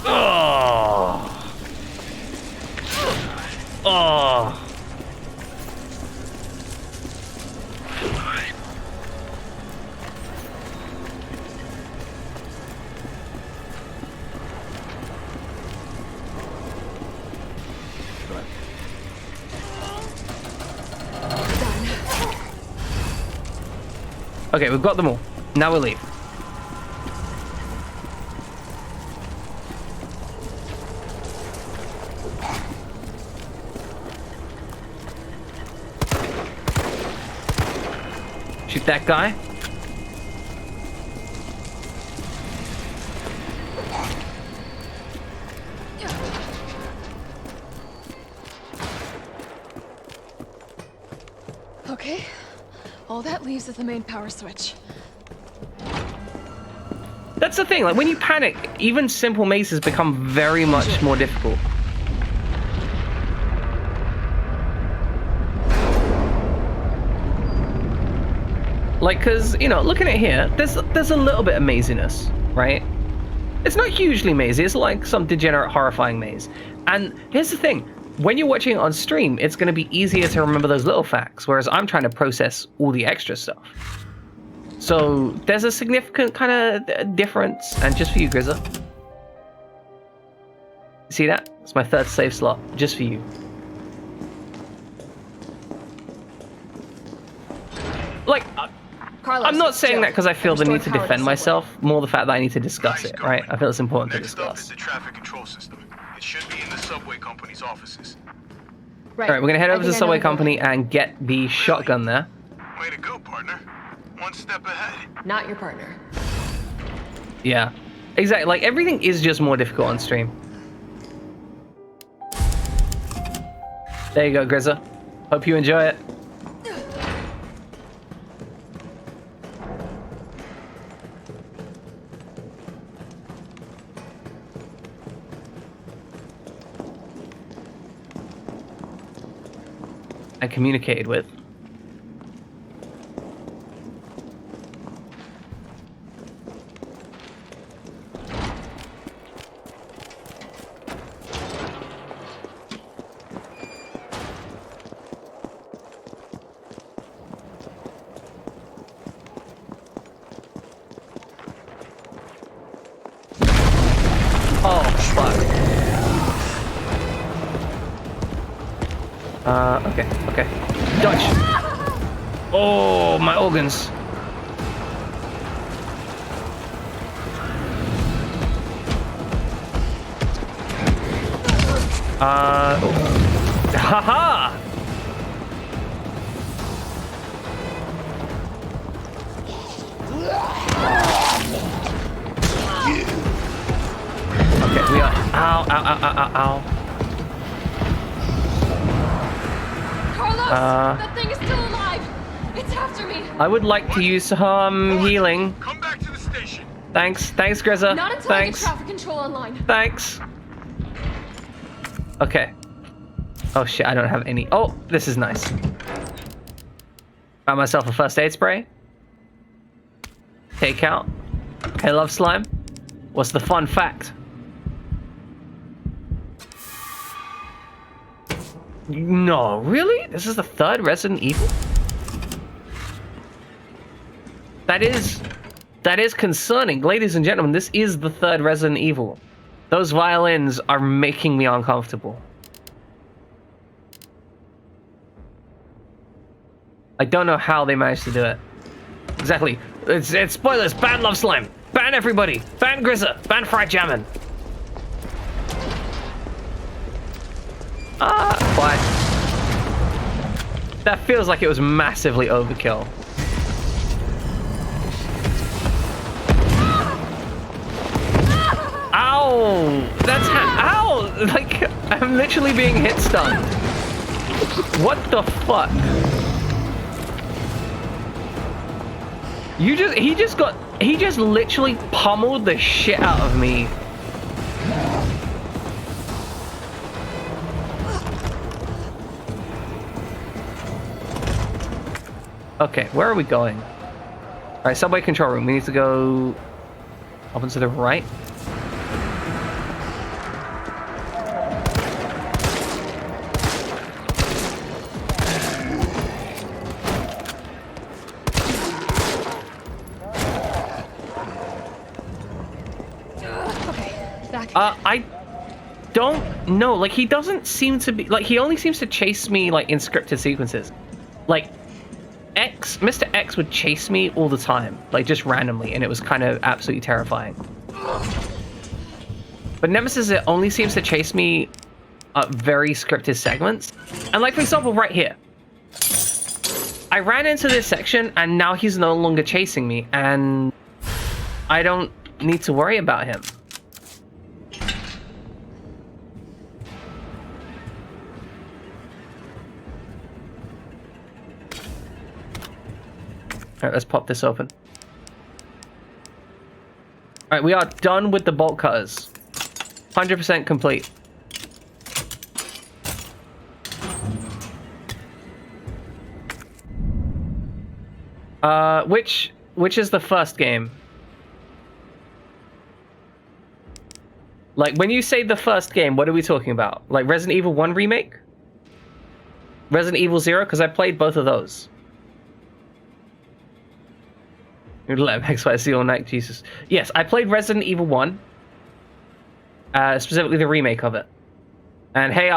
Oh. Oh. Okay, we've got them all. Now we'll leave. Shoot that guy.
Okay. All that leaves is the main power switch.
That's the thing, like when you panic, even simple mazes become very much more difficult. Like, cause, you know, looking at here, there's a little bit of maziness, right? It's not hugely mazy, it's like some degenerate horrifying maze. And here's the thing, when you're watching it on stream, it's gonna be easier to remember those little facts, whereas I'm trying to process all the extra stuff. So there's a significant kind of difference, and just for you, Grizza. See that? It's my 3rd save slot, just for you. Like, I'm not saying that because I feel the need to defend myself, more the fact that I need to discuss it, right? I feel it's important to discuss.
Next up is the traffic control system. It should be in the subway company's offices.
Right. Alright, we're gonna head over to the subway company and get the shotgun there.
Way to go, partner. One step ahead.
Not your partner.
Yeah, exactly. Like, everything is just more difficult on stream. There you go, Grizza. Hope you enjoy it. And communicated with. Oh, fuck. Okay. Dodge. Oh, my organs. Haha! Okay, we are. Ow.
Carlos, that thing is still alive. It's after me.
I would like to use some healing.
Come back to the station.
Thanks, Grizza.
Not until
Thanks.
I get traffic control online.
Thanks. Okay. Oh shit, I don't have any. Oh, this is nice. Found myself a first aid spray. Take out. I love slime. What's the fun fact? No, really? This is the 3rd Resident Evil? That is concerning. Ladies and gentlemen, this is the 3rd Resident Evil. Those violins are making me uncomfortable. I don't know how they managed to do it. Exactly. It's spoilers. Ban Love Slime. Ban everybody. Ban Grizza. Ban Fried Jammin'. Quiet. That feels like it was massively overkill. Ow! That's ow! Like, I'm literally being hit stunned. What the fuck? He just literally pummeled the shit out of me. Okay, where are we going? Alright, subway control room. We need to go up and to the right. I don't know. Like, he doesn't seem to be... Like, he only seems to chase me, like, in scripted sequences. Like, Mr. X would chase me all the time. Like, just randomly, and it was kind of absolutely terrifying. But Nemesis, it only seems to chase me at very scripted segments. And, like, for example, right here. I ran into this section, and now he's no longer chasing me, and I don't need to worry about him. Alright, let's pop this open. Alright, we are done with the bolt cutters. 100% complete. Which is the first game? Like, when you say the first game, what are we talking about? Like Resident Evil 1 remake? Resident Evil 0? Because I played both of those. Let XYZ all night, Jesus. Yes, I played Resident Evil 1. Specifically the remake of it. And hey,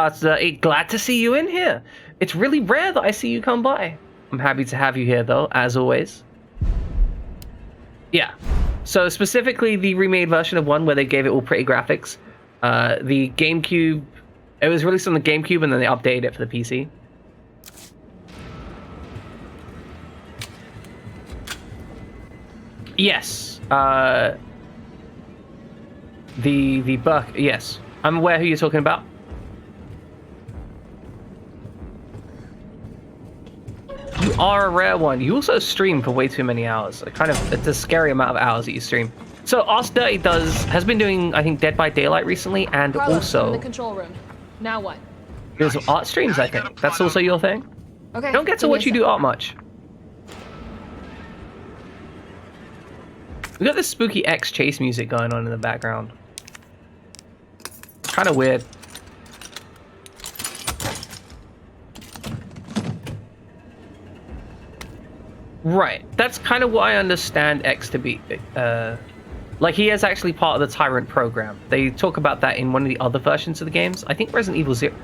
glad to see you in here. It's really rare that I see you come by. I'm happy to have you here, though, as always. Yeah. So specifically the remade version of 1 where they gave it all pretty graphics. The GameCube... It was released on the GameCube and then they updated it for the PC. Yes. The Burke... Yes. I'm aware who you're talking about. You are a rare one. You also stream for way too many hours. It's a scary amount of hours that you stream. So S.T.A.R.S has been doing, I think, Dead by Daylight recently, and
Carlos,
also...
I'm in the control room. Now what?
There's art streams, I think. That's also your thing?
Okay.
I don't get to watch you do art much. We got this spooky X chase music going on in the background. Kind of weird. Right. That's kind of what I understand X to be. Like, he is actually part of the Tyrant program. They talk about that in one of the other versions of the games. I think Resident Evil 0.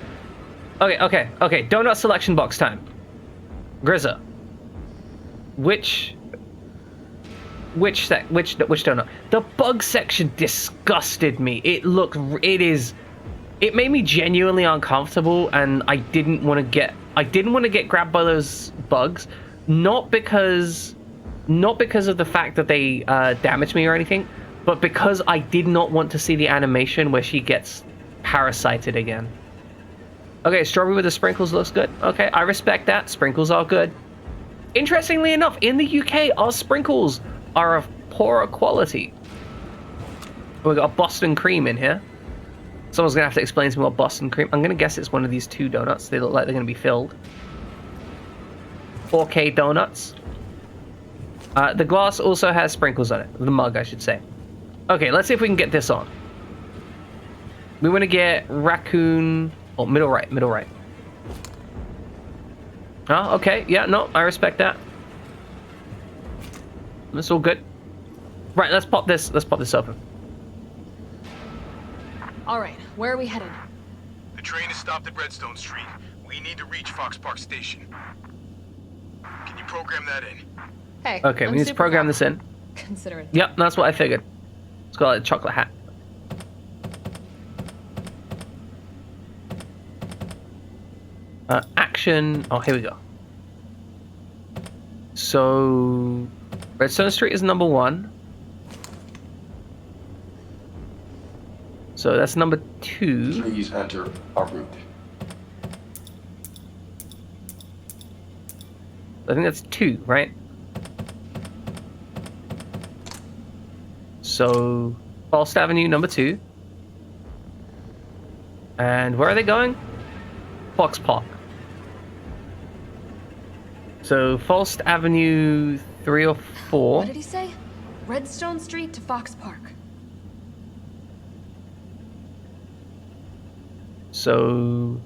Okay. Donut selection box time. Grizza. Which donut? The bug section disgusted me. It made me genuinely uncomfortable, and I didn't want to get grabbed by those bugs. Not because of the fact that they damaged me or anything, but because I did not want to see the animation where she gets parasited again. Okay, strawberry with the sprinkles looks good. Okay, I respect that. Sprinkles are good. Interestingly enough, in the UK, our sprinkles are of poorer quality. We got a Boston cream in here. Someone's gonna have to explain to me what Boston cream. I'm gonna guess it's one of these two donuts. They look like they're gonna be filled. 4K donuts. The glass also has sprinkles on it. The mug, I should say. Okay, let's see if we can get this on. We want to get Raccoon... Oh, middle right. Oh, okay. Yeah, no, I respect that. That's all good. Right, let's pop this open.
All right, where are we headed?
The train is stopped at Redstone Street. We need to reach Fox Park Station. Can you program that in?
Hey.
Okay, we need to program this in.
Consider it.
Yep, that's what I figured. It's got a chocolate hat. Action. Oh, here we go. So, Redstone Street is number 1. So that's number 2.
Please enter our route.
I think that's 2, right? So, Falst Avenue, number 2. And where are they going? Fox Park. So, Falst Avenue 3 or 4.
What did he say? Redstone Street to Fox Park.
So,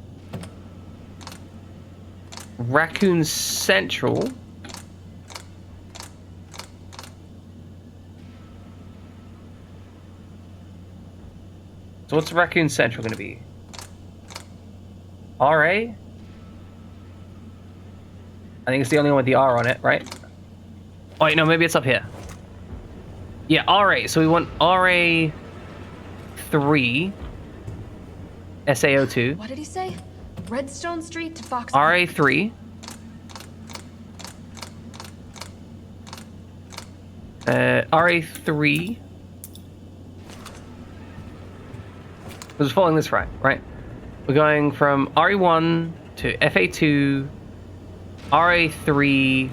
Raccoon Central. So what's Raccoon Central going to be? RA? I think it's the only one with the R on it, right? Oh, wait, no, maybe it's up here. Yeah, RA. So we want RA 3. SAO2.
What did he say? Redstone Street to Fox Park.
RA3. RA3. I was following this right? We're going from RE1 to FA2, RA3,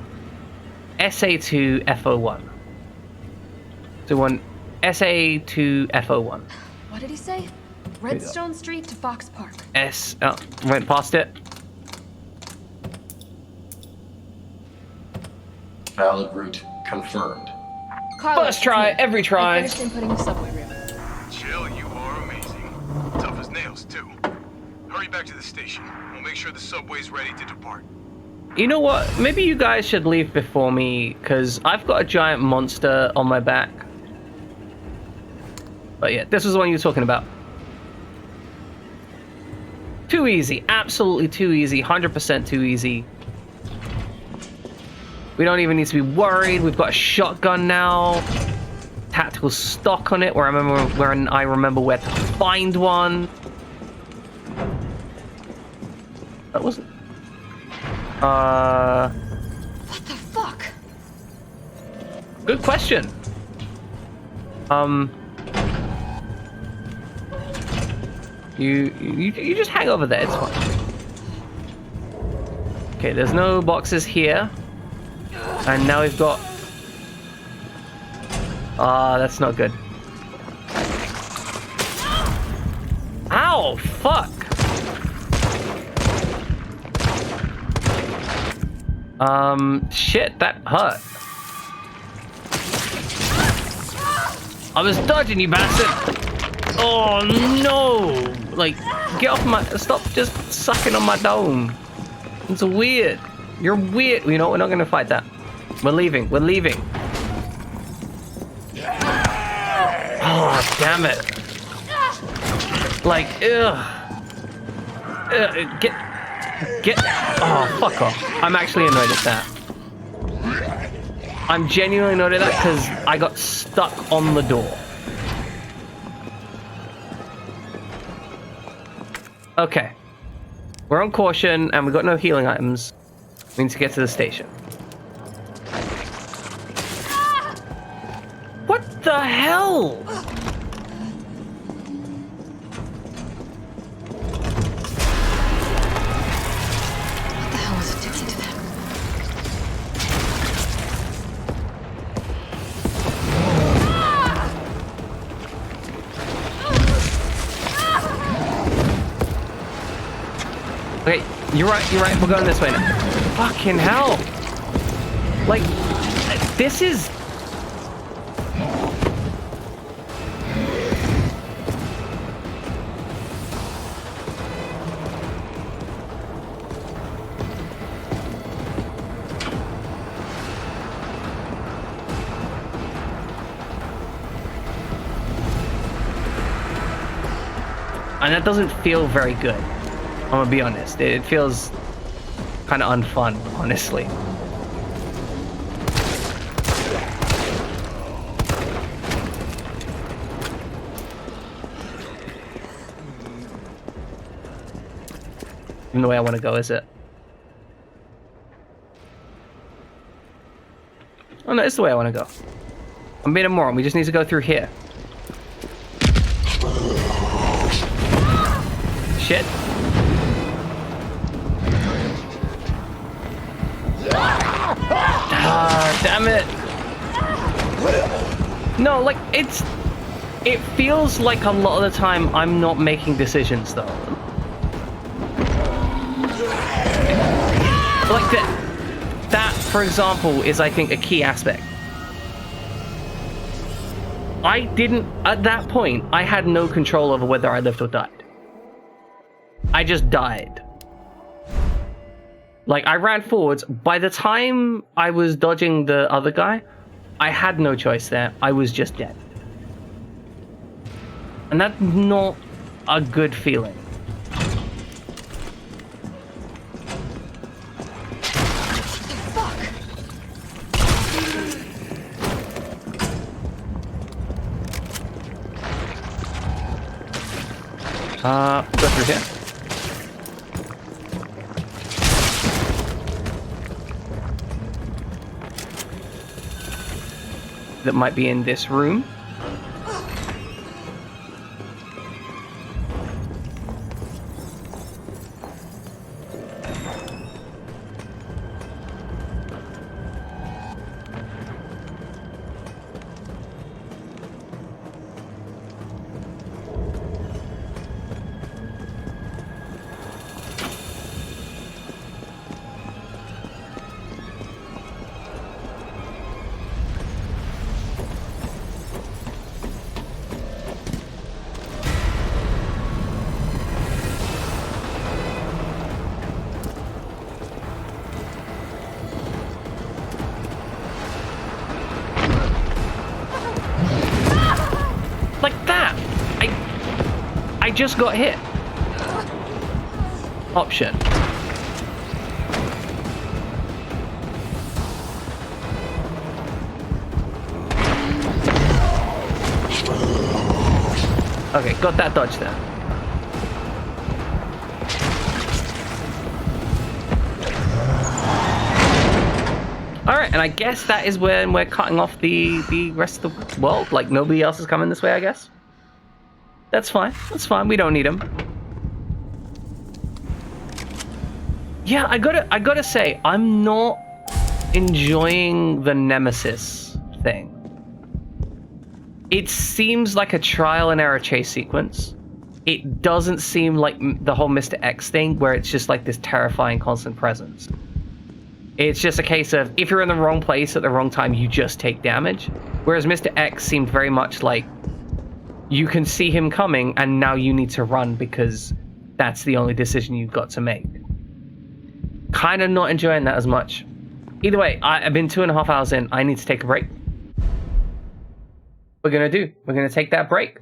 SA2, FO1. So one SA to FO1.
What did he say? Redstone Street to Fox Park.
Went past it.
Valid route confirmed.
Carlos,
First try,
it's me.
every try.
I finished inputting the subway route.
Jill, you are amazing. Tough as nails, too. Hurry back to the station. We'll make sure the subway's ready to depart.
You know what? Maybe you guys should leave before me, because I've got a giant monster on my back. But yeah, this was the one you were talking about. Too easy. Absolutely too easy. 100% too easy. We don't even need to be worried. We've got a shotgun now. Tactical stock on it, where I remember where to find one. That wasn't...
What the fuck?
Good question. You just hang over there, it's fine. Okay, there's no boxes here. And now we've got... that's not good. Ow, fuck! Shit, that hurt. I was dodging, you bastard! Oh no! Like, get off my... Stop just sucking on my dome. It's weird. You're weird. You know, we're not gonna fight that. We're leaving. We're leaving. Oh, damn it. Like, ugh. Get... Oh, fuck off. I'm actually annoyed at that. I'm genuinely annoyed at that because I got stuck on the door. Okay. We're on caution and we've got no healing items. We need to get to the station. What the hell?
What the hell was addicted to that?
Okay, you're right, we're going this way now. Fucking hell. Like, this is... And that doesn't feel very good. I'm gonna be honest. It feels kind of unfun, honestly. Even the way I want to go, is it? Oh no, it's the way I want to go. I'm being a moron. We just need to go through here. Shit. Ah, damn it. No, like, it feels like a lot of the time I'm not making decisions, though. Like, that, for example, is, I think, a key aspect. At that point, I had no control over whether I lived or died. I just died. Like, I ran forwards. By the time I was dodging the other guy, I had no choice there. I was just dead. And that's not a good feeling. Go through here. That might be in this room. just got hit. Option. Okay, got that dodge there. Alright, and I guess that is when we're cutting off the rest of the world. Like, nobody else is coming this way, I guess. That's fine. That's fine. We don't need them. Yeah, I gotta say, I'm not enjoying the Nemesis thing. It seems like a trial and error chase sequence. It doesn't seem like the whole Mr. X thing, where it's just like this terrifying constant presence. It's just a case of, if you're in the wrong place at the wrong time, you just take damage. Whereas Mr. X seemed very much like you can see him coming and now you need to run because that's the only decision you've got to make. Kind of not enjoying that as much. Either way, I've been 2.5 hours in. I need to take a break. We're going to take that break.